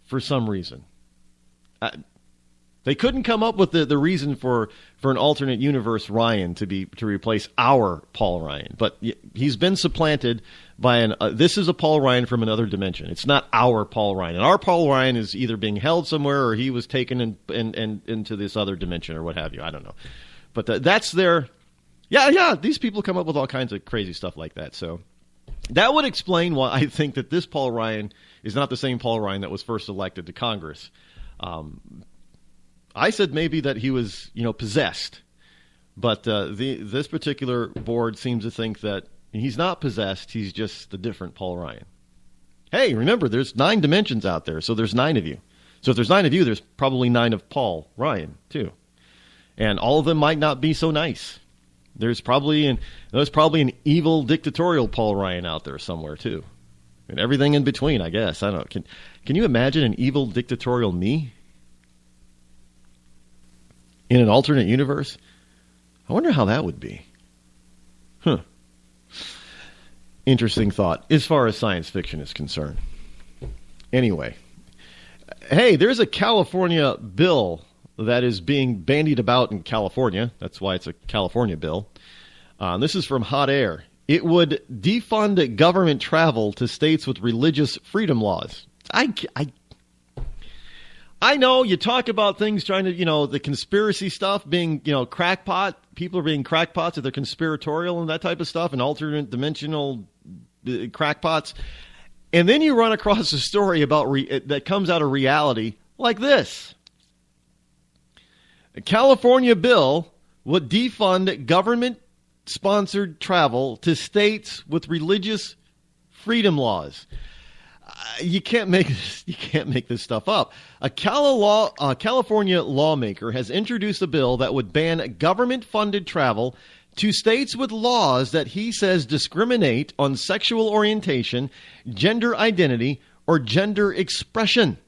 for some reason. They couldn't come up with the reason for an alternate universe Ryan to replace our Paul Ryan, but he's been supplanted by this is a Paul Ryan from another dimension. It's not our Paul Ryan, and our Paul Ryan is either being held somewhere or he was taken into this other dimension or what have you. I don't know, but that's their These people come up with all kinds of crazy stuff like that. So that would explain why I think that this Paul Ryan is not the same Paul Ryan that was first elected to Congress. I said maybe that he was, possessed, but this particular board seems to think that he's not possessed. He's just a different Paul Ryan. Hey, remember, there's 9 dimensions out there, so there's 9 of you. So if there's 9 of you, there's probably 9 of Paul Ryan too, and all of them might not be so nice. There's probably an evil dictatorial Paul Ryan out there somewhere too, and everything in between. I guess I don't know. Can you imagine an evil dictatorial me? In an alternate universe? I wonder how that would be. Interesting thought as far as science fiction is concerned. Anyway, hey, there's a California bill that is being bandied about in California. That's why it's a California bill. This is from Hot Air. It would defund government travel to states with religious freedom laws. I know you talk about things trying to, the conspiracy stuff being, crackpot. People are being crackpots if they're conspiratorial and that type of stuff, and alternate dimensional crackpots. And then you run across a story about that comes out of reality like this. A California bill would defund government-sponsored travel to states with religious freedom laws. You can't make this stuff up. A California lawmaker has introduced a bill that would ban government-funded travel to states with laws that he says discriminate on sexual orientation, gender identity, or gender expression.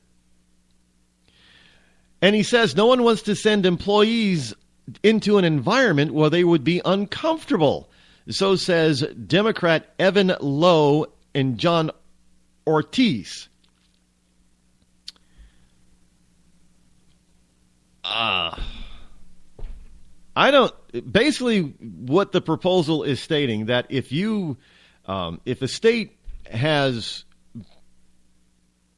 And he says no one wants to send employees into an environment where they would be uncomfortable. So says Democrat Evan Lowe and John Ortiz. Basically what the proposal is stating, that if a state has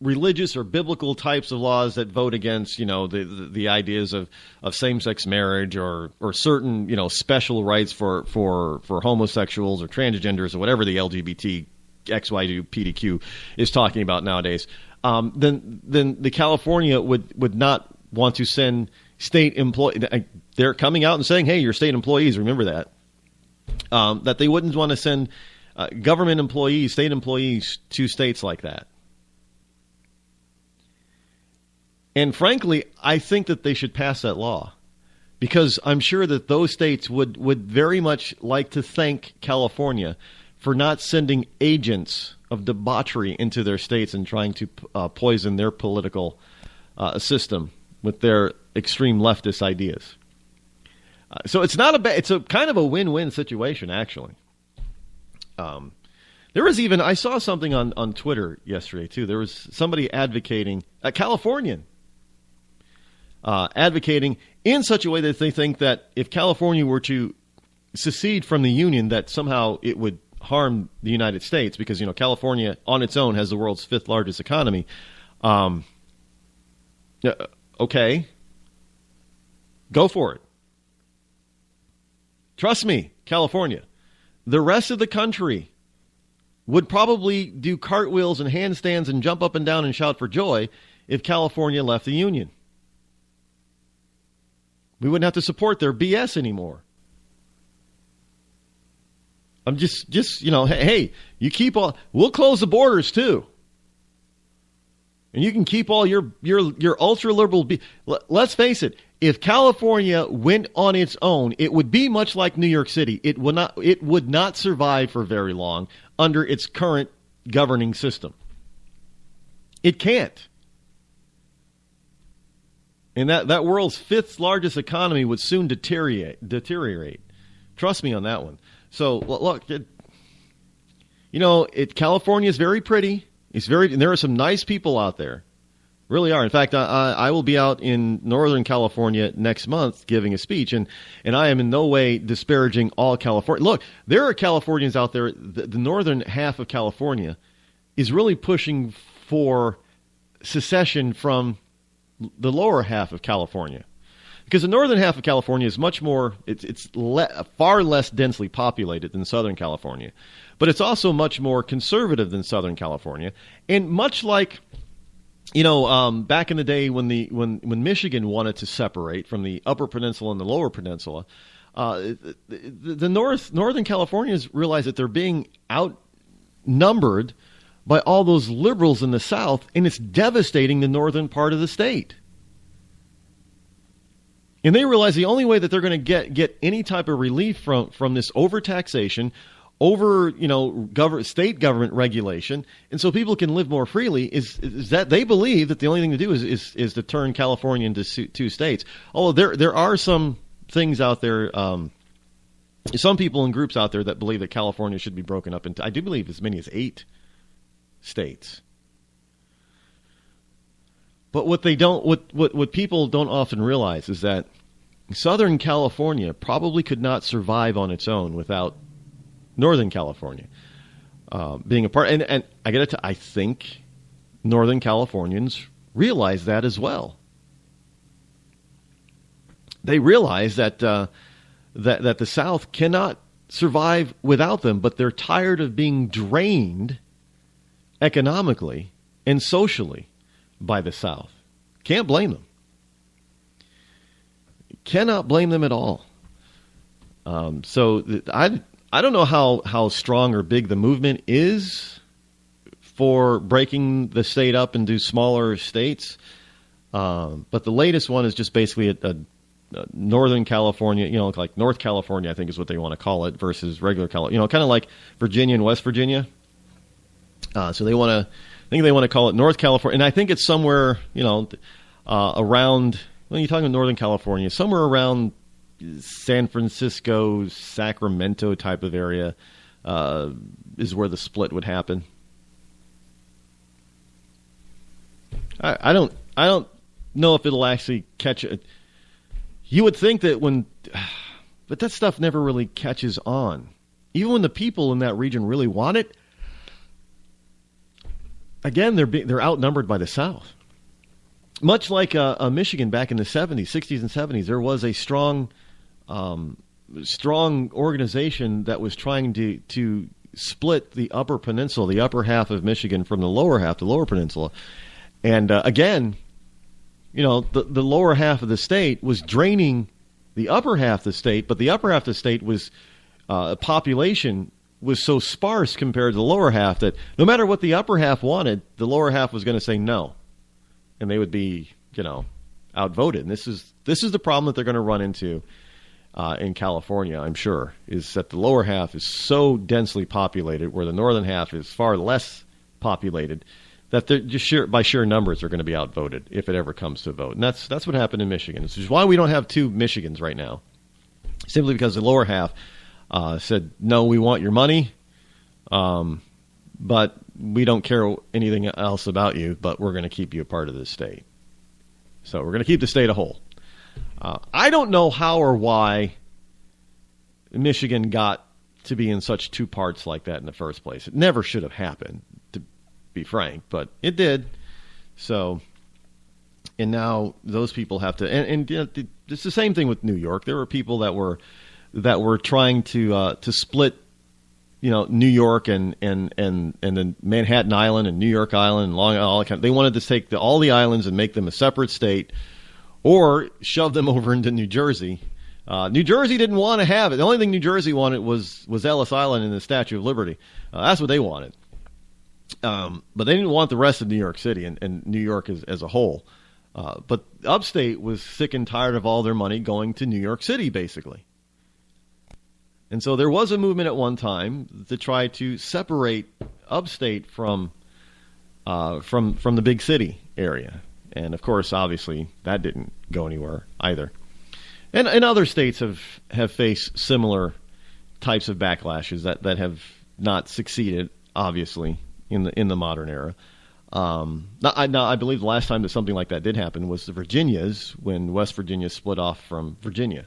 religious or biblical types of laws that vote against, the ideas of same-sex marriage or certain, special rights for homosexuals or transgenders or whatever the LGBT XYPDQ is talking about nowadays, then the California would not want to send state employees. They're coming out and saying, hey, you're state employees, remember that. That they wouldn't want to send government employees, state employees to states like that. And frankly, I think that they should pass that law, because I'm sure that those states would very much like to thank California for not sending agents of debauchery into their states and trying to poison their political system with their extreme leftist ideas. So it's not it's a kind of a win-win situation, actually. There was even, I saw something on Twitter yesterday too. There was somebody advocating, a Californian, advocating in such a way that they think that if California were to secede from the Union, that somehow it would harm the United States, because, California on its own has the world's fifth largest economy. Okay. Go for it. Trust me, California. The rest of the country would probably do cartwheels and handstands and jump up and down and shout for joy if California left the Union. We wouldn't have to support their BS anymore. I'm just hey, you keep all, we'll close the borders too. And you can keep all your ultra liberal. Let's face it. If California went on its own, it would be much like New York City. It would not survive for very long under its current governing system. It can't. And that world's fifth largest economy would soon deteriorate. Trust me on that one. So look, California is very pretty. And there are some nice people out there. Really are. In fact, I will be out in Northern California next month giving a speech, and I am in no way disparaging all California. Look, there are Californians out there. The northern half of California is really pushing for secession from the lower half of California, because the northern half of California is much more. It's far less densely populated than Southern California, but it's also much more conservative than Southern California, and much like, back in the day when Michigan wanted to separate from the Upper Peninsula and the Lower Peninsula, the Northern Californians realized that they're being outnumbered by all those liberals in the South, and it's devastating the northern part of the state. And they realize the only way that they're going to get any type of relief from this overtaxation, over state government regulation, and so people can live more freely, is that they believe that the only thing to do is to turn California into two states. Although there are some things out there, some people and groups out there that believe that California should be broken up into, I do believe, as many as 8 states. But what people don't often realize is that Southern California probably could not survive on its own without Northern California being a part. And I got to, I think Northern Californians realize that as well. They realize that that the South cannot survive without them, but they're tired of being drained economically and socially by the South. Can't blame them. Cannot blame them at all. So I don't know how strong or big the movement is for breaking the state up into smaller states. But the latest one is just basically a Northern California, like North California, I think is what they want to call it, versus regular California, kind of like Virginia and West Virginia. So they want to call it North California. And I think it's somewhere, around, when you're talking Northern California, somewhere around San Francisco, Sacramento type of area is where the split would happen. I don't know if it'll actually catch it. You would think that but that stuff never really catches on. Even when the people in that region really want it, again, they're outnumbered by the South. Much like Michigan back in the 70s, 60s and 70s, there was a strong organization that was trying to split the Upper Peninsula, the upper half of Michigan, from the lower half, the Lower Peninsula. And again, the lower half of the state was draining the upper half of the state, but the upper half of the state was population was so sparse compared to the lower half that no matter what the upper half wanted, the lower half was going to say no, and they would be outvoted. And this is the problem that they're going to run into in California, I'm sure, is that the lower half is so densely populated, where the northern half is far less populated, that they're just by sheer numbers are going to be outvoted if it ever comes to a vote. And that's what happened in Michigan. This is why we don't have two Michigans right now, simply because the lower half said, no, we want your money, but we don't care anything else about you, but we're going to keep you a part of this state. So we're going to keep the state a whole. I don't know how or why Michigan got to be in such two parts like that in the first place. It never should have happened, to be frank, but it did. So, and now those people have to, and it's the same thing with New York. There were people that were trying to split, New York and then Manhattan Island and New York Island and Long Island. They wanted to take all the islands and make them a separate state, or shove them over into New Jersey. New Jersey didn't want to have it. The only thing New Jersey wanted was Ellis Island and the Statue of Liberty. That's what they wanted. But they didn't want the rest of New York City and New York as a whole. But upstate was sick and tired of all their money going to New York City, basically. And so there was a movement at one time to try to separate upstate from the big city area. And, of course, obviously, that didn't go anywhere either. And other states have faced similar types of backlashes that have not succeeded, obviously, in the modern era. I believe the last time that something like that did happen was the Virginias, when West Virginia split off from Virginia.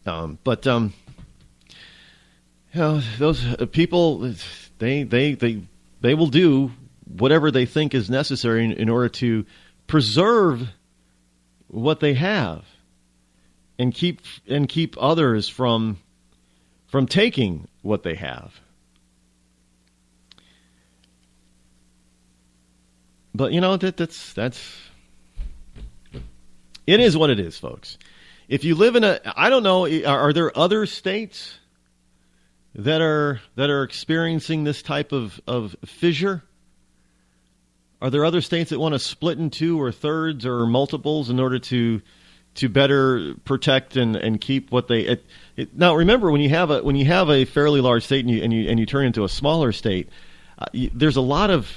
But those people, they will do whatever they think is necessary in order to preserve what they have and keep others from taking what they have. But that's it is what it is, folks. If you live in I don't know, are there other states that are experiencing this type of fissure? Are there other states that want to split in two or thirds or multiples in order to better protect and keep what they? Now, remember, when you have a fairly large state and you turn into a smaller state, there's a lot of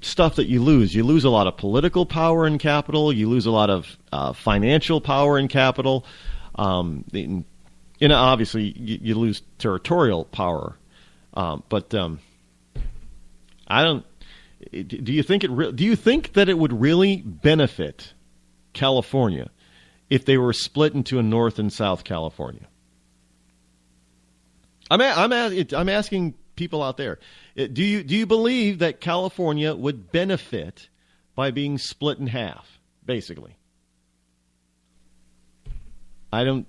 stuff that you lose. You lose a lot of political power and capital. You lose a lot of financial power and capital. Obviously, you lose territorial power. But I don't. Do you think that it would really benefit California if they were split into a North and South California? I'm asking people out there. Do you believe that California would benefit by being split in half, basically? I don't.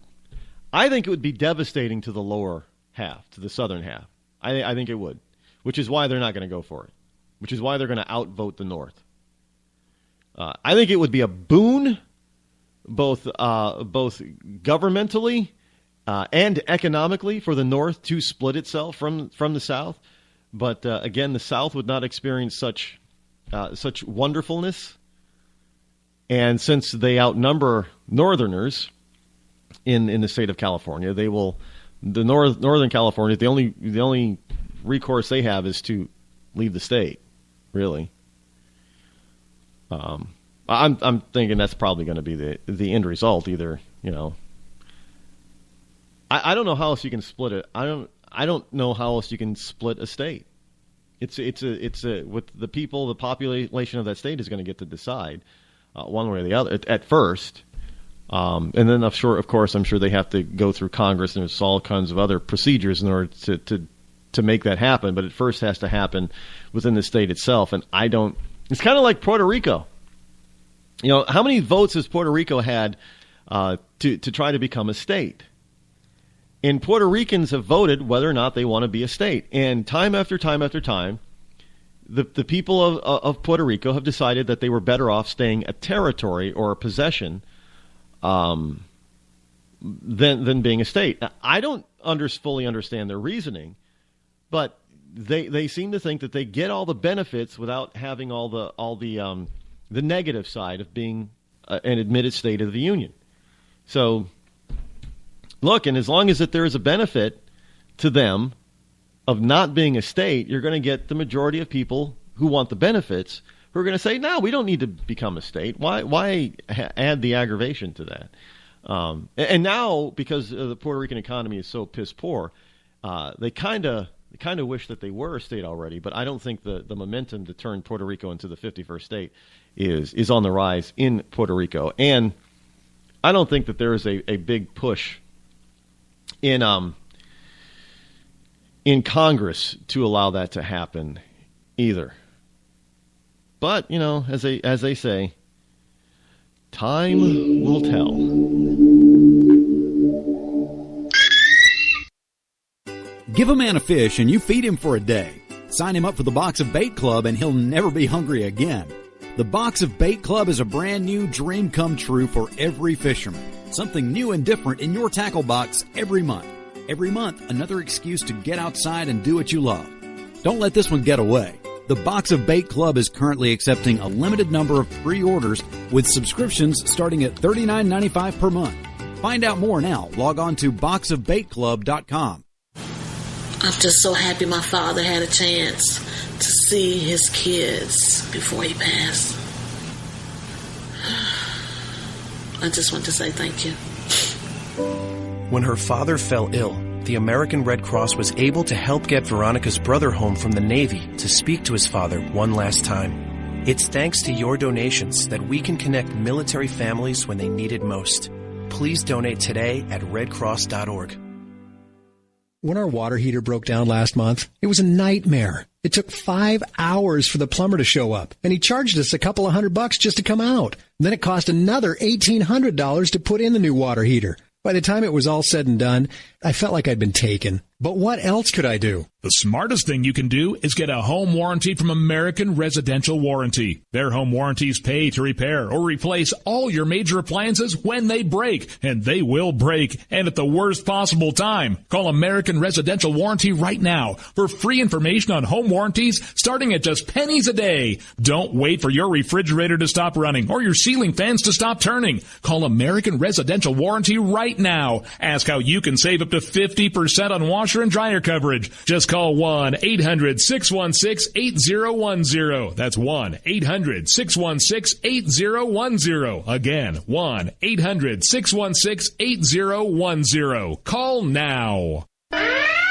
I think it would be devastating to the lower half, to the southern half. I think it would, which is why they're not going to go for it, which is why they're going to outvote the North. I think it would be a boon, both governmentally and economically, for the North to split itself from the South. But again, the South would not experience such wonderfulness, and since they outnumber Northerners in the state of California, they will. Northern California, the only recourse they have is to leave the state. Really, I'm thinking that's probably going to be the end result. Either I don't know how else you can split it. I don't know how else you can split a state. It's with the people, the population of that state is going to get to decide one way or the other at first. And then of course, I'm sure they have to go through Congress and there's all kinds of other procedures in order to make that happen. But it first has to happen within the state itself. And it's kind of like Puerto Rico. How many votes has Puerto Rico had to try to become a state? And Puerto Ricans have voted whether or not they want to be a state. And time after time after time, the people of Puerto Rico have decided that they were better off staying a territory or a possession than being a state. Now, I don't fully understand their reasoning, but they seem to think that they get all the benefits without having all the negative side of being an admitted state of the Union. So, look, and as long as that there is a benefit to them of not being a state, you're going to get the majority of people who want the benefits who are going to say, no, we don't need to become a state. Why add the aggravation to that? And now, because the Puerto Rican economy is so piss poor, they kind of wish that they were a state already, but I don't think the momentum to turn Puerto Rico into the 51st state is on the rise in Puerto Rico. And I don't think that there is a big push in Congress to allow that to happen either. But, as they say, time will tell. Give a man a fish and you feed him for a day. Sign him up for the Box of Bait Club and he'll never be hungry again. The Box of Bait Club is a brand new dream come true for every fisherman. Something new and different in your tackle box every month. Every month, another excuse to get outside and do what you love. Don't let this one get away. The Box of Bait Club is currently accepting a limited number of pre-orders with subscriptions starting at $39.95 per month. Find out more now. Log on to boxofbaitclub.com. I'm just so happy my father had a chance to see his kids before he passed. I just want to say thank you. When her father fell ill, the American Red Cross was able to help get Veronica's brother home from the Navy to speak to his father one last time. It's thanks to your donations that we can connect military families when they need it most. Please donate today at redcross.org. When our water heater broke down last month, it was a nightmare. It took 5 hours for the plumber to show up, and he charged us a couple of $100 just to come out. Then it cost another $1,800 to put in the new water heater. By the time it was all said and done, I felt like I'd been taken. But what else could I do? The smartest thing you can do is get a home warranty from American Residential Warranty. Their home warranties pay to repair or replace all your major appliances when they break, and they will break, and at the worst possible time. Call American Residential Warranty right now for free information on home warranties starting at just pennies a day. Don't wait for your refrigerator to stop running or your ceiling fans to stop turning. Call American Residential Warranty right now. Ask how you can save up to 50% on washer and dryer coverage. Just call 1-800-616-8010. That's 1-800-616-8010. Again, 1-800-616-8010. Call now.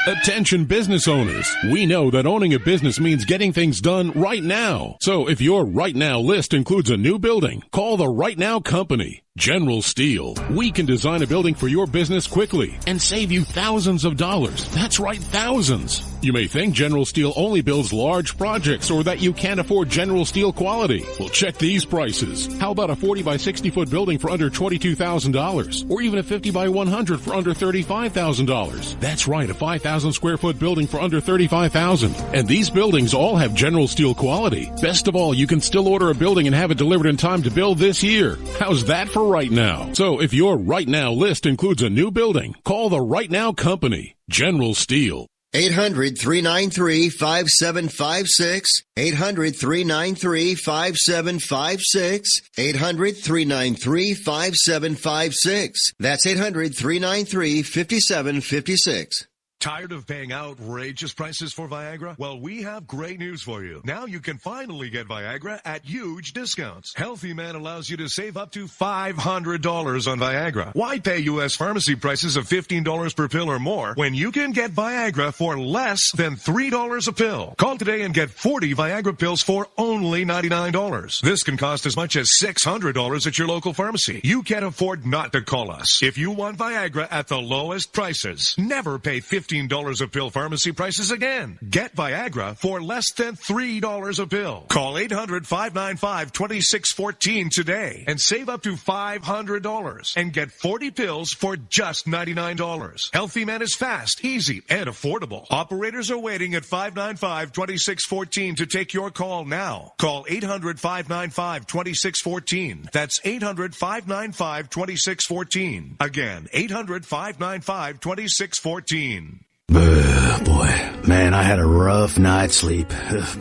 Attention business owners. We know that owning a business means getting things done right now. So if your right now list includes a new building, call the Right Now Company. General Steel. We can design a building for your business quickly and save you thousands of dollars. That's right, thousands. You may think General Steel only builds large projects or that you can't afford General Steel quality. Well, check these prices. How about a 40 by 60 foot building for under $22,000? Or even a 50 by 100 for under $35,000? That's right, a 5,000 square foot building for under $35,000. And these buildings all have General Steel quality. Best of all, you can still order a building and have it delivered in time to build this year. How's that for right now? So if your right now list includes a new building, call the Right Now Company, General Steel. 800-393-5756. 800-393-5756. 800-393-5756. That's 800-393-5756. Tired of paying outrageous prices for Viagra? Well, we have great news for you. Now you can finally get Viagra at huge discounts. Healthy Man allows you to save up to $500 on Viagra. Why pay U.S. pharmacy prices of $15 per pill or more when you can get Viagra for less than $3 a pill? Call today and get 40 Viagra pills for only $99. This can cost as much as $600 at your local pharmacy. You can't afford not to call us. If you want Viagra at the lowest prices, never pay $15 a pill pharmacy prices again. Get Viagra for less than $3 a pill. Call 800-595-2614 today and save up to $500 and get 40 pills for just $99. Healthy Man is fast, easy, and affordable. Operators are waiting at 595-2614 to take your call now. Call 800-595-2614. That's 800-595-2614. Again, 800-595-2614. Boy, man, I had a rough night's sleep.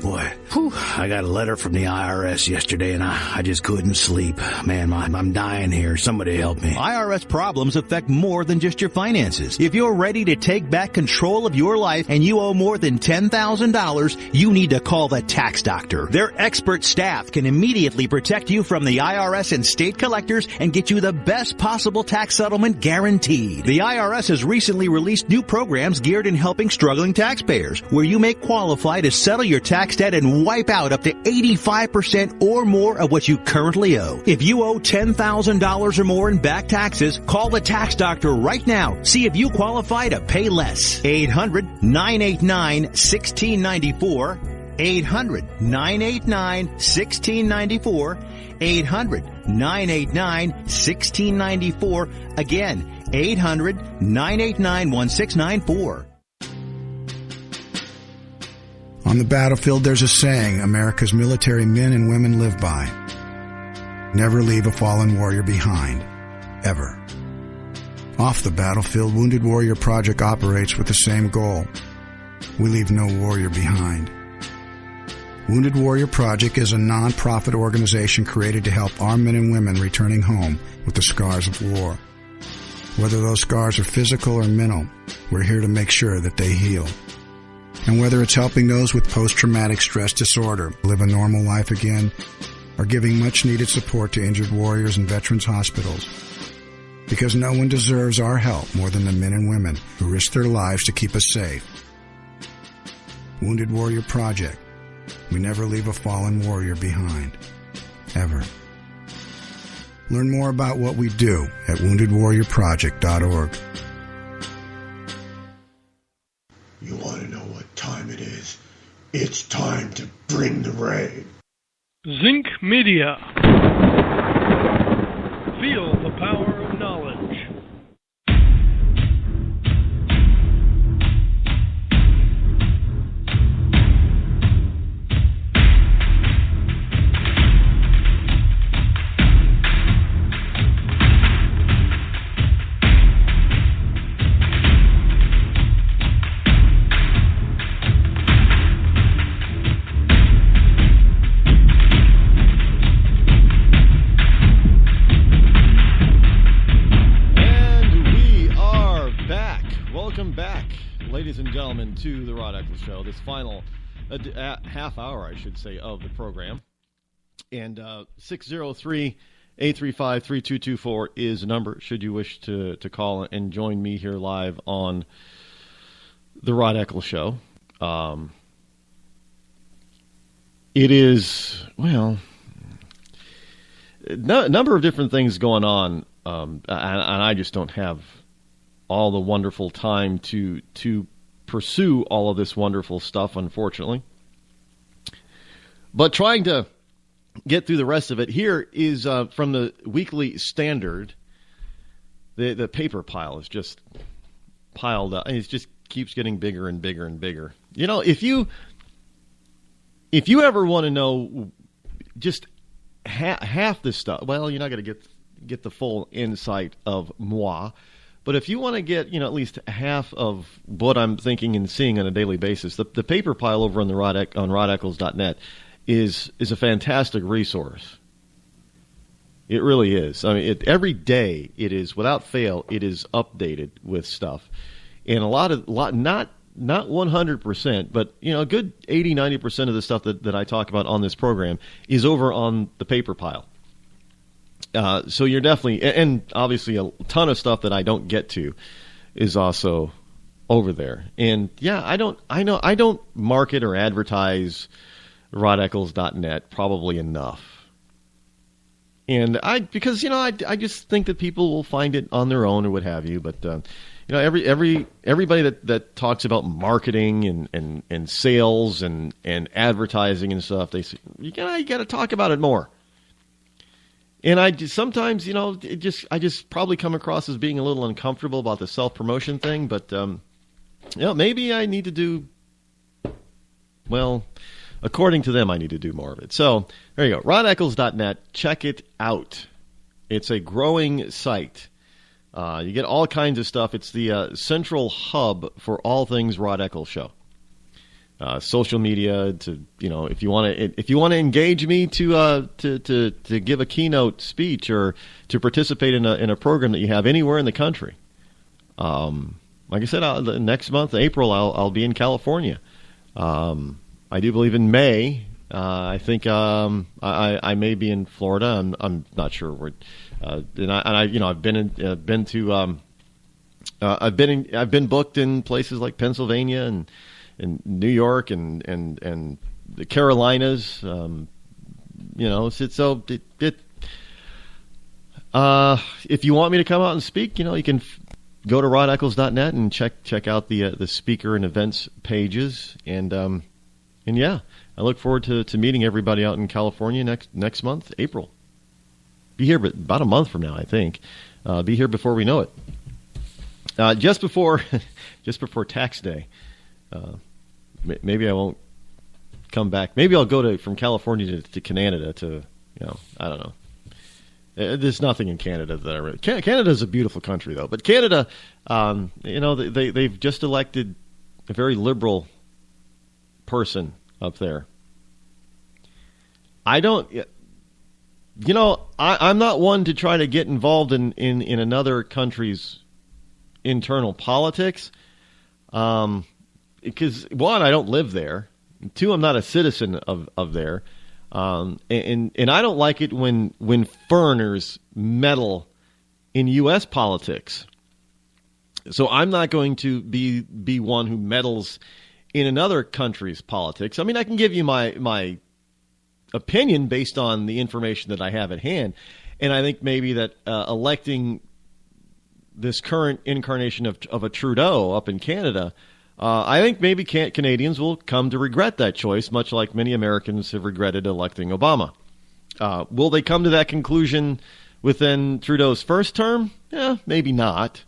Boy, I got a letter from the IRS yesterday, and I just couldn't sleep. Man, I'm dying here. Somebody help me. IRS problems affect more than just your finances. If you're ready to take back control of your life and you owe more than $10,000, you need to call the tax doctor. Their expert staff can immediately protect you from the IRS and state collectors and get you the best possible tax settlement guaranteed. The IRS has recently released new programs geared in helping struggling taxpayers, where you may qualify to settle your tax debt and wipe out up to 85% or more of what you currently owe. If you owe $10,000 or more in back taxes, call the tax doctor right now. See if you qualify to pay less. 800-989-1694. 800-989-1694. 800-989-1694. Again, 800-989-1694. On the battlefield, there's a saying America's military men and women live by. Never leave a fallen warrior behind. Ever. Off the battlefield, Wounded Warrior Project operates with the same goal. We leave no warrior behind. Wounded Warrior Project is a non-profit organization created to help our men and women returning home with the scars of war. Whether those scars are physical or mental, we're here to make sure that they heal. And whether it's helping those with post-traumatic stress disorder live a normal life again, or giving much-needed support to injured warriors in veterans' hospitals. Because no one deserves our help more than the men and women who risk their lives to keep us safe. Wounded Warrior Project. We never leave a fallen warrior behind. Ever. Learn more about what we do at woundedwarriorproject.org. You want to know what time it is? It's time to bring the rain. Zinc Media. Feel the power of knowledge. Ladies and gentlemen, to the Rod Eccles Show, this final half hour, I should say, of the program. And 603-835-3224 is the number, should you wish to call and join me here live on the Rod Eccles Show. It is, well, a number of different things going on, and I just don't have all the wonderful time to pursue all of this wonderful stuff, unfortunately. But trying to get through the rest of it, here is from the Weekly Standard. The paper pile is just piled up. It just keeps getting bigger and bigger and bigger. You know, if you ever want to know just half this stuff, well, you're not going to get the full insight of moi. But if you want to get, at least half of what I'm thinking and seeing on a daily basis, the paper pile over on the on rodeccles.net is a fantastic resource. It really is. I mean, every day it is, without fail, it is updated with stuff. And not 100%, but a good 80-90% of the stuff that I talk about on this program is over on the paper pile. So you're definitely, and obviously a ton of stuff that I don't get to is also over there. And yeah, I don't market or advertise RodEccles.net probably enough. And because I just think that people will find it on their own or what have you. But everybody that talks about marketing and sales and advertising and stuff, they say you got to talk about it more. And I sometimes I just probably come across as being a little uncomfortable about the self-promotion thing. But maybe I need to do well. According to them, I need to do more of it. So there you go. RodEccles.net. Check it out. It's a growing site. You get all kinds of stuff. It's the central hub for all things Rod Eccles Show. Social media to if you want to engage me to give a keynote speech or to participate in a program that you have anywhere in the country. Like I said, next month, April, I'll be in California. I do believe in May. I think I may be in Florida. I'm not sure where. I've been booked in places like Pennsylvania and New York and the Carolinas. If you want me to come out and speak, you can go to RodEccles.net and check out the speaker and events pages and yeah, I look forward to meeting everybody out in California next month, April. Be here about a month from now, I think. Be here before we know it. Just before tax day. Maybe I won't come back. Maybe I'll go from California to Canada to, I don't know. There's nothing in Canada that I really... Canada's a beautiful country, though. But Canada, they've just elected a very liberal person up there. I'm not one to try to get involved in another country's internal politics. Because one, I don't live there. Two, I'm not a citizen of there. And I don't like it when foreigners meddle in U.S. politics. So I'm not going to be one who meddles in another country's politics. I mean, I can give you my opinion based on the information that I have at hand. And I think maybe that electing this current incarnation of a Trudeau up in Canada, I think maybe Canadians will come to regret that choice, much like many Americans have regretted electing Obama. Will they come to that conclusion within Trudeau's first term? Yeah, maybe not.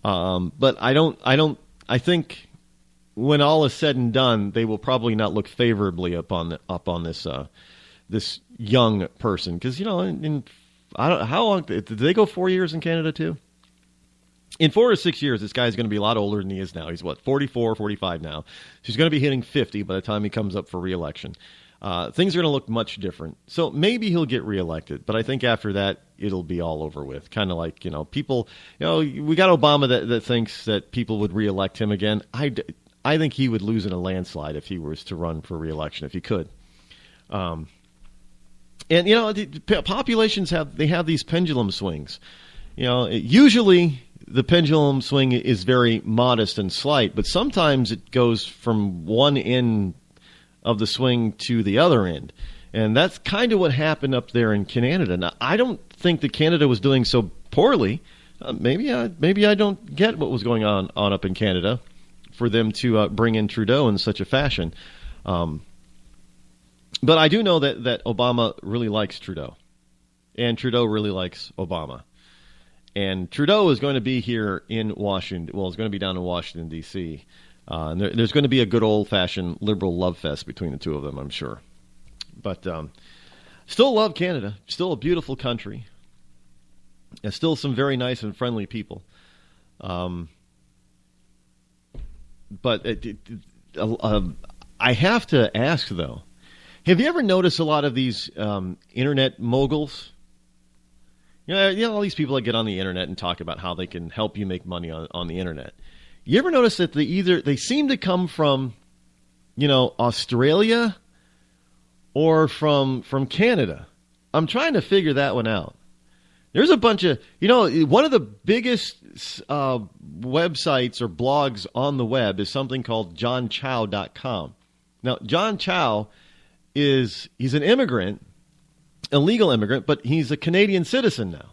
But I think when all is said and done, they will probably not look favorably upon this young person, because how long did they go? 4 years in Canada too? In 4 or 6 years, this guy's going to be a lot older than he is now. He's 44, 45 now. He's going to be hitting 50 by the time he comes up for re-election. Things are going to look much different. So maybe he'll get reelected, but I think after that it'll be all over with. Kind of like people. We got Obama that thinks that people would reelect him again. I think he would lose in a landslide if he was to run for re-election, if he could. And the populations have these pendulum swings. Usually the pendulum swing is very modest and slight, but sometimes it goes from one end of the swing to the other end. And that's kind of what happened up there in Canada. Now, I don't think that Canada was doing so poorly. Maybe I don't get what was going on up in Canada for them to bring in Trudeau in such a fashion. But I do know that Obama really likes Trudeau, and Trudeau really likes Obama. And Trudeau is going to be here in Washington. Well, it's going to be down in Washington, D.C. And there's going to be a good old-fashioned liberal love fest between the two of them, I'm sure. But still love Canada. Still a beautiful country. And still some very nice and friendly people. But I have to ask, though, have you ever noticed a lot of these internet moguls? All these people that get on the internet and talk about how they can help you make money on the internet. You ever notice that they seem to come from, Australia or from Canada? I'm trying to figure that one out. There's a bunch of, one of the biggest websites or blogs on the web is something called johnchow.com. Now, John Chow he's an immigrant, a legal immigrant, but he's a Canadian citizen now.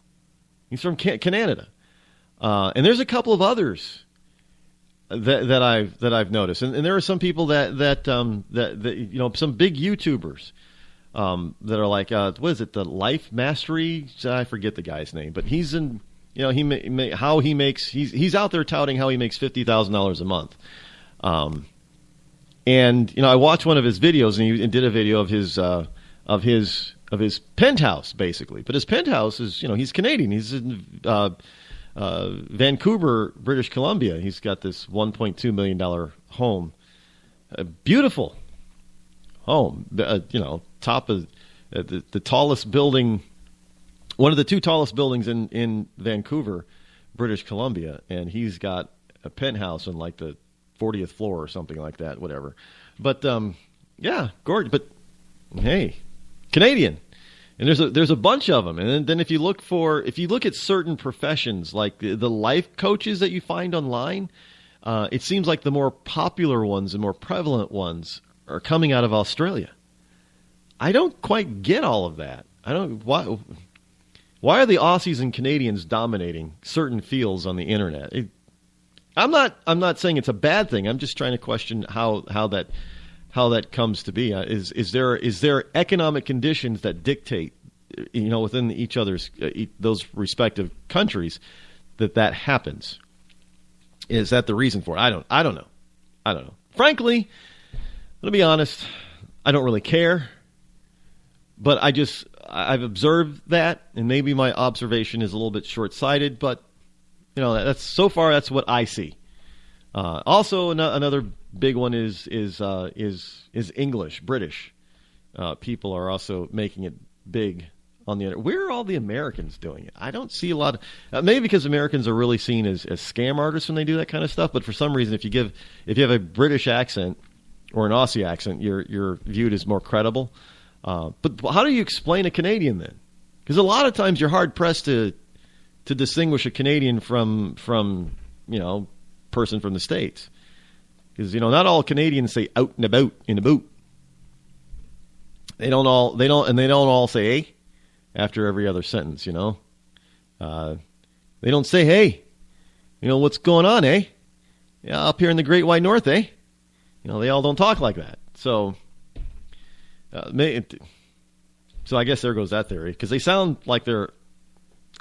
He's from Canada. And there's a couple of others that I've noticed. And there are some people that some big YouTubers that are like, what is it, the Life Mastery? I forget the guy's name, but he's in, he's out there touting how he makes $50,000 a month. And I watched one of his videos, and he did a video of his penthouse, basically. But his penthouse is, he's Canadian. He's in Vancouver, British Columbia. He's got this $1.2 million home, a beautiful home. Top of the tallest building, one of the two tallest buildings in Vancouver, British Columbia, and he's got a penthouse on like the 40th floor or something like that, whatever. But yeah, gorgeous. But hey, Canadian, and there's a bunch of them. And then if you look at certain professions like the life coaches that you find online, it seems like the more popular ones and more prevalent ones are coming out of Australia. I don't quite get all of that. Why are the Aussies and Canadians dominating certain fields on the internet? I'm not saying it's a bad thing. I'm just trying to question how that comes to be. Is there economic conditions that dictate, within each other's those respective countries that happens? Is that the reason for it? I don't know. Frankly, to be honest, I don't really care. But I've observed that, and maybe my observation is a little bit short-sighted, but that's what I see. Also, another big one is English, British. People are also making it big on the internet. Where are all the Americans doing it? I don't see a lot of, maybe because Americans are really seen as scam artists when they do that kind of stuff. But for some reason, if you have a British accent or an Aussie accent, you're viewed as more credible. But how do you explain a Canadian then? Because a lot of times you're hard pressed to distinguish a Canadian from person from the States, because not all Canadians say out and about in a boot. They don't all say "eh" after every other sentence. They don't say "hey, what's going on, eh? Yeah, up here in the Great White North, eh?" They all don't talk like that. So I guess there goes that theory, because they sound like they're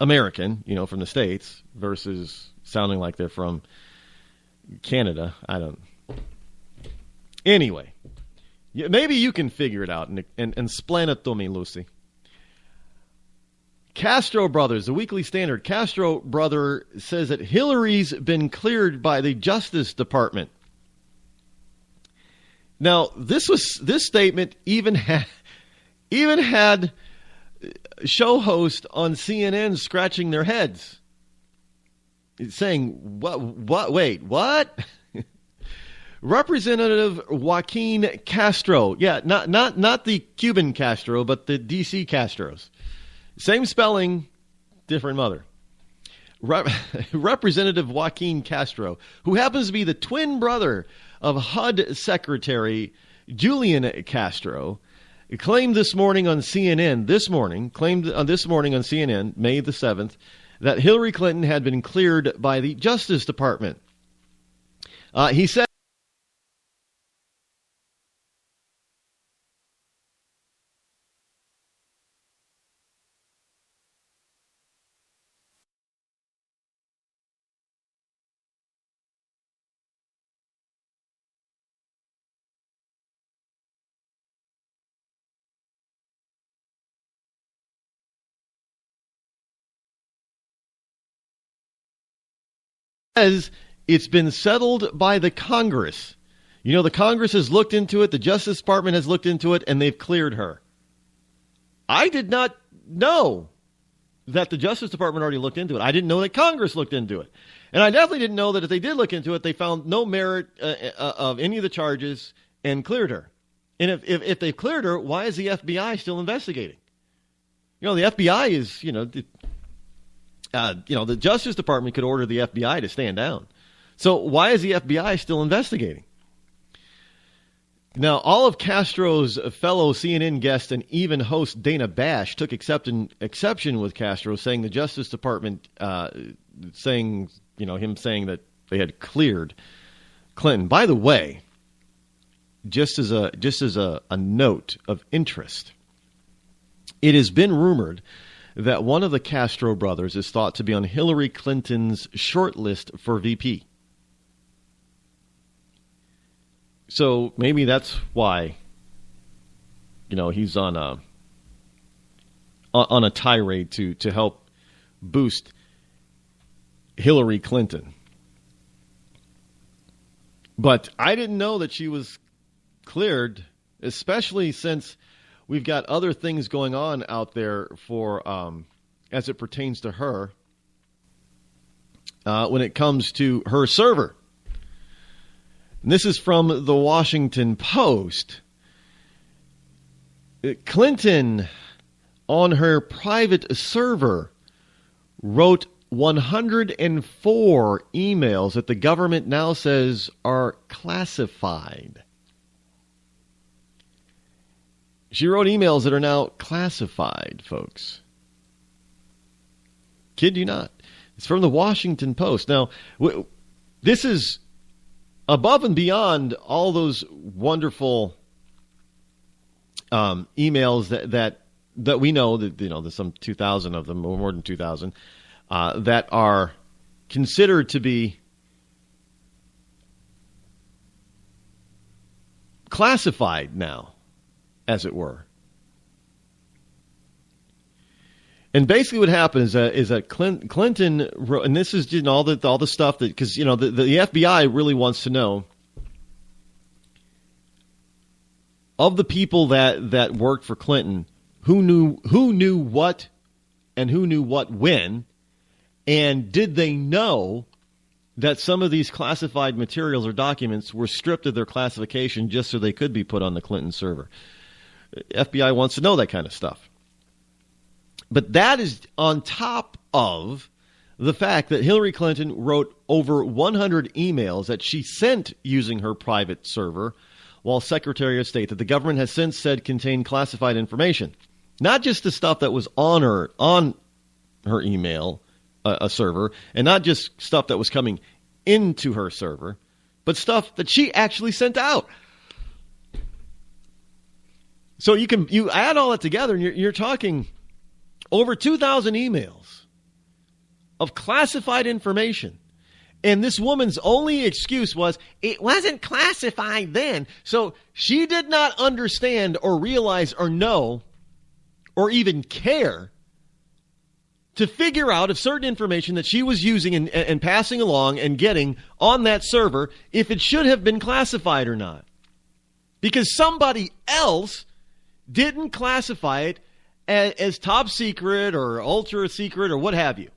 American, from the States, versus sounding like they're from Canada. I don't. Anyway, maybe you can figure it out and explain it to me, Lucy. Castro Brothers, the Weekly Standard. Castro brother says that Hillary's been cleared by the Justice Department. Now, this statement even had show host on CNN scratching their heads, saying, "What? Wait, what?" Representative Joaquin Castro, not the Cuban Castro, but the DC Castros, same spelling, different mother. Representative Joaquin Castro, who happens to be the twin brother of HUD Secretary Julian Castro, claimed this morning on CNN, May the 7th, that Hillary Clinton had been cleared by the Justice Department. He said, it's been settled by the Congress. The Congress has looked into it, the Justice Department has looked into it, and they've cleared her. I did not know that the Justice Department already looked into it. I didn't know that Congress looked into it. And I definitely didn't know that if they did look into it, they found no merit of any of the charges and cleared her. And if they cleared her, why is the FBI still investigating? The FBI is, the Justice Department could order the FBI to stand down. So why is the FBI still investigating? Now, all of Castro's fellow CNN guests and even host Dana Bash took exception with Castro, saying the Justice Department, saying that they had cleared Clinton. By the way, just as a note of interest, it has been rumored that one of the Castro brothers is thought to be on Hillary Clinton's short list for VP. So maybe that's why, he's on a tirade to help boost Hillary Clinton. But I didn't know that she was cleared, especially since we've got other things going on out there for as it pertains to her when it comes to her server. And this is from the Washington Post. Clinton, on her private server, wrote 104 emails that the government now says are classified. She wrote emails that are now classified, folks. Kid you not. It's from the Washington Post. Now, this is above and beyond all those wonderful emails that we know that there's some 2,000 of them, or more than 2,000, that are considered to be classified now, as it were. And basically, what happened is that Clinton wrote, and this is all the stuff that, because the FBI really wants to know of the people that worked for Clinton, who knew what, and who knew what when, and did they know that some of these classified materials or documents were stripped of their classification just so they could be put on the Clinton server. FBI wants to know that kind of stuff. But that is on top of the fact that Hillary Clinton wrote over 100 emails that she sent using her private server while Secretary of State that the government has since said contained classified information. Not just the stuff that was on her email server, and not just stuff that was coming into her server, but stuff that she actually sent out. So you add all that together, and you're talking over 2,000 emails of classified information. And this woman's only excuse was, it wasn't classified then. So she did not understand or realize or know or even care to figure out if certain information that she was using and passing along and getting on that server, if it should have been classified or not. Because somebody else didn't classify it as top secret or ultra secret or what have you.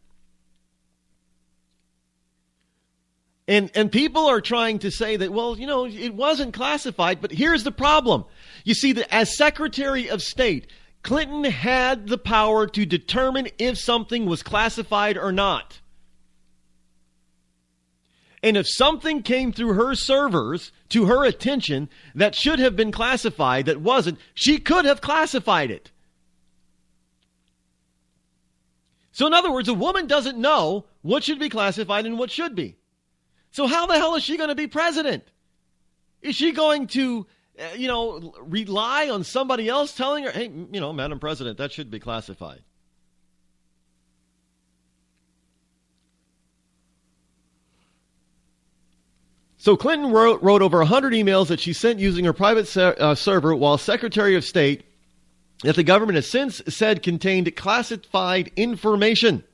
And people are trying to say that, well, it wasn't classified, but here's the problem. You see, that as Secretary of State, Clinton had the power to determine if something was classified or not. And if something came through her servers to her attention that should have been classified that wasn't, she could have classified it. So in other words, a woman doesn't know what should be classified and what should be. So how the hell is she going to be president? Is she going to, rely on somebody else telling her, hey, Madam President, that should be classified? So Clinton wrote over 100 emails that she sent using her private server while Secretary of State that the government has since said contained classified information.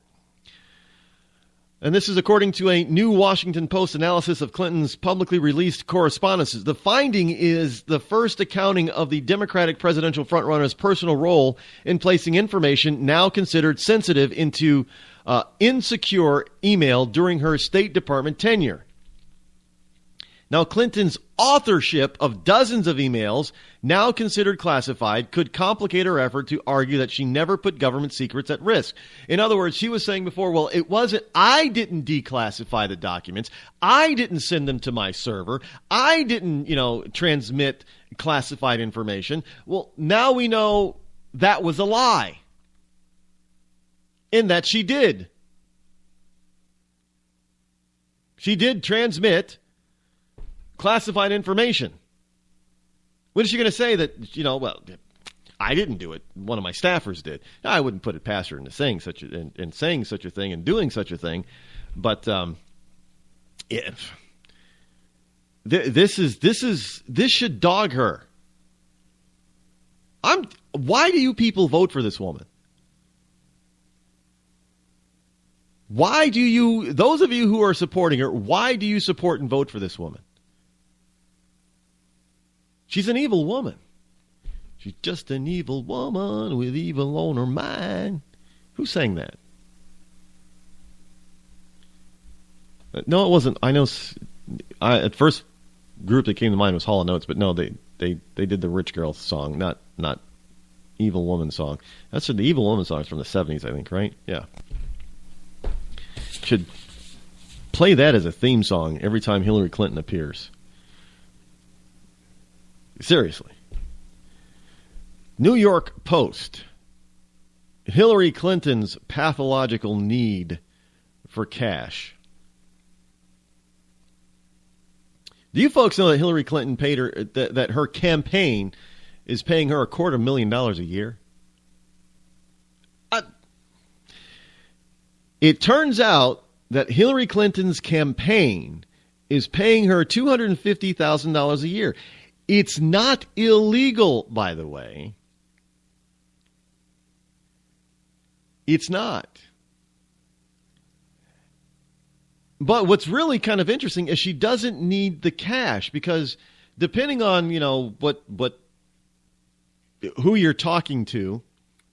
And this is according to a new Washington Post analysis of Clinton's publicly released correspondences. The finding is the first accounting of the Democratic presidential frontrunner's personal role in placing information now considered sensitive into insecure email during her State Department tenure. Now, Clinton's authorship of dozens of emails, now considered classified, could complicate her effort to argue that she never put government secrets at risk. In other words, she was saying before, well, I didn't declassify the documents. I didn't send them to my server. I didn't, transmit classified information. Well, now we know that was a lie. In that she did. She did transmit classified information. What is she going to say that, I didn't do it. One of my staffers did. I wouldn't put it past her into saying such a thing and doing such a thing. But this should dog her. Why do you people vote for this woman? Why do you, those of you who are supporting her, why do you support and vote for this woman? She's an evil woman. She's just an evil woman with evil on her mind. Who sang that? No, it wasn't. I know. At first, group that came to mind was Hall & Oates, but no, they did the Rich Girl song, not Evil Woman song. That's the Evil Woman song is from the 70s, I think, right? Yeah. Should play that as a theme song every time Hillary Clinton appears. Seriously. New York Post. Hillary Clinton's pathological need for cash. Do you folks know that Hillary Clinton paid her, that her campaign is paying her $250,000 a year? It turns out that Hillary Clinton's campaign is paying her $250,000 a year. It's not illegal, by the way. It's not. But what's really kind of interesting is she doesn't need the cash because depending on, who you're talking to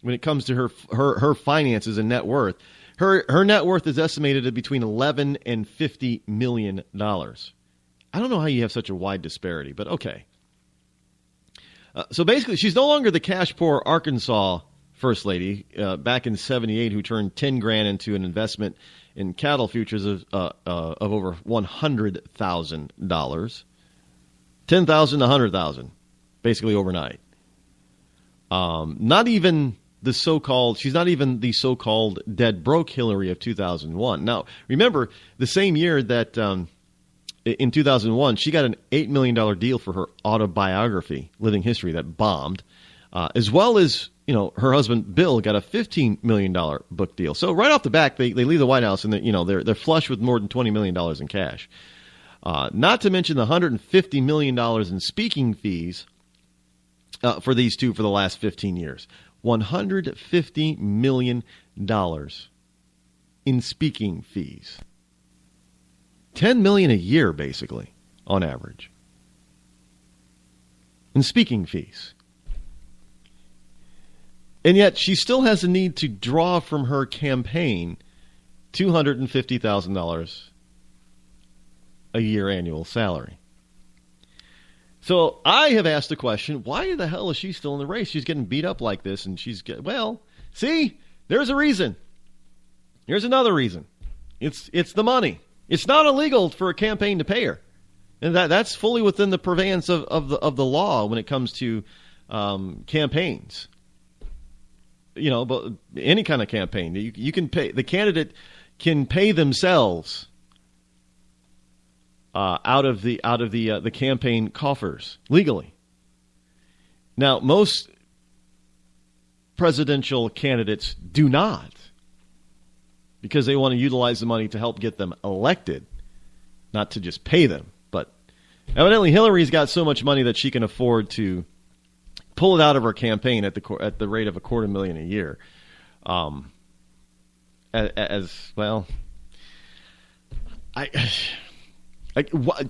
when it comes to her finances and net worth, her net worth is estimated at between $11 and $50 million. I don't know how you have such a wide disparity, but okay. So basically, she's no longer the cash-poor Arkansas First Lady back in '78 who turned $10,000 into an investment in cattle futures of over $100,000. $10,000 to $100,000, basically overnight. She's not even the so-called dead broke Hillary of 2001. Now, remember, the same year that in 2001, she got an $8 million deal for her autobiography, Living History, that bombed, as well as, her husband Bill got a $15 million book deal. So right off the bat, they leave the White House and they're flush with more than $20 million in cash. Not to mention the $150 million in speaking fees for these two for the last 15 years. $150 million in speaking fees. $10 million a year, basically, on average, in speaking fees. And yet she still has a need to draw from her campaign $250,000 a year annual salary. So I have asked the question, why the hell is she still in the race? She's getting beat up like this, and see, there's a reason. Here's another reason. It's the money. It's not illegal for a campaign to pay her. And that's fully within the purveyance of the law when it comes to campaigns. But any kind of campaign, you can pay. The candidate can pay themselves out of the campaign coffers legally. Now, most presidential candidates do not, because they want to utilize the money to help get them elected, not to just pay them. But evidently, Hillary's got so much money that she can afford to pull it out of her campaign at the rate of $250,000 a year. As well,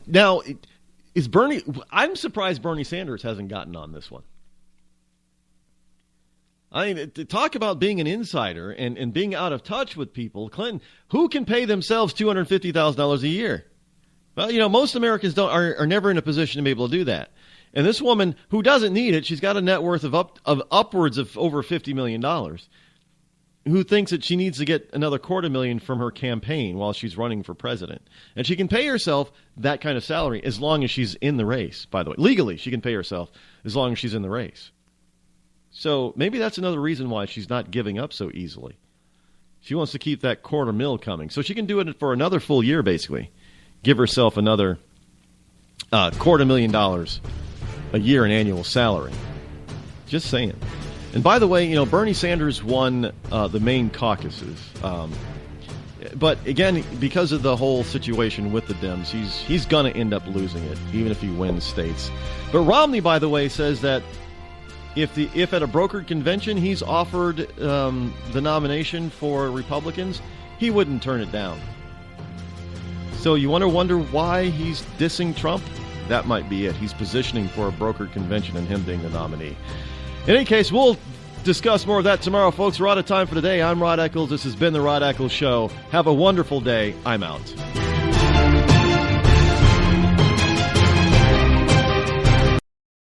Now, is Bernie? I'm surprised Bernie Sanders hasn't gotten on this one. I mean, to talk about being an insider and being out of touch with people, Clinton, who can pay themselves $250,000 a year? Well, most Americans are never in a position to be able to do that. And this woman who doesn't need it, she's got a net worth of upwards of over $50 million, who thinks that she needs to get another $250,000 from her campaign while she's running for president. And she can pay herself that kind of salary as long as she's in the race, by the way. Legally, she can pay herself as long as she's in the race. So maybe that's another reason why she's not giving up so easily. She wants to keep that $250,000 coming. So she can do it for another full year, basically. Give herself another $250,000 a year in annual salary. Just saying. And by the way, Bernie Sanders won the main caucuses. But again, because of the whole situation with the Dems, he's going to end up losing it, even if he wins states. But Romney, by the way, says that if at a brokered convention he's offered the nomination for Republicans, he wouldn't turn it down. So you want to wonder why he's dissing Trump? That might be it. He's positioning for a brokered convention and him being the nominee. In any case, we'll discuss more of that tomorrow, folks. We're out of time for today. I'm Rod Eccles. This has been The Rod Eccles Show. Have a wonderful day. I'm out.